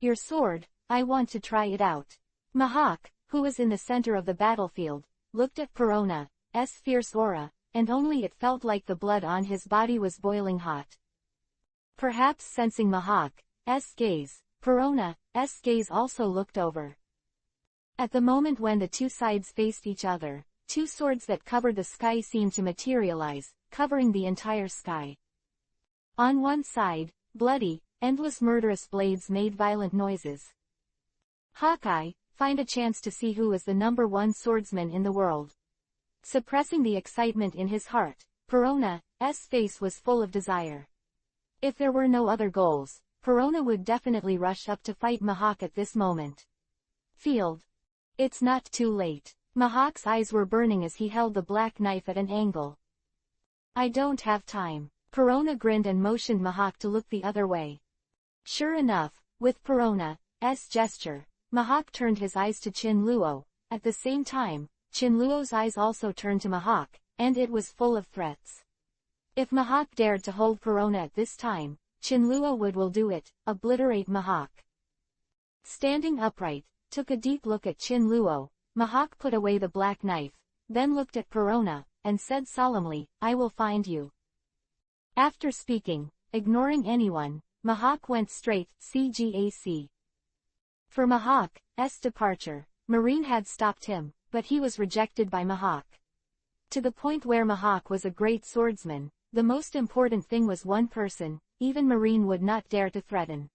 Your sword, I want to try it out. Mahak, who was in the center of the battlefield, looked at Perona's fierce aura, and only it felt like the blood on his body was boiling hot. Perhaps sensing Mahak's gaze, Perona's gaze also looked over. At the moment when the two sides faced each other, two swords that covered the sky seemed to materialize, covering the entire sky. On one side, bloody, endless murderous blades made violent noises. Hawkeye, find a chance to see who is the #1 swordsman in the world. Suppressing the excitement in his heart, Perona's face was full of desire. If there were no other goals, Perona would definitely rush up to fight Mahak at this moment. Field. It's not too late. Mahak's eyes were burning as he held the black knife at an angle. I don't have time. Perona grinned and motioned Mahak to look the other way. Sure enough, with Perona's gesture, Mahak turned his eyes to Chin Luo. At the same time, Chin Luo's eyes also turned to Mahak, and it was full of threats. If Mahak dared to hold Perona at this time, Chin Luo will do it, obliterate Mahak. Standing upright, took a deep look at Chin Luo, Mahak put away the black knife, then looked at Perona, and said solemnly, I will find you. After speaking, ignoring anyone, Mahak went straight, CGAC. For Mahak's departure, Marine had stopped him, but he was rejected by Mahak. To the point where Mahak was a great swordsman, the most important thing was one person, even Marine would not dare to threaten.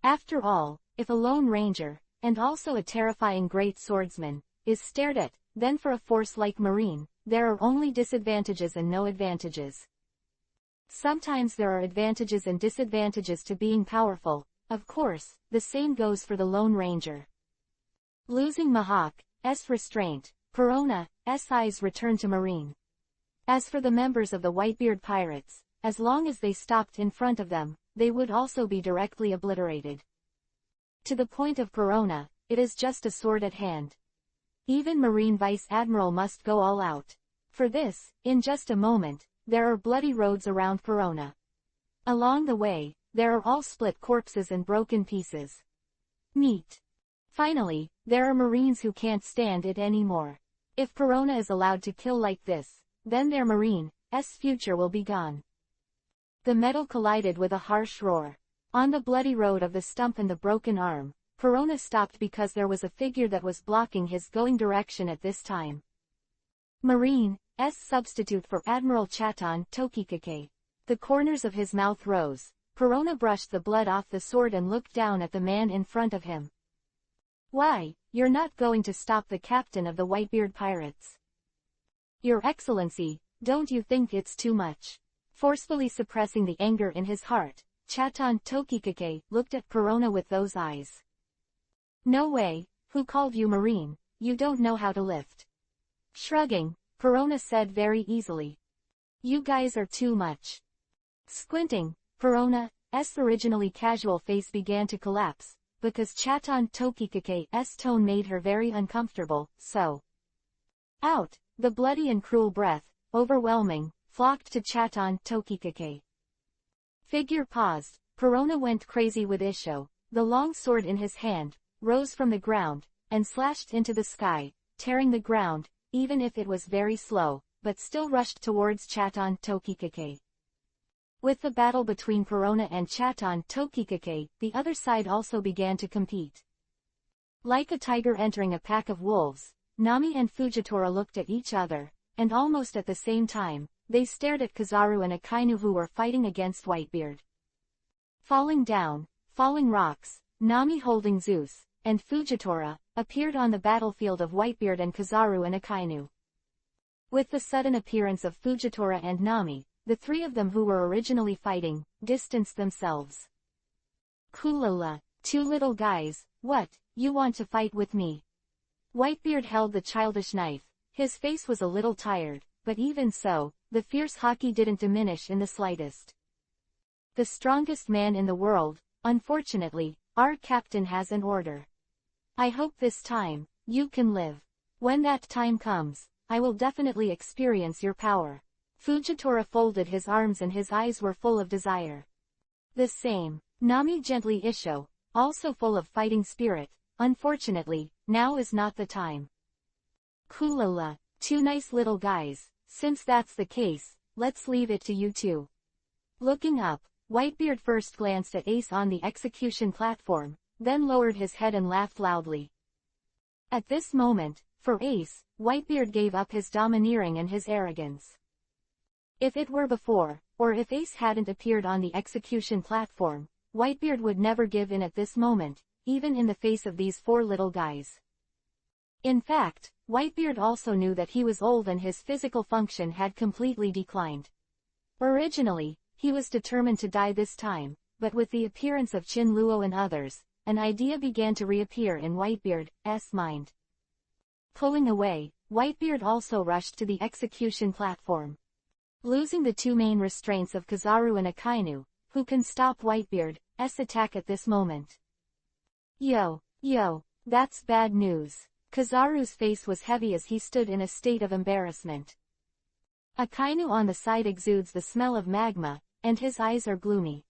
After all, if a lone ranger, and also a terrifying great swordsman, is stared at, then for a force like Marine, there are only disadvantages and no advantages. Sometimes there are advantages and disadvantages to being powerful. Of course, the same goes for the Lone Ranger. Losing Mahak's restraint, Perona's eyes returned to Marine. As for the members of the Whitebeard pirates, as long as they stopped in front of them, they would also be directly obliterated. To the point of Perona, it is just a sword at hand. Even Marine Vice Admiral must go all out. For this, in just a moment, there are bloody roads around Perona. Along the way, there are all split corpses and broken pieces. Neat. Finally, there are Marines who can't stand it anymore. If Perona is allowed to kill like this, then their Marine's future will be gone. The metal collided with a harsh roar. On the bloody road of the stump and the broken arm, Perona stopped because there was a figure that was blocking his going direction at this time. Marine's substitute for Admiral Chatan Tokikake. The corners of his mouth rose. Perona brushed the blood off the sword and looked down at the man in front of him. Why, you're not going to stop the captain of the Whitebeard pirates? Your Excellency, don't you think it's too much? Forcefully suppressing the anger in his heart, Chatan Tokikake looked at Perona with those eyes. No way, who called you Marine? You don't know how to lift. Shrugging, Perona said very easily. You guys are too much. Squinting, Perona's originally casual face began to collapse, because Chatan Tokikake's tone made her very uncomfortable, so. Out, the bloody and cruel breath, overwhelming, flocked to Chatan Tokikake. Figure paused, Perona went crazy with Isho. The long sword in his hand rose from the ground and slashed into the sky, tearing the ground, even if it was very slow, but still rushed towards Chaton Tokikake. With the battle between Perona and Chaton Tokikake, the other side also began to compete. Like a tiger entering a pack of wolves, Nami and Fujitora looked at each other, and almost at the same time, they stared at Kizaru and Akainu who were fighting against Whitebeard. Falling down, falling rocks, Nami holding Zeus, and Fujitora, appeared on the battlefield of Whitebeard and Kizaru and Akainu. With the sudden appearance of Fujitora and Nami, the three of them who were originally fighting, distanced themselves. Kulala, two little guys, what, you want to fight with me? Whitebeard held the childish knife. His face was a little tired, but even so, the fierce haki didn't diminish in the slightest. The strongest man in the world, unfortunately, our captain has an order. I hope this time, you can live. When that time comes, I will definitely experience your power. Fujitora folded his arms and his eyes were full of desire. The same, Nami gently Isho, also full of fighting spirit. Unfortunately, now is not the time. Kulala, two nice little guys, since that's the case, let's leave it to you two. Looking up, Whitebeard first glanced at Ace on the execution platform, then lowered his head and laughed loudly. At this moment, for Ace, Whitebeard gave up his domineering and his arrogance. If it were before, or if Ace hadn't appeared on the execution platform, Whitebeard would never give in at this moment, even in the face of these four little guys. In fact, Whitebeard also knew that he was old and his physical function had completely declined. Originally, he was determined to die this time, but with the appearance of Chin Luo and others, an idea began to reappear in Whitebeard's mind. Pulling away, Whitebeard also rushed to the execution platform. Losing the two main restraints of Kizaru and Akainu, who can stop Whitebeard's attack at this moment. Yo, that's bad news. Kizaru's face was heavy as he stood in a state of embarrassment. Akainu on the side exudes the smell of magma, and his eyes are gloomy.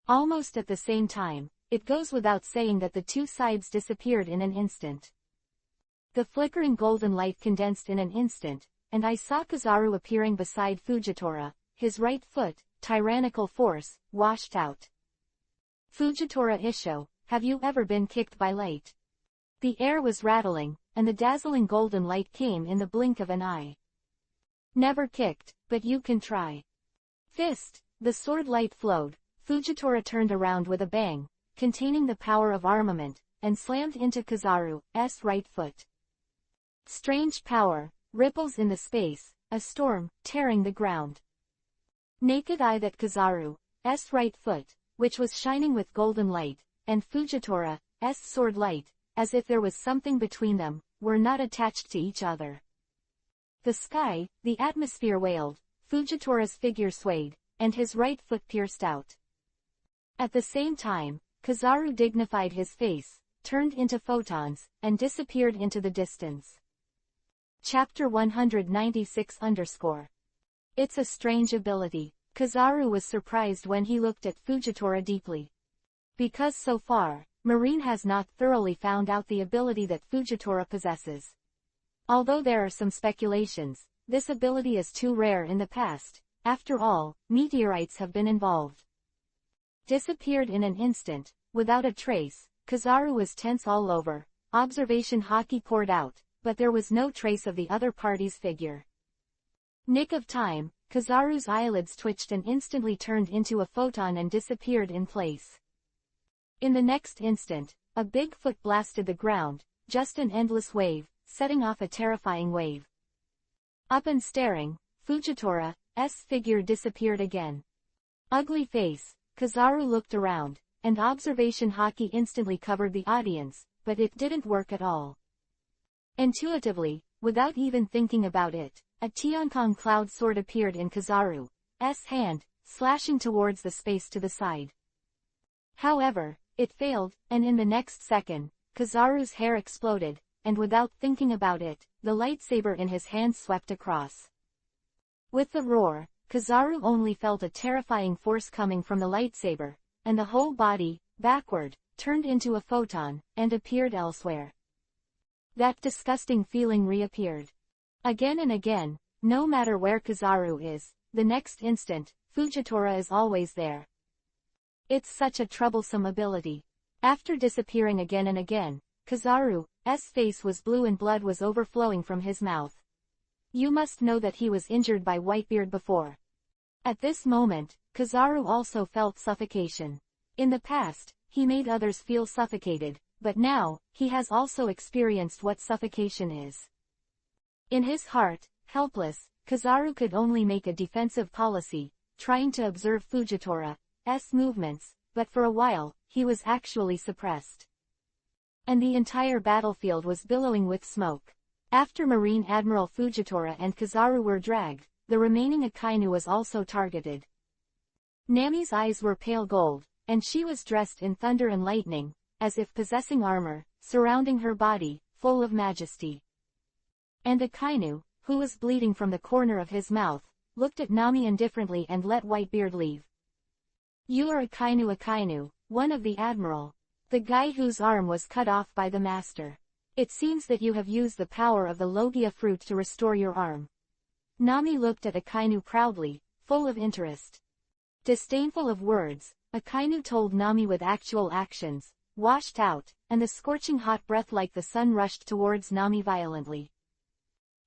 Almost at the same time, it goes without saying that the two sides disappeared in an instant. The flickering golden light condensed in an instant, and I saw Kizaru appearing beside Fujitora, his right foot, tyrannical force, washed out. Fujitora Isho, have you ever been kicked by light? The air was rattling, and the dazzling golden light came in the blink of an eye. Never kicked, but you can try. Fist, the sword light flowed. Fujitora turned around with a bang, containing the power of armament, and slammed into Kizaru's right foot. Strange power, ripples in the space, a storm, tearing the ground. Naked eye that Kizaru's right foot, which was shining with golden light, and Fujitora's sword light, as if there was something between them, were not attached to each other. The sky, the atmosphere wailed, Fujitora's figure swayed, and his right foot pierced out. At the same time, Kizaru dignified his face, turned into photons, and disappeared into the distance. Chapter 196_. It's a strange ability. Kizaru was surprised when he looked at Fujitora deeply. Because so far, Marine has not thoroughly found out the ability that Fujitora possesses. Although there are some speculations, this ability is too rare in the past. After all, meteorites have been involved. Disappeared in an instant, without a trace. Kizaru was tense all over. Observation haki poured out, but there was no trace of the other party's figure. Nick of time, Kizaru's eyelids twitched and instantly turned into a photon and disappeared in place. In the next instant, a big foot blasted the ground, just an endless wave, setting off a terrifying wave. Up and staring, Fujitora's figure disappeared again. Ugly face, Kizaru looked around, and observation haki instantly covered the audience, but it didn't work at all. Intuitively, without even thinking about it, a Tiankong cloud sword appeared in Kizaru's hand, slashing towards the space to the side. However, it failed, and in the next second, Kizaru's hair exploded, and without thinking about it, the lightsaber in his hand swept across. With the roar, Kizaru only felt a terrifying force coming from the lightsaber, and the whole body, backward, turned into a photon, and appeared elsewhere. That disgusting feeling reappeared. Again and again, no matter where Kizaru is, the next instant, Fujitora is always there. It's such a troublesome ability. After disappearing again and again, Kizaru's face was blue and blood was overflowing from his mouth. You must know that he was injured by Whitebeard before. At this moment, Kizaru also felt suffocation. In the past, he made others feel suffocated, but now, he has also experienced what suffocation is. In his heart, helpless, Kizaru could only make a defensive policy, trying to observe Fujitora's movements, but for a while, he was actually suppressed. And the entire battlefield was billowing with smoke. After Marine Admiral Fujitora and Kizaru were dragged, the remaining Akainu was also targeted. Nami's eyes were pale gold, and she was dressed in thunder and lightning, as if possessing armor, surrounding her body, full of majesty. And Akainu, who was bleeding from the corner of his mouth, looked at Nami indifferently and let Whitebeard leave. You are Akainu, one of the Admiral. The guy whose arm was cut off by the master. It seems that you have used the power of the Logia fruit to restore your arm. Nami looked at Akainu proudly, full of interest. Disdainful of words, Akainu told Nami with actual actions, washed out, and the scorching hot breath like the sun rushed towards Nami violently.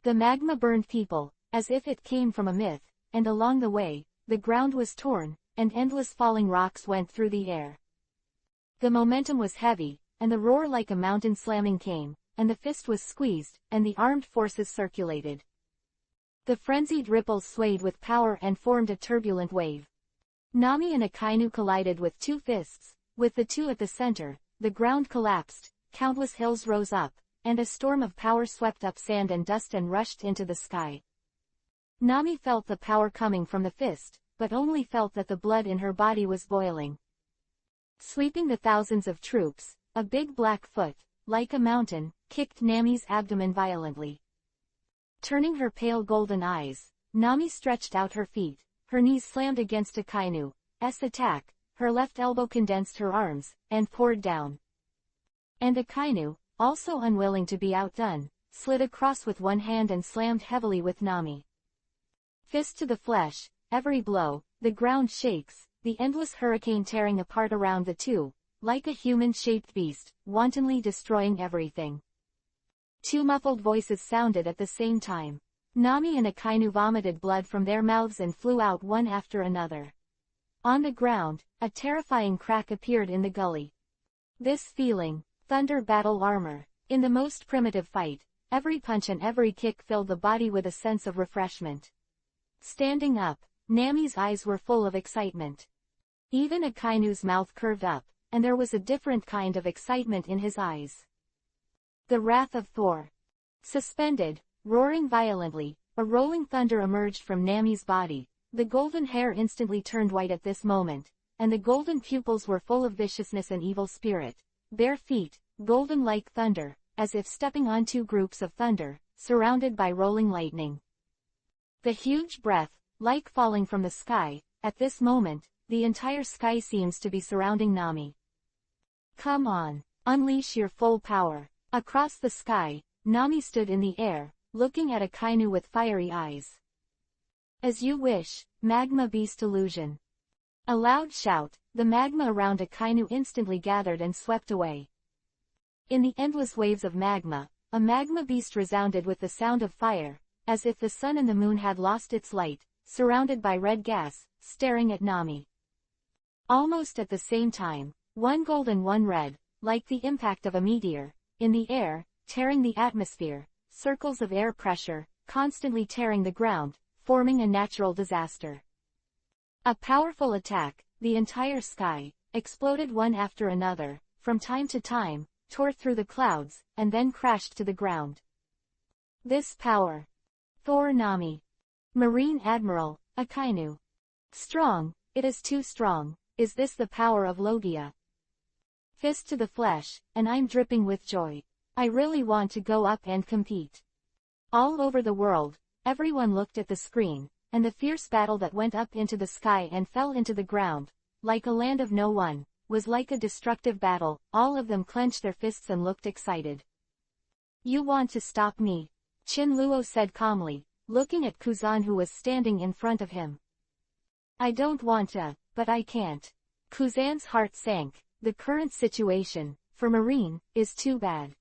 The magma burned people, as if it came from a myth, and along the way, the ground was torn, and endless falling rocks went through the air. The momentum was heavy, and the roar like a mountain slamming came, and the fist was squeezed, and the armed forces circulated. The frenzied ripples swayed with power and formed a turbulent wave. Nami and Akainu collided with two fists, with the two at the center, the ground collapsed, countless hills rose up, and a storm of power swept up sand and dust and rushed into the sky. Nami felt the power coming from the fist, but only felt that the blood in her body was boiling. Sweeping the thousands of troops, a big black foot, like a mountain, kicked Nami's abdomen violently. Turning her pale golden eyes, Nami stretched out her feet, her knees slammed against Akainu's attack, her left elbow condensed her arms, and poured down. And Akainu, also unwilling to be outdone, slid across with one hand and slammed heavily with Nami. Fist to the flesh, every blow, the ground shakes, the endless hurricane tearing apart around the two, like a human-shaped beast, wantonly destroying everything. Two muffled voices sounded at the same time. Nami and Akainu vomited blood from their mouths and flew out one after another. On the ground, a terrifying crack appeared in the gully. This feeling, thunder battle armor. In the most primitive fight, every punch and every kick filled the body with a sense of refreshment. Standing up, Nami's eyes were full of excitement. Even Akainu's mouth curved up, and there was a different kind of excitement in his eyes. The wrath of Thor. Suspended, roaring violently, a rolling thunder emerged from Nami's body. The golden hair instantly turned white at this moment, and the golden pupils were full of viciousness and evil spirit. Bare feet, golden like thunder, as if stepping on two groups of thunder, surrounded by rolling lightning. The huge breath, like falling from the sky. At this moment, the entire sky seems to be surrounding Nami. Come on, unleash your full power. Across the sky, Nami stood in the air, looking at Akainu with fiery eyes. As you wish, magma beast illusion. A loud shout, the magma around Akainu instantly gathered and swept away. In the endless waves of magma, a magma beast resounded with the sound of fire, as if the sun and the moon had lost its light, surrounded by red gas, staring at Nami. Almost at the same time, one gold and one red, like the impact of a meteor, in the air, tearing the atmosphere, circles of air pressure, constantly tearing the ground, forming a natural disaster. A powerful attack, the entire sky, exploded one after another, from time to time, tore through the clouds, and then crashed to the ground. This power. Thor Nami. Marine Admiral, Akainu. Strong, it is too strong. Is this the power of Logia? Fist to the flesh, and I'm dripping with joy. I really want to go up and compete. All over the world, everyone looked at the screen, and the fierce battle that went up into the sky and fell into the ground, like a land of no one, was like a destructive battle. All of them clenched their fists and looked excited. You want to stop me? Qin-luo said calmly, looking at Kuzan who was standing in front of him. I don't want to, but I can't. Kuzan's heart sank. The current situation, for Marine, is too bad.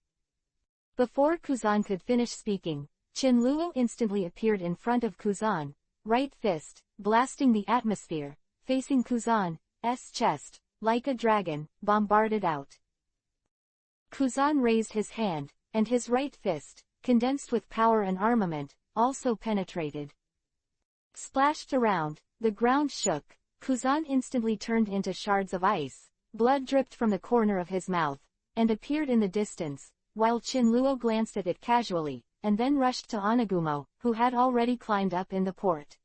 Before Kuzan could finish speaking, Qin-luo instantly appeared in front of Kuzan, right fist, blasting the atmosphere, facing Kuzan's chest, like a dragon, bombarded out. Kuzan raised his hand, and his right fist, condensed with power and armament, also penetrated. Splashed around, the ground shook. Kuzan instantly turned into shards of ice, blood dripped from the corner of his mouth, and appeared in the distance, while Qin-luo glanced at it casually, and then rushed to Onagumo, who had already climbed up in the port.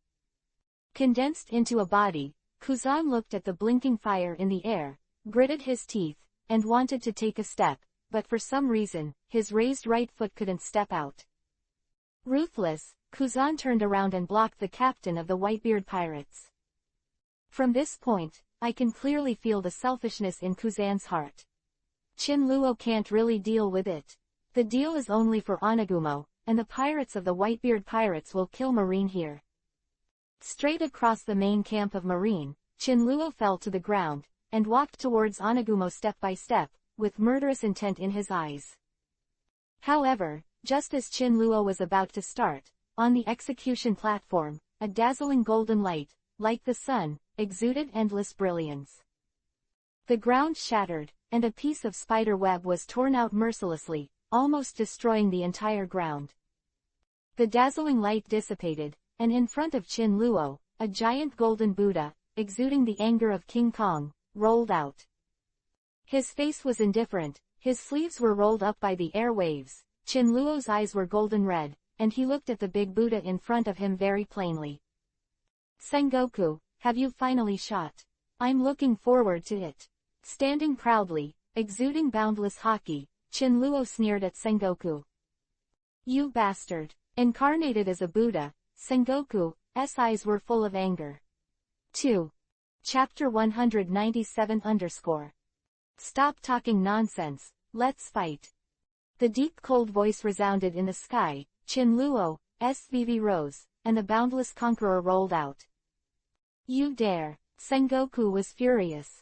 Condensed into a body, Kuzan looked at the blinking fire in the air, gritted his teeth, and wanted to take a step, but for some reason, his raised right foot couldn't step out. Ruthless, Kuzan turned around and blocked the captain of the Whitebeard pirates. From this point, I can clearly feel the selfishness in Kuzan's heart. Qin-luo can't really deal with it. The deal is only for Onagumo, and the pirates of the Whitebeard pirates will kill Marine here. Straight across the main camp of Marine, Qin-luo fell to the ground, and walked towards Onagumo step by step, with murderous intent in his eyes. However, just as Qin-luo was about to start, on the execution platform, a dazzling golden light, like the sun, exuded endless brilliance. The ground shattered, and a piece of spider web was torn out mercilessly, almost destroying the entire ground. The dazzling light dissipated, and in front of Qin-luo, a giant golden Buddha, exuding the anger of King Kong, rolled out. His face was indifferent, his sleeves were rolled up by the air waves, Qin-luo's eyes were golden red, and he looked at the big Buddha in front of him very plainly. Sengoku, have you finally shot? I'm looking forward to it. Standing proudly, exuding boundless haki, Qin-luo sneered at Sengoku. You bastard. Incarnated as a Buddha, Sengoku's eyes were full of anger. 2. Chapter 197 _ Stop talking nonsense, let's fight. The deep cold voice resounded in the sky, Qin-luo's VV rose, and the boundless conqueror rolled out. You dare. Sengoku was furious.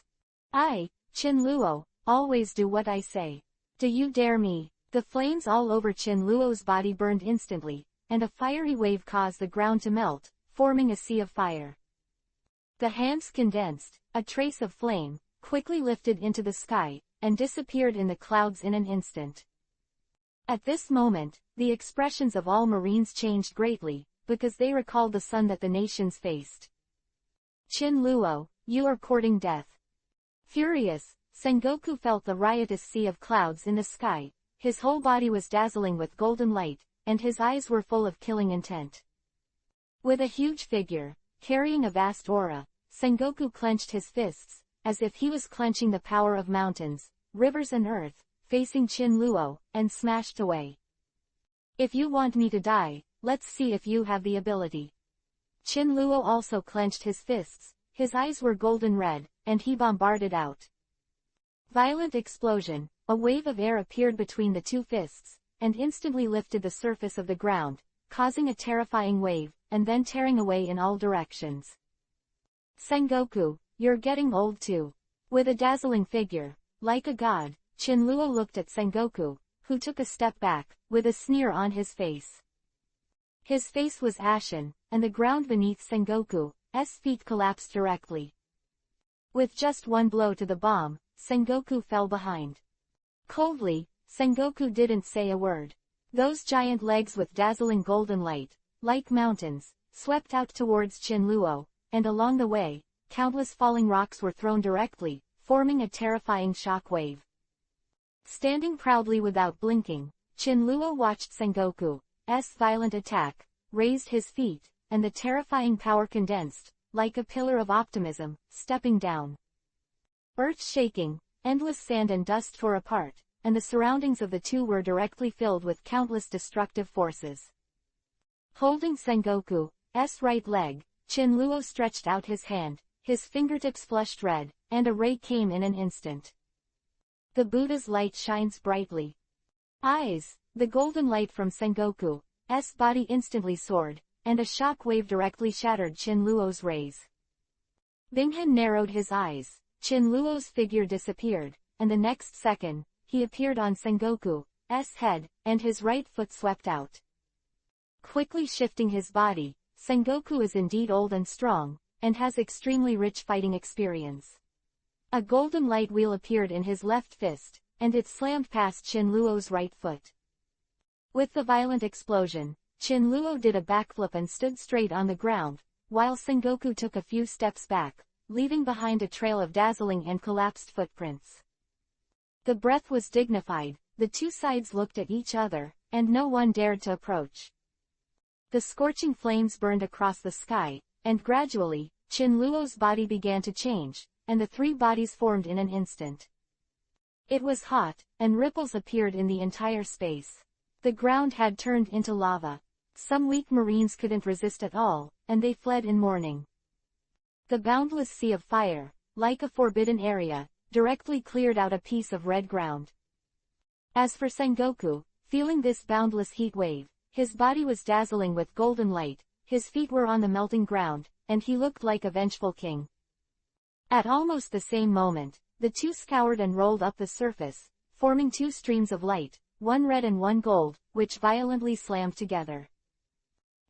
I, Qin-luo, always do what I say. Do you dare me? The flames all over Qin-luo's body burned instantly, and a fiery wave caused the ground to melt, forming a sea of fire. The hands condensed, a trace of flame, quickly lifted into the sky, and disappeared in the clouds in an instant. At this moment, the expressions of all Marines changed greatly, because they recalled the sun that the nations faced. Qin-luo, you are courting death. Furious, Sengoku felt the riotous sea of clouds in the sky, his whole body was dazzling with golden light, and his eyes were full of killing intent. With a huge figure, carrying a vast aura, Sengoku clenched his fists, as if he was clenching the power of mountains, rivers and earth, facing Qin-luo, and smashed away. If you want me to die, let's see if you have the ability. Qin-luo also clenched his fists, his eyes were golden red, and he bombarded out. Violent explosion, a wave of air appeared between the two fists, and instantly lifted the surface of the ground, causing a terrifying wave, and then tearing away in all directions. Sengoku, you're getting old too. With a dazzling figure, like a god, Qin-luo looked at Sengoku, who took a step back, with a sneer on his face. His face was ashen, and the ground beneath Sengoku's feet collapsed directly. With just one blow to the bomb, Sengoku fell behind. Coldly, Sengoku didn't say a word. Those giant legs with dazzling golden light, like mountains, swept out towards Qin-luo, and along the way, countless falling rocks were thrown directly, forming a terrifying shock wave. Standing proudly without blinking, Qin-luo watched Sengoku's violent attack, raised his feet, and the terrifying power condensed, like a pillar of optimism, stepping down. Earth shaking, endless sand and dust tore apart, and the surroundings of the two were directly filled with countless destructive forces. Holding Sengoku's right leg, Qin-luo stretched out his hand, his fingertips flushed red, and a ray came in an instant. The Buddha's light shines brightly. Eyes, the golden light from Sengoku's body instantly soared, and a shock wave directly shattered Qin-Luo's rays. Binghan narrowed his eyes, Qin-Luo's figure disappeared, and the next second, he appeared on Sengoku's head, and his right foot swept out. Quickly shifting his body, Sengoku is indeed old and strong, and has extremely rich fighting experience. A golden light wheel appeared in his left fist, and it slammed past Qin-Luo's right foot. With the violent explosion, Qin-Luo did a backflip and stood straight on the ground, while Sengoku took a few steps back, leaving behind a trail of dazzling and collapsed footprints. The breath was dignified, the two sides looked at each other, and no one dared to approach. The scorching flames burned across the sky, and gradually, Qin-Luo's body began to change, and the three bodies formed in an instant. It was hot, and ripples appeared in the entire space. The ground had turned into lava. Some weak marines couldn't resist at all, and they fled in mourning. The boundless sea of fire, like a forbidden area, directly cleared out a piece of red ground. As for Sengoku, feeling this boundless heat wave, his body was dazzling with golden light, his feet were on the melting ground, and he looked like a vengeful king. At almost the same moment, the two scoured and rolled up the surface, forming two streams of light, one red and one gold, which violently slammed together.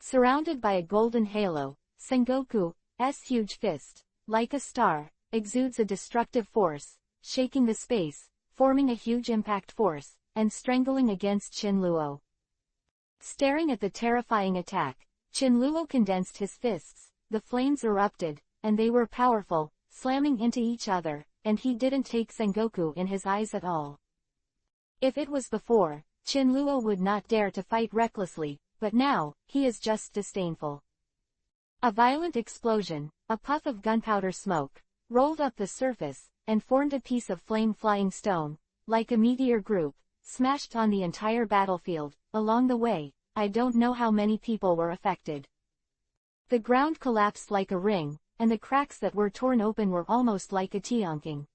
Surrounded by a golden halo, Sengoku's huge fist, like a star, exudes a destructive force, shaking the space, forming a huge impact force, and strangling against Qin-Luo. Staring at the terrifying attack, Qin-Luo condensed his fists, the flames erupted, and they were powerful, slamming into each other, and he didn't take Sengoku in his eyes at all. If it was before, Qin-Luo would not dare to fight recklessly, but now, he is just disdainful. A violent explosion, a puff of gunpowder smoke, rolled up the surface, and formed a piece of flame-flying stone, like a meteor group, smashed on the entire battlefield. Along the way, I don't know how many people were affected. The ground collapsed like a ring, and the cracks that were torn open were almost like a tianqing.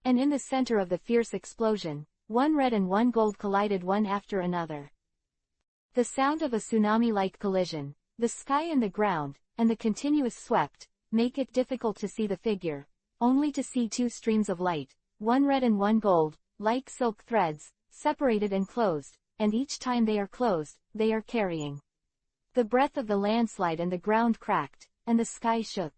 And in the center of the fierce explosion, one red and one gold collided one after another. The sound of a tsunami-like collision, the sky and the ground, and the continuous swept, make it difficult to see the figure, only to see two streams of light, one red and one gold, like silk threads, separated and closed, and each time they are closed, they are carrying. The breath of the landslide and the ground cracked, and the sky shook.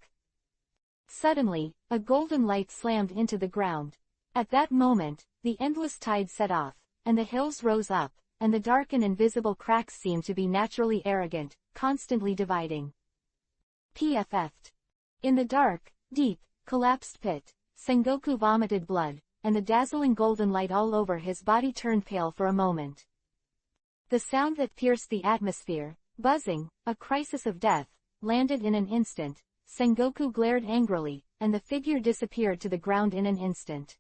Suddenly, a golden light slammed into the ground. At that moment, the endless tide set off, and the hills rose up, and the dark and invisible cracks seemed to be naturally arrogant, constantly dividing. PFF'd. In the dark, deep, collapsed pit, Sengoku vomited blood, and the dazzling golden light all over his body turned pale for a moment. The sound that pierced the atmosphere, buzzing, a crisis of death, landed in an instant. Sengoku glared angrily, and the figure disappeared to the ground in an instant.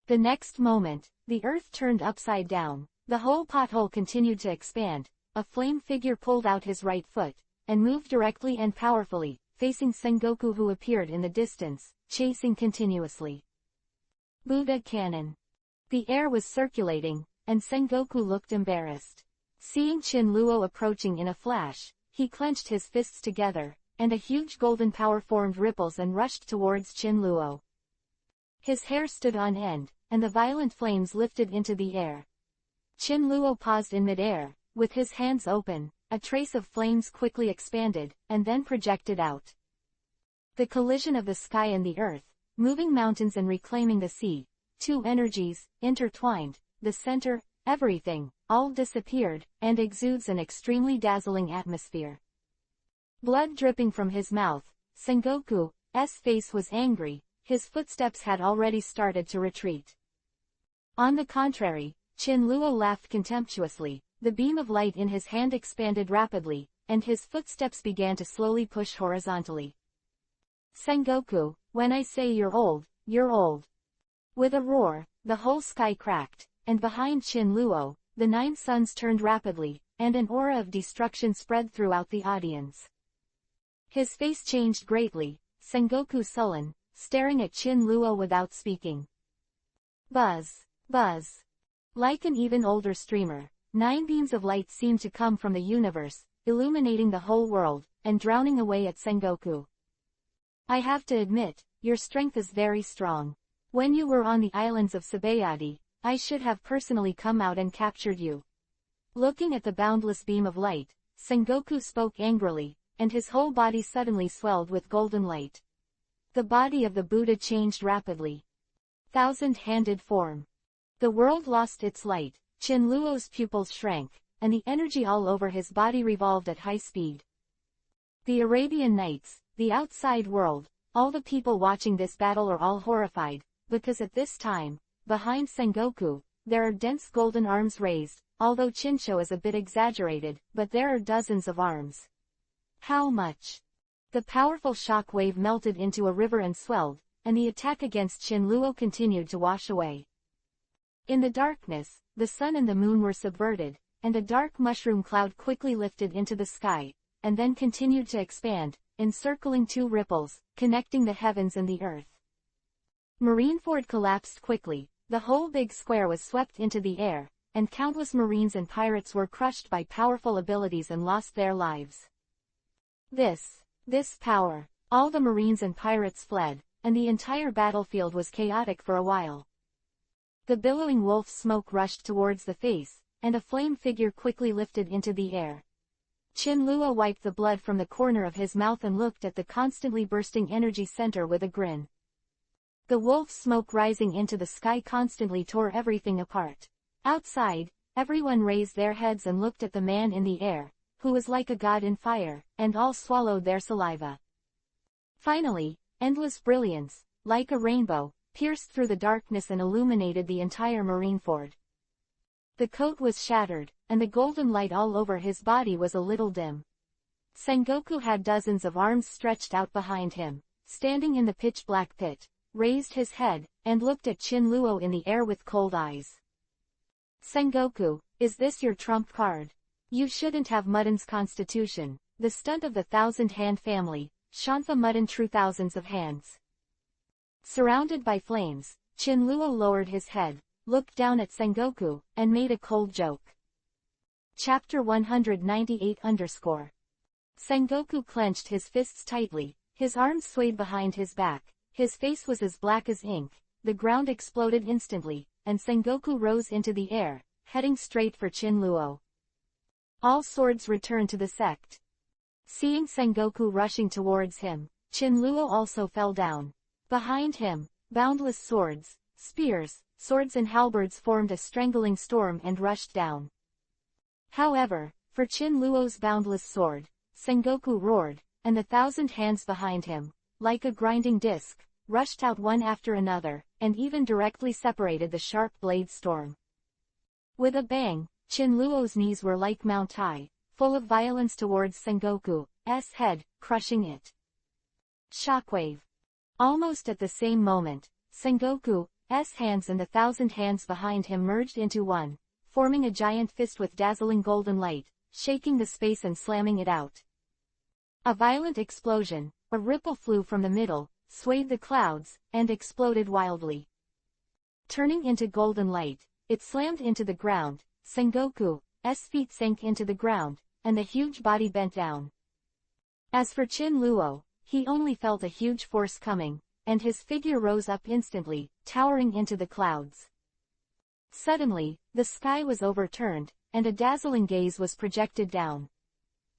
The next moment, the earth turned upside down, the whole pothole continued to expand, a flame figure pulled out his right foot, and moved directly and powerfully, facing Sengoku who appeared in the distance, chasing continuously. Buddha Cannon. The air was circulating, and Sengoku looked embarrassed. Seeing Qin-Luo approaching in a flash, he clenched his fists together, and a huge golden power formed ripples and rushed towards Qin-Luo. His hair stood on end, and the violent flames lifted into the air. Qin-Luo paused in midair, with his hands open, a trace of flames quickly expanded, and then projected out. The collision of the sky and the earth, moving mountains and reclaiming the sea, two energies, intertwined, the center, everything, all disappeared, and exudes an extremely dazzling atmosphere. Blood dripping from his mouth, Sengoku's face was angry, his footsteps had already started to retreat. On the contrary, Qin-Luo laughed contemptuously, the beam of light in his hand expanded rapidly, and his footsteps began to slowly push horizontally. Sengoku, when I say you're old, you're old. With a roar, the whole sky cracked, and behind Qin-Luo, the 9 suns turned rapidly, and an aura of destruction spread throughout the audience. His face changed greatly, Sengoku sullen, staring at Chin Luo without speaking. Buzz, buzz. Like an even older streamer, 9 beams of light seemed to come from the universe, illuminating the whole world, and drowning away at Sengoku. I have to admit, your strength is very strong. When you were on the islands of Sabayati, I should have personally come out and captured you. Looking at the boundless beam of light, Sengoku spoke angrily, and his whole body suddenly swelled with golden light. The body of the Buddha changed rapidly. Thousand-handed form. The world lost its light, Chin Luo's pupils shrank, and the energy all over his body revolved at high speed. The Arabian Nights, the outside world, all the people watching this battle are all horrified, because at this time, behind Sengoku, there are dense golden arms raised, although Chinsho is a bit exaggerated, but there are dozens of arms. How much? The powerful shock wave melted into a river and swelled, and the attack against Chin Luo continued to wash away. In the darkness, the sun and the moon were subverted, and a dark mushroom cloud quickly lifted into the sky, and then continued to expand, encircling 2 ripples, connecting the heavens and the earth. Marineford collapsed quickly, the whole big square was swept into the air, and countless marines and pirates were crushed by powerful abilities and lost their lives. This power, all the marines and pirates fled, and the entire battlefield was chaotic for a while. The billowing wolf smoke rushed towards the face, and a flame figure quickly lifted into the air. Chin Luo wiped the blood from the corner of his mouth and looked at the constantly bursting energy center with a grin. The wolf smoke rising into the sky constantly tore everything apart. Outside, everyone raised their heads and looked at the man in the air, who was like a god in fire, and all swallowed their saliva. Finally, endless brilliance, like a rainbow, pierced through the darkness and illuminated the entire Marineford. The coat was shattered, and the golden light all over his body was a little dim. Sengoku had dozens of arms stretched out behind him, standing in the pitch-black pit, raised his head, and looked at Chin Luo in the air with cold eyes. Sengoku, is this your trump card? You shouldn't have Mudden's constitution, the stunt of the 1,000-hand family, Shantha Mudden true thousands of hands. Surrounded by flames, Chin Luo lowered his head, looked down at Sengoku, and made a cold joke. Chapter 198 Sengoku clenched his fists tightly, his arms swayed behind his back, his face was as black as ink, the ground exploded instantly, and Sengoku rose into the air, heading straight for Chin Luo. All swords returned to the sect. Seeing Sengoku rushing towards him, Chin Luo also fell down. Behind him, boundless swords, spears, swords and halberds formed a strangling storm and rushed down. However, for Chin Luo's boundless sword, Sengoku roared, and the 1,000 hands behind him, like a grinding disc, rushed out one after another, and even directly separated the sharp blade storm. With a bang, Chin Luo's knees were like Mount High, full of violence towards Sengoku's head, crushing it. Shockwave. Almost at the same moment, Sengoku's hands and the 1,000 hands behind him merged into one, forming a giant fist with dazzling golden light, shaking the space and slamming it out. A violent explosion, a ripple flew from the middle, swayed the clouds, and exploded wildly. Turning into golden light, it slammed into the ground, Sengoku's feet sank into the ground, and the huge body bent down. As for Chin Luo, he only felt a huge force coming, and his figure rose up instantly, towering into the clouds. Suddenly, the sky was overturned, and a dazzling gaze was projected down.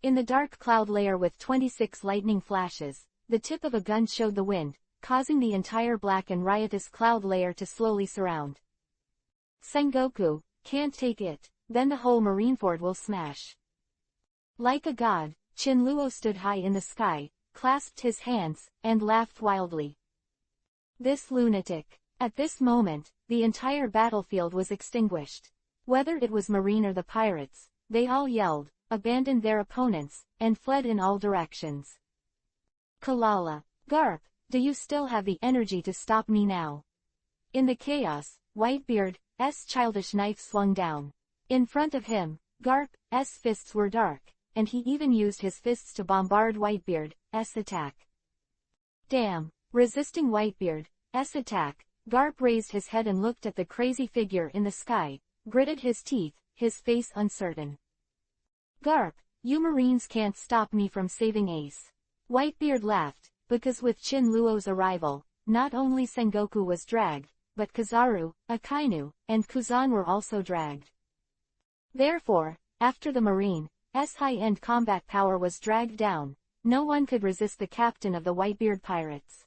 In the dark cloud layer with 26 lightning flashes, the tip of a gun showed the wind, causing the entire black and riotous cloud layer to slowly surround. Sengoku, can't take it, then the whole Marineford will smash. Like a god, Chin Luo stood high in the sky, clasped his hands, and laughed wildly. This lunatic. At this moment, the entire battlefield was extinguished. Whether it was Marine or the pirates, they all yelled, abandoned their opponents, and fled in all directions. Kalala. Garp, do you still have the energy to stop me now? In the chaos, Whitebeard's childish knife swung down. In front of him, Garp's fists were dark, and he even used his fists to bombard Whitebeard's attack. Damn! Resisting Whitebeard's attack, Garp raised his head and looked at the crazy figure in the sky, gritted his teeth, his face uncertain. Garp, you Marines can't stop me from saving Ace. Whitebeard laughed, because with Chin Luo's arrival, not only Sengoku was dragged, but Kizaru, Akainu, and Kuzan were also dragged. Therefore, after the Marine's high-end combat power was dragged down, no one could resist the captain of the Whitebeard pirates.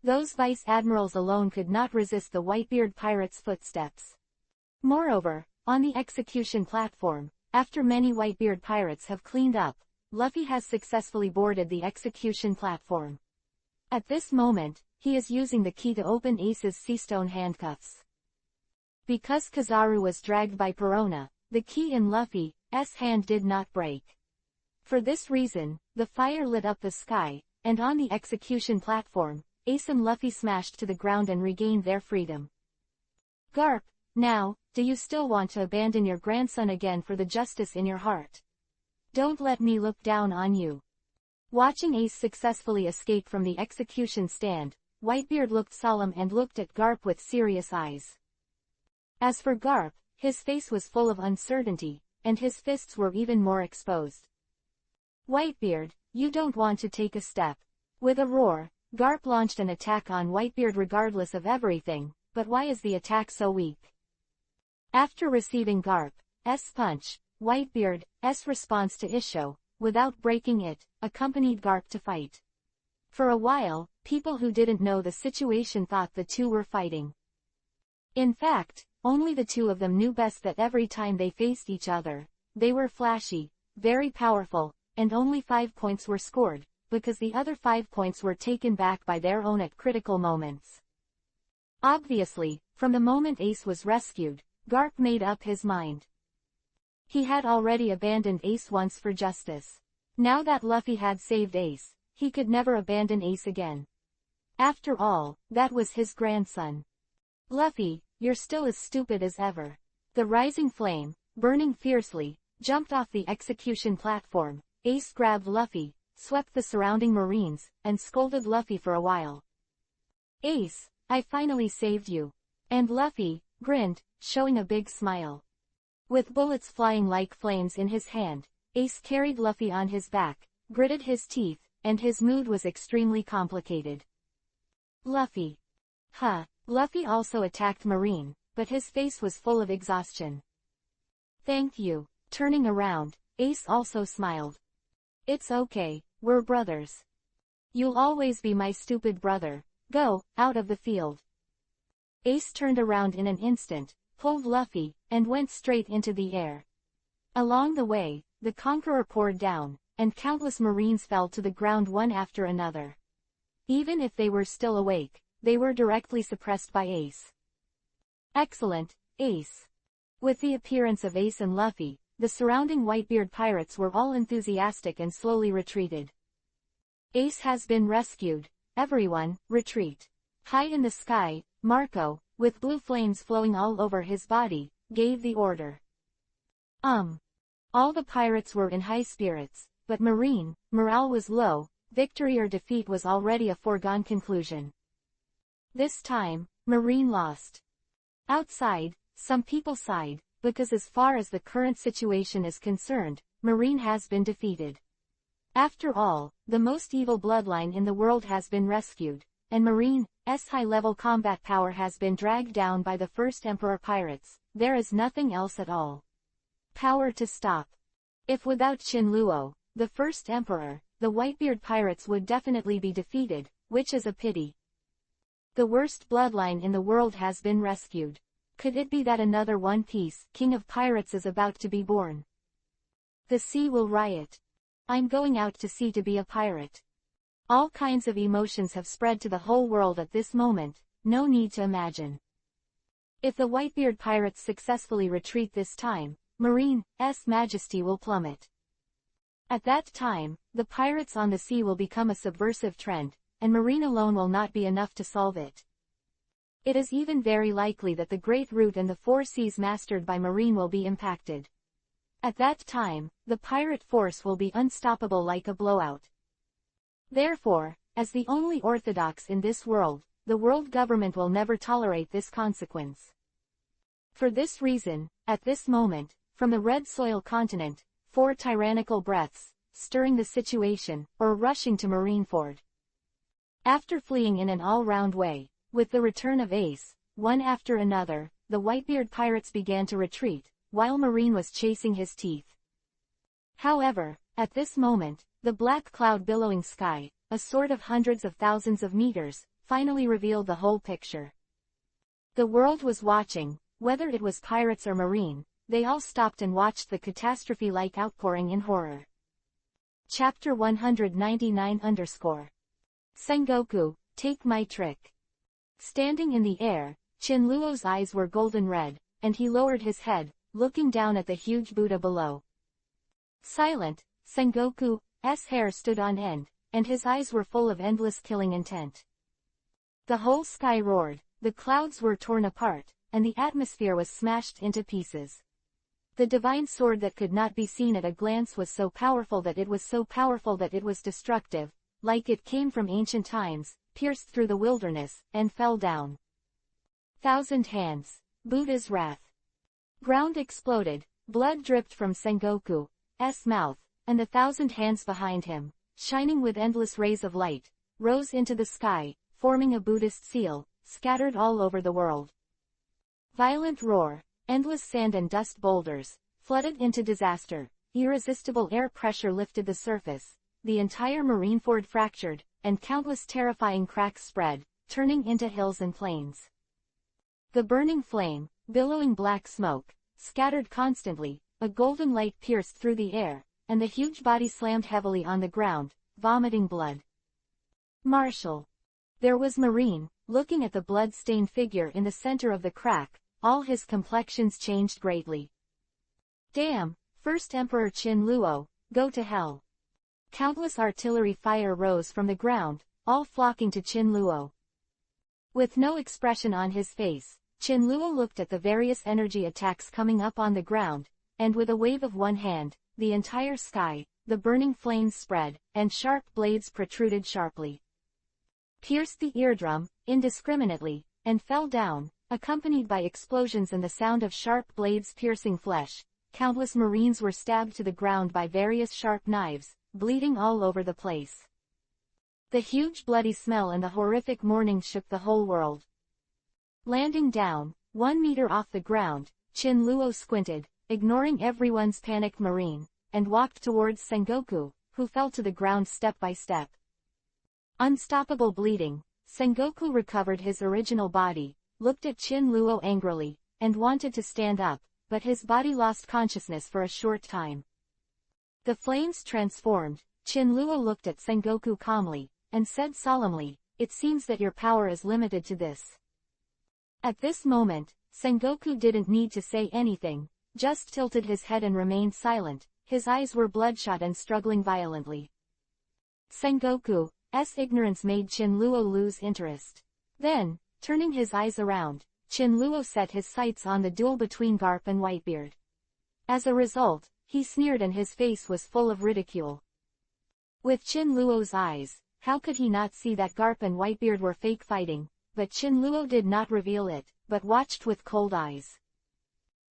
Those vice admirals alone could not resist the Whitebeard pirates' footsteps. Moreover, on the execution platform, after many Whitebeard pirates have cleaned up, Luffy has successfully boarded the execution platform. At this moment, he is using the key to open Ace's seastone handcuffs. Because Kizaru was dragged by Perona, the key in Luffy's hand did not break. For this reason, the fire lit up the sky, and on the execution platform, Ace and Luffy smashed to the ground and regained their freedom. Garp, now, do you still want to abandon your grandson again for the justice in your heart? Don't let me look down on you. Watching Ace successfully escape from the execution stand, Whitebeard looked solemn and looked at Garp with serious eyes. As for Garp, his face was full of uncertainty, and his fists were even more exposed. Whitebeard, you don't want to take a step. With a roar, Garp launched an attack on Whitebeard regardless of everything, but why is the attack so weak? After receiving Garp's punch, Whitebeard's response to Isho, without breaking it, accompanied Garp to fight. For a while, people who didn't know the situation thought the two were fighting. In fact, only the two of them knew best that every time they faced each other, they were flashy, very powerful, and only 5 points were scored, because the other 5 points were taken back by their own at critical moments. Obviously, from the moment Ace was rescued, Garp made up his mind. He had already abandoned Ace once for justice. Now that Luffy had saved Ace, he could never abandon Ace again. After all, that was his grandson. Luffy, you're still as stupid as ever. The rising flame, burning fiercely, jumped off the execution platform. Ace grabbed Luffy, swept the surrounding Marines, and scolded Luffy for a while. Ace, I finally saved you. And Luffy grinned, showing a big smile. With bullets flying like flames in his hand, Ace carried Luffy on his back, gritted his teeth, and his mood was extremely complicated. Luffy. Luffy also attacked Marine, but his face was full of exhaustion. Thank you. Turning around, Ace also smiled. It's okay, we're brothers. You'll always be my stupid brother. Go, out of the field. Ace turned around in an instant, pulled Luffy, and went straight into the air. Along the way, the Conqueror poured down, and countless Marines fell to the ground one after another. Even if they were still awake, they were directly suppressed by Ace. Excellent, Ace. With the appearance of Ace and Luffy, the surrounding Whitebeard pirates were all enthusiastic and slowly retreated. Ace has been rescued. Everyone, retreat. High in the sky, Marco, with blue flames flowing all over his body, gave the order. All the pirates were in high spirits, but Marine morale was low. Victory or defeat was already a foregone conclusion. This time, Marine lost. Outside, some people sighed, because as far as the current situation is concerned, Marine has been defeated. After all, the most evil bloodline in the world has been rescued, and Marine's high-level combat power has been dragged down by the first Emperor pirates. There is nothing else at all. Power to stop. If without Chin Luo, the first Emperor, the Whitebeard pirates would definitely be defeated, which is a pity. The worst bloodline in the world has been rescued. Could it be that another One Piece King of Pirates is about to be born? The sea will riot. I'm going out to sea to be a pirate. All kinds of emotions have spread to the whole world at this moment, no need to imagine. If the Whitebeard pirates successfully retreat this time, Marine's majesty will plummet. At that time, the pirates on the sea will become a subversive trend, and Marine alone will not be enough to solve it. It is even very likely that the Great Route and the Four Seas mastered by Marine will be impacted. At that time, the pirate force will be unstoppable like a blowout. Therefore, as the only orthodox in this world, the world government will never tolerate this consequence. For this reason, at this moment, from the red soil continent, 4 tyrannical breaths, stirring the situation, or rushing to Marineford. After fleeing in an all-round way, with the return of Ace, one after another, the Whitebeard pirates began to retreat, while Marine was chasing his teeth. However, at this moment, the black cloud-billowing sky, a sort of hundreds of thousands of meters, finally revealed the whole picture. The world was watching, whether it was pirates or Marine, they all stopped and watched the catastrophe-like outpouring in horror. Chapter 199_. Sengoku, take my trick. Standing in the air, Chinluo's eyes were golden red, and he lowered his head, looking down at the huge Buddha below. Silent, Sengoku's hair stood on end, and his eyes were full of endless killing intent. The whole sky roared, the clouds were torn apart, and the atmosphere was smashed into pieces. The divine sword that could not be seen at a glance was so powerful that it was destructive, like it came from ancient times, pierced through the wilderness, and fell down. Thousand hands. Buddha's wrath. Ground exploded, blood dripped from Sengoku's mouth, and the 1,000 hands behind him, shining with endless rays of light, rose into the sky, forming a Buddhist seal, scattered all over the world. Violent roar, endless sand and dust boulders, flooded into disaster, irresistible air pressure lifted the surface, the entire Marineford fractured, and countless terrifying cracks spread, turning into hills and plains. The burning flame, billowing black smoke, scattered constantly, a golden light pierced through the air, and the huge body slammed heavily on the ground, vomiting blood. Marshall. There was Marine, looking at the blood-stained figure in the center of the crack, all his complexions changed greatly. Damn, First Emperor Chinluo, go to hell. Countless artillery fire rose from the ground, all flocking to Chinluo. With no expression on his face, Chinluo looked at the various energy attacks coming up on the ground, and with a wave of one hand, the entire sky, the burning flames spread, and sharp blades protruded sharply. Pierced the eardrum, indiscriminately, and fell down, accompanied by explosions and the sound of sharp blades piercing flesh. Countless Marines were stabbed to the ground by various sharp knives, bleeding all over the place. The huge bloody smell and the horrific mourning shook the whole world. Landing down, 1 meter off the ground, Chinluo squinted, ignoring everyone's panicked Marine, and walked towards Sengoku, who fell to the ground step by step. Unstoppable bleeding, Sengoku recovered his original body, looked at Chinluo angrily, and wanted to stand up, but his body lost consciousness for a short time. The flames transformed, Chinluo looked at Sengoku calmly, and said solemnly, "It seems that your power is limited to this." At this moment, Sengoku didn't need to say anything, just tilted his head and remained silent, his eyes were bloodshot and struggling violently. Sengoku's ignorance made Chinluo lose interest. Then, turning his eyes around, Chinluo set his sights on the duel between Garp and Whitebeard. As a result, he sneered and his face was full of ridicule. With Chinluo's eyes, how could he not see that Garp and Whitebeard were fake fighting? But Chinluo did not reveal it, but watched with cold eyes.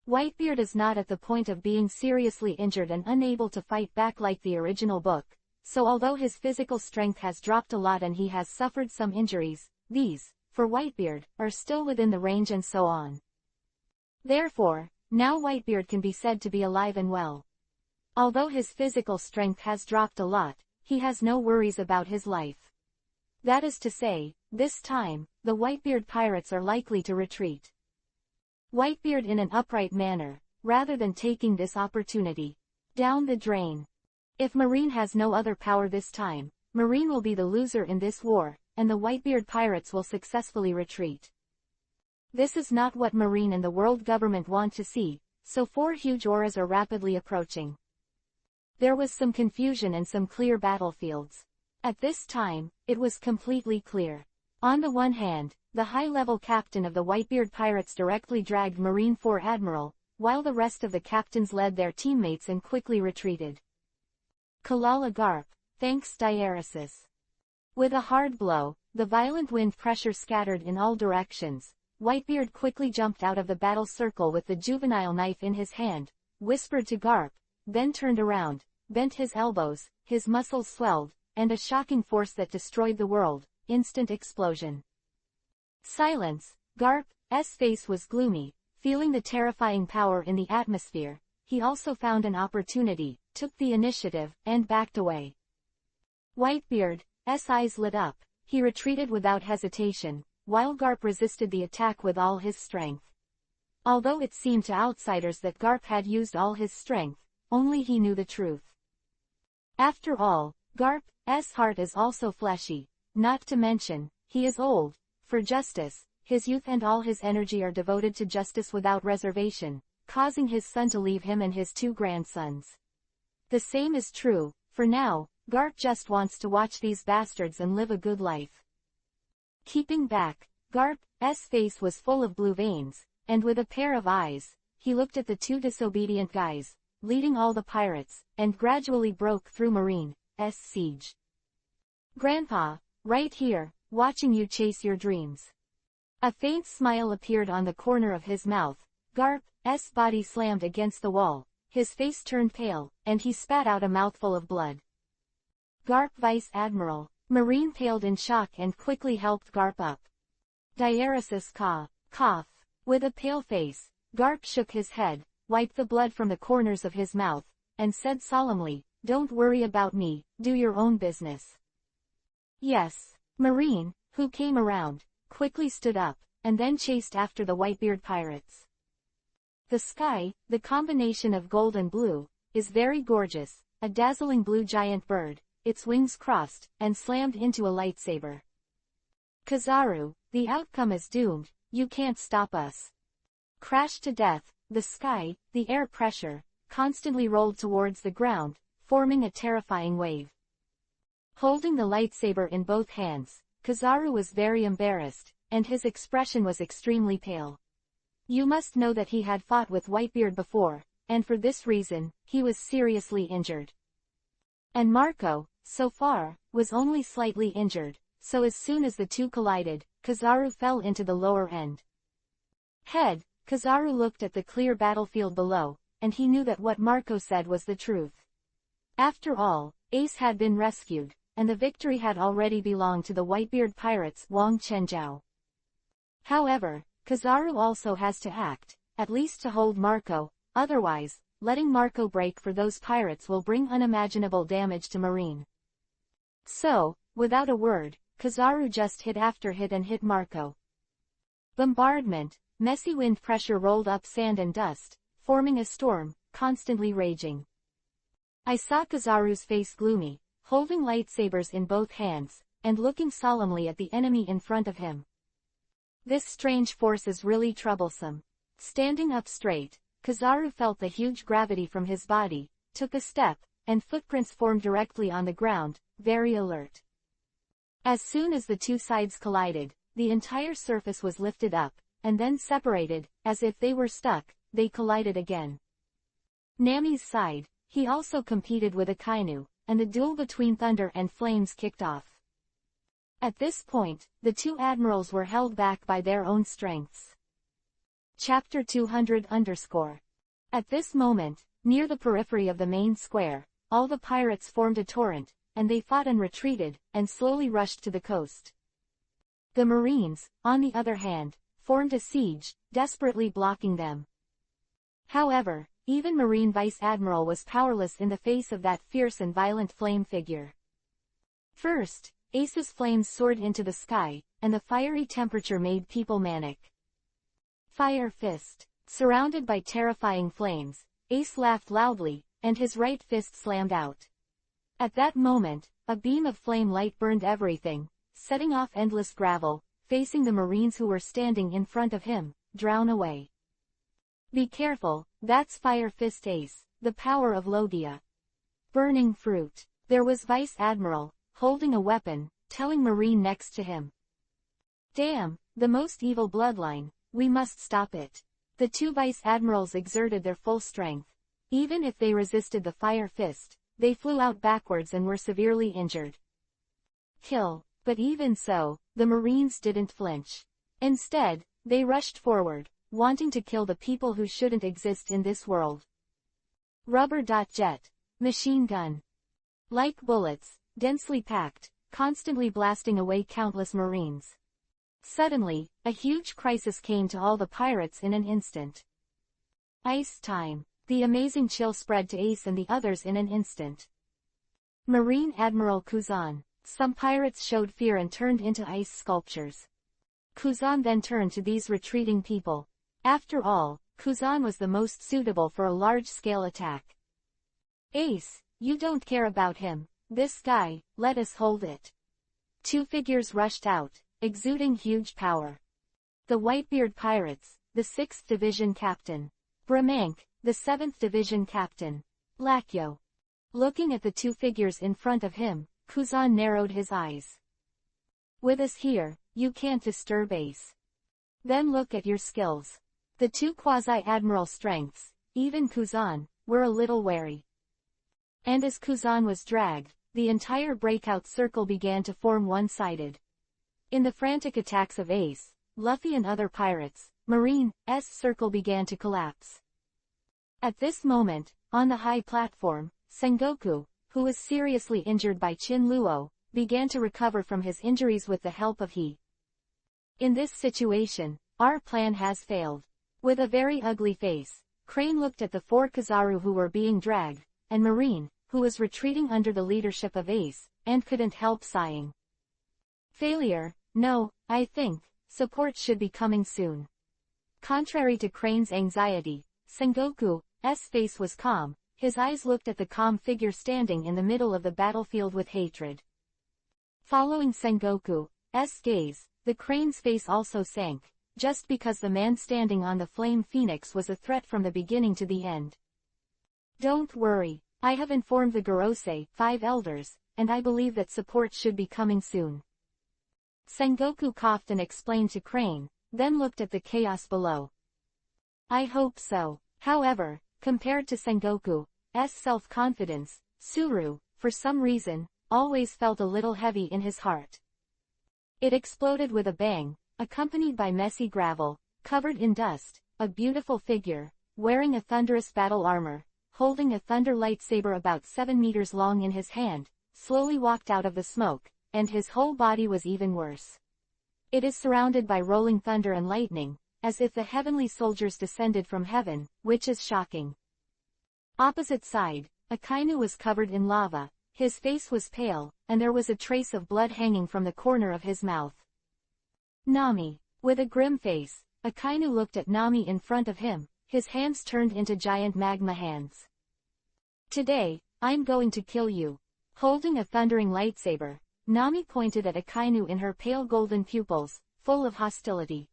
Whitebeard is not at the point of being seriously injured and unable to fight back like the original book, so although his physical strength has dropped a lot and he has suffered some injuries, these, for Whitebeard, are still within the range and so on. Therefore, now Whitebeard can be said to be alive and well. Although his physical strength has dropped a lot, he has no worries about his life. That is to say, this time, the Whitebeard pirates are likely to retreat. Whitebeard in an upright manner, rather than taking this opportunity. Down the drain. If Marine has no other power this time, Marine will be the loser in this war, and the Whitebeard pirates will successfully retreat. This is not what Marine and the world government want to see, so 4 huge auras are rapidly approaching. There was some confusion and some clear battlefields. At this time, it was completely clear. On the one hand, the high-level captain of the Whitebeard pirates directly dragged Marine 4 Admiral, while the rest of the captains led their teammates and quickly retreated. Kalala Garp, thanks Diaresis. With a hard blow, the violent wind pressure scattered in all directions. Whitebeard quickly jumped out of the battle circle with the juvenile knife in his hand, whispered to Garp, then turned around, bent his elbows, his muscles swelled, and a shocking force that destroyed the world, instant explosion. Silence. Garp's face was gloomy, feeling the terrifying power in the atmosphere. He also found an opportunity, took the initiative, and backed away. Whitebeard's eyes lit up. He retreated without hesitation, while Garp resisted the attack with all his strength. Although it seemed to outsiders that Garp had used all his strength, only he knew the truth. After all, Garp's heart is also fleshy, not to mention, he is old. For justice, his youth and all his energy are devoted to justice without reservation, causing his son to leave him and his 2 grandsons. The same is true, for now, Garp just wants to watch these bastards and live a good life. Keeping back, Garp's face was full of blue veins, and with a pair of eyes, he looked at the 2 disobedient guys, leading all the pirates, and gradually broke through Marine's siege. "Grandpa, right here, watching you chase your dreams." A faint smile appeared on the corner of his mouth. Garp's body slammed against the wall, his face turned pale, and he spat out a mouthful of blood. "Garp Vice Admiral." Marine paled in shock and quickly helped Garp up. "Diaresis cough." With a pale face, Garp shook his head, wiped the blood from the corners of his mouth, and said solemnly, "Don't worry about me, do your own business." "Yes." Marine, who came around, quickly stood up, and then chased after the Whitebeard pirates. The sky, the combination of gold and blue, is very gorgeous, a dazzling blue giant bird, its wings crossed, and slammed into a lightsaber. "Kizaru, the outcome is doomed, you can't stop us." Crashed to death, the sky, the air pressure, constantly rolled towards the ground, forming a terrifying wave. Holding the lightsaber in both hands, Kizaru was very embarrassed, and his expression was extremely pale. You must know that he had fought with Whitebeard before, and for this reason, he was seriously injured. And Marco, so far, was only slightly injured, so as soon as the 2 collided, Kizaru fell into the lower end. Kizaru looked at the clear battlefield below, and he knew that what Marco said was the truth. After all, Ace had been rescued, and the victory had already belonged to the Whitebeard pirates Wang Chenjiao. However, Kizaru also has to act, at least to hold Marco, otherwise, letting Marco break for those pirates will bring unimaginable damage to Marine. So, without a word, Kizaru just hit after hit and hit Marco. Bombardment, messy wind pressure rolled up sand and dust, forming a storm, constantly raging. I saw Kizaru's face gloomy, holding lightsabers in both hands, and looking solemnly at the enemy in front of him. This strange force is really troublesome. Standing up straight, Kizaru felt the huge gravity from his body, took a step, and footprints formed directly on the ground, very alert. As soon as the 2 sides collided, the entire surface was lifted up, and then separated, as if they were stuck, they collided again. Nami's side, he also competed with Akainu, and the duel between thunder and flames kicked off. At this point, the 2 admirals were held back by their own strengths. Chapter 200 At this moment, near the periphery of the main square, all the pirates formed a torrent, and they fought and retreated, and slowly rushed to the coast. The Marines, on the other hand, formed a siege, desperately blocking them. However, even Marine Vice Admiral was powerless in the face of that fierce and violent flame figure. First, Ace's flames soared into the sky, and the fiery temperature made people manic. Fire Fist. Surrounded by terrifying flames, Ace laughed loudly, and his right fist slammed out. At that moment, a beam of flame light burned everything, setting off endless gravel, facing the Marines who were standing in front of him, drown away. Be careful, that's Fire Fist Ace, the power of Logia. Burning Fruit. There was Vice Admiral, holding a weapon, telling Marine next to him. Damn, the most evil bloodline, we must stop it. The 2 Vice Admirals exerted their full strength. Even if they resisted the Fire Fist, they flew out backwards and were severely injured. kill, but even so, the Marines didn't flinch. Instead, they rushed forward, wanting to kill the people who shouldn't exist in this world. Rubber jet. Machine gun. Like bullets, densely packed, constantly blasting away countless Marines. Suddenly, a huge crisis came to all the pirates in an instant. Ice time. The amazing chill spread to Ace and the others in an instant. Marine Admiral Kuzan. Some pirates showed fear and turned into ice sculptures. Kuzan then turned to these retreating people. After all, Kuzan was the most suitable for a large-scale attack. Ace, you don't care about him. This guy, let us hold it. Two figures rushed out, exuding huge power. The Whitebeard Pirates, the 6th Division Captain. Bramank, the 7th Division Captain. Lakyo. Looking at the two figures in front of him, Kuzan narrowed his eyes. With us here, you can't disturb Ace. Then look at your skills. The two quasi-admiral strengths, even Kuzan, were a little wary. And as Kuzan was dragged, the entire breakout circle began to form one-sided. In the frantic attacks of Ace, Luffy and other pirates, Marine's circle began to collapse. At this moment, on the high platform, Sengoku, who was seriously injured by Chin Luo, began to recover from his injuries with the help of He. In this situation, our plan has failed. With a very ugly face, Crane looked at the 4 Kizaru who were being dragged, and Marine, who was retreating under the leadership of Ace, and couldn't help sighing. Failure? No, I think, support should be coming soon. Contrary to Crane's anxiety, Sengoku's face was calm, his eyes looked at the calm figure standing in the middle of the battlefield with hatred. Following Sengoku's gaze, the Crane's face also sank, just because the man standing on the Flame Phoenix was a threat from the beginning to the end. Don't worry, I have informed the Gorosei 5 elders, and I believe that support should be coming soon. Sengoku coughed and explained to Crane, then looked at the chaos below. I hope so. However, compared to Sengoku's self-confidence, Suru, for some reason, always felt a little heavy in his heart. It exploded with a bang, accompanied by messy gravel, covered in dust, a beautiful figure, wearing a thunderous battle armor, holding a thunder lightsaber about 7 meters long in his hand, slowly walked out of the smoke, and his whole body was even worse. It is surrounded by rolling thunder and lightning, as if the heavenly soldiers descended from heaven, which is shocking. Opposite side, Akainu was covered in lava, his face was pale, and there was a trace of blood hanging from the corner of his mouth. Nami. With a grim face, Akainu looked at Nami in front of him, his hands turned into giant magma hands. Today, I'm going to kill you. Holding a thundering lightsaber, Nami pointed at Akainu in her pale golden pupils, full of hostility.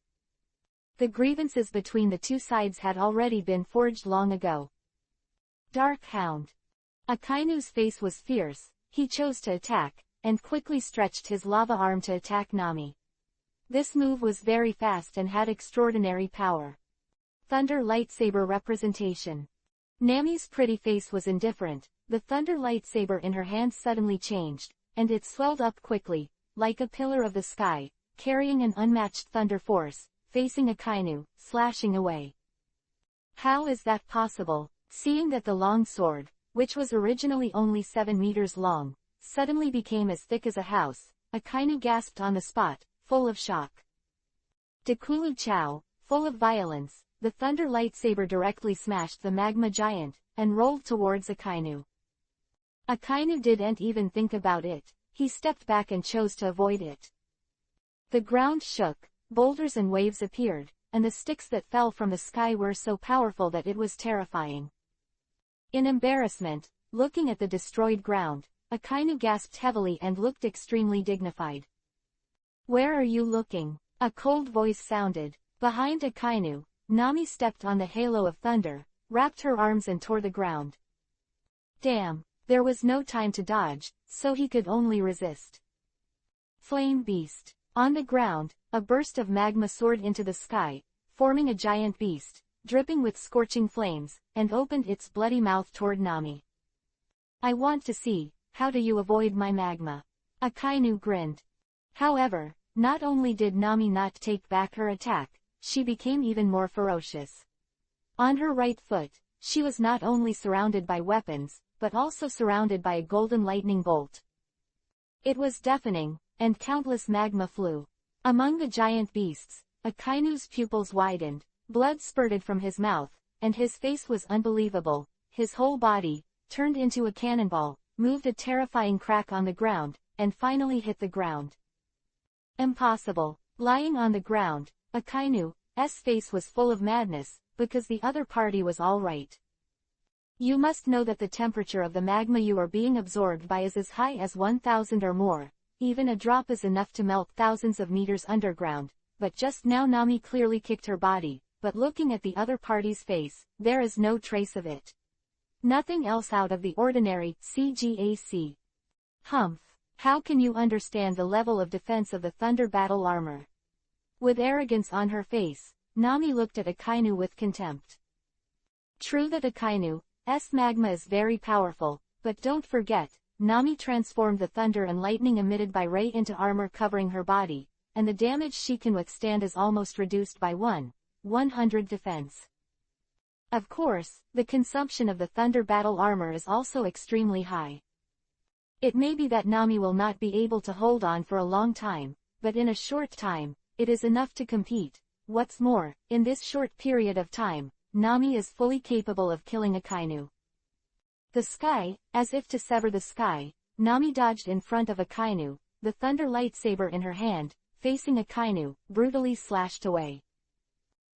The grievances between the two sides had already been forged long ago. Dark Hound. Akainu's face was fierce, he chose to attack, and quickly stretched his lava arm to attack Nami. This move was very fast and had extraordinary power. Thunder lightsaber representation. Nami's pretty face was indifferent, the thunder lightsaber in her hand suddenly changed, and it swelled up quickly, like a pillar of the sky, carrying an unmatched thunder force, facing Akainu, slashing away. How is that possible? Seeing that the long sword, which was originally only 7 meters long, suddenly became as thick as a house, Akainu gasped on the spot, full of shock. Dekulu Chao, full of violence, the thunder lightsaber directly smashed the magma giant, and rolled towards Akainu. Akainu didn't even think about it, he stepped back and chose to avoid it. The ground shook, boulders and waves appeared, and the sticks that fell from the sky were so powerful that it was terrifying. In embarrassment, looking at the destroyed ground, Akainu gasped heavily and looked extremely dignified. Where are you looking? A cold voice sounded. Behind Akainu, Nami stepped on the halo of thunder, wrapped her arms and tore the ground. Damn, there was no time to dodge, so he could only resist. Flame Beast. On the ground, a burst of magma soared into the sky, forming a giant beast, dripping with scorching flames, and opened its bloody mouth toward Nami. I want to see, how do you avoid my magma? Akainu grinned. However, not only did Nami not take back her attack, she became even more ferocious. On her right foot, she was not only surrounded by weapons, but also surrounded by a golden lightning bolt. It was deafening, and countless magma flew. Among the giant beasts, Akainu's pupils widened, blood spurted from his mouth, and his face was unbelievable. His whole body, turned into a cannonball, moved a terrifying crack on the ground, and finally hit the ground. Impossible. Lying on the ground, Akainu's face was full of madness, because the other party was all right. You must know that the temperature of the magma you are being absorbed by is as high as 1000 or more. Even a drop is enough to melt thousands of meters underground, but just now Nami clearly kicked her body, but looking at the other party's face, there is no trace of it. Nothing else out of the ordinary, CGAC. Humph. How can you understand the level of defense of the Thunder Battle Armor? With arrogance on her face, Nami looked at Akainu with contempt. True that Akainu's magma is very powerful, but don't forget, Nami transformed the thunder and lightning emitted by Rey into armor covering her body, and the damage she can withstand is almost reduced by 100 defense. Of course, the consumption of the Thunder Battle Armor is also extremely high. It may be that Nami will not be able to hold on for a long time, but in a short time, it is enough to compete. What's more, in this short period of time, Nami is fully capable of killing Akainu. The sky, as if to sever the sky, Nami dodged in front of Akainu, the thunder lightsaber in her hand, facing Akainu, brutally slashed away.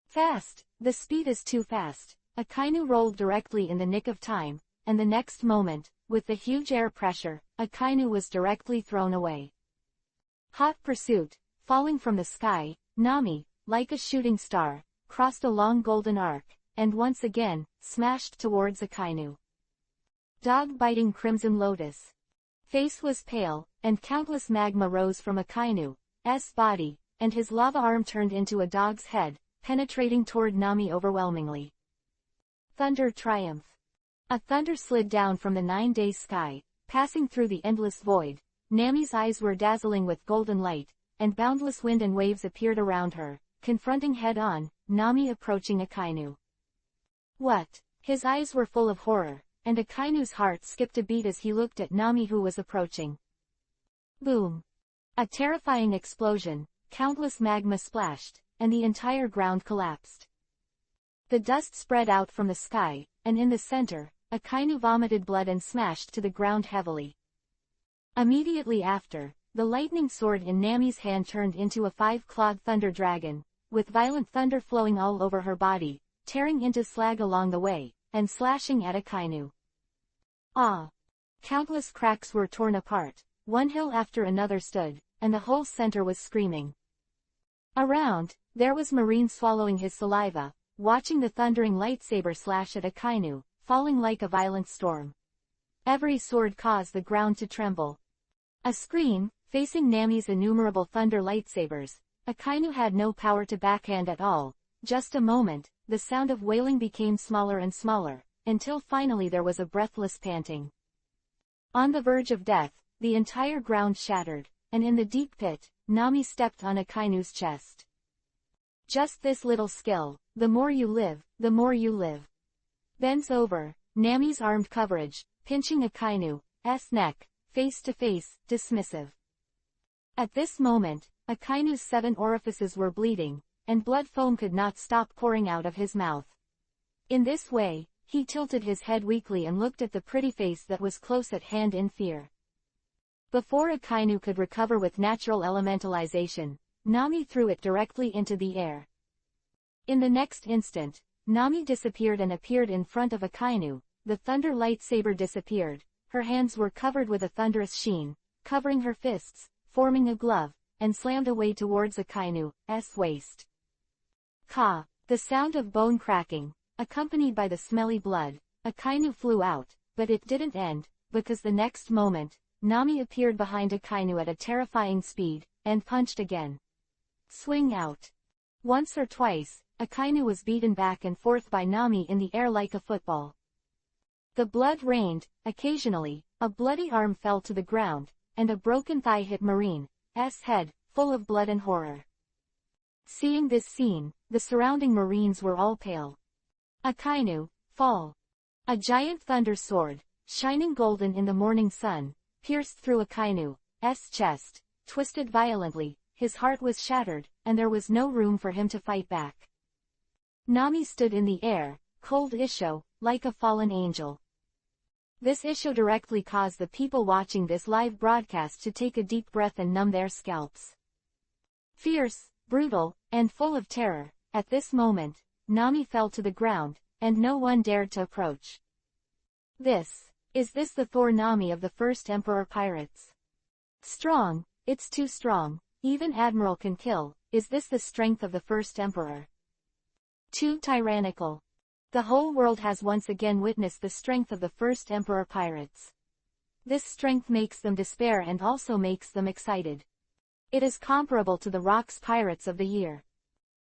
Fast! The speed is too fast. Akainu rolled directly in the nick of time, and the next moment, with the huge air pressure, Akainu was directly thrown away. Hot pursuit, falling from the sky, Nami, like a shooting star, crossed a long golden arc, and once again, smashed towards Akainu. Dog-biting crimson lotus. Face was pale, and countless magma rose from Akainu's body, and his lava arm turned into a dog's head, penetrating toward Nami overwhelmingly. Thunder triumph. A thunder slid down from the 9-day sky, passing through the endless void. Nami's eyes were dazzling with golden light, and boundless wind and waves appeared around her, confronting head-on, Nami approaching Akainu. What? His eyes were full of horror, and Akainu's heart skipped a beat as he looked at Nami who was approaching. Boom! A terrifying explosion, countless magma splashed, and the entire ground collapsed. The dust spread out from the sky, and in the center, Akainu vomited blood and smashed to the ground heavily. Immediately after, the lightning sword in Nami's hand turned into a 5-clawed thunder dragon, with violent thunder flowing all over her body, tearing into slag along the way, and slashing at Akainu. Ah! Countless cracks were torn apart, one hill after another stood, and the whole center was screaming. Around, there was Marine swallowing his saliva, watching the thundering lightsaber slash at Akainu, falling like a violent storm. Every sword caused the ground to tremble. A scream, facing Nami's innumerable thunder lightsabers, Akainu had no power to backhand at all. Just a moment, the sound of wailing became smaller and smaller, until finally there was a breathless panting. On the verge of death, the entire ground shattered, and in the deep pit, Nami stepped on Akainu's chest. Just this little skill, the more you live, the more you live. Bends over, Nami's armed coverage, pinching Akainu's neck, face to face, dismissive. At this moment, Akainu's 7 orifices were bleeding, and blood foam could not stop pouring out of his mouth. In this way, he tilted his head weakly and looked at the pretty face that was close at hand in fear. Before Akainu could recover with natural elementalization, Nami threw it directly into the air. In the next instant, Nami disappeared and appeared in front of Akainu. The thunder lightsaber disappeared, her hands were covered with a thunderous sheen, covering her fists, forming a glove, and slammed away towards Akainu's waist. Ka! The sound of bone cracking, accompanied by the smelly blood, Akainu flew out, but it didn't end, because the next moment, Nami appeared behind Akainu at a terrifying speed, and punched again. Swing out. Once or twice, Akainu was beaten back and forth by Nami in the air like a football. The blood rained, occasionally, a bloody arm fell to the ground, and a broken thigh hit Marine's head, full of blood and horror. Seeing this scene, the surrounding Marines were all pale. Akainu, fall. A giant thunder sword, shining golden in the morning sun, pierced through Akainu's chest, twisted violently, his heart was shattered, and there was no room for him to fight back. Nami stood in the air, cold Isho, like a fallen angel. This Isho directly caused the people watching this live broadcast to take a deep breath and numb their scalps. Fierce, brutal, and full of terror, at this moment, Nami fell to the ground, and no one dared to approach. Is this the Thor Nami of the First Emperor Pirates? Strong, it's too strong, even Admiral can kill, is this the strength of the First Emperor? Too tyrannical. The whole world has once again witnessed the strength of the First Emperor Pirates. This strength makes them despair and also makes them excited. It is comparable to the Rocks Pirates of the Year.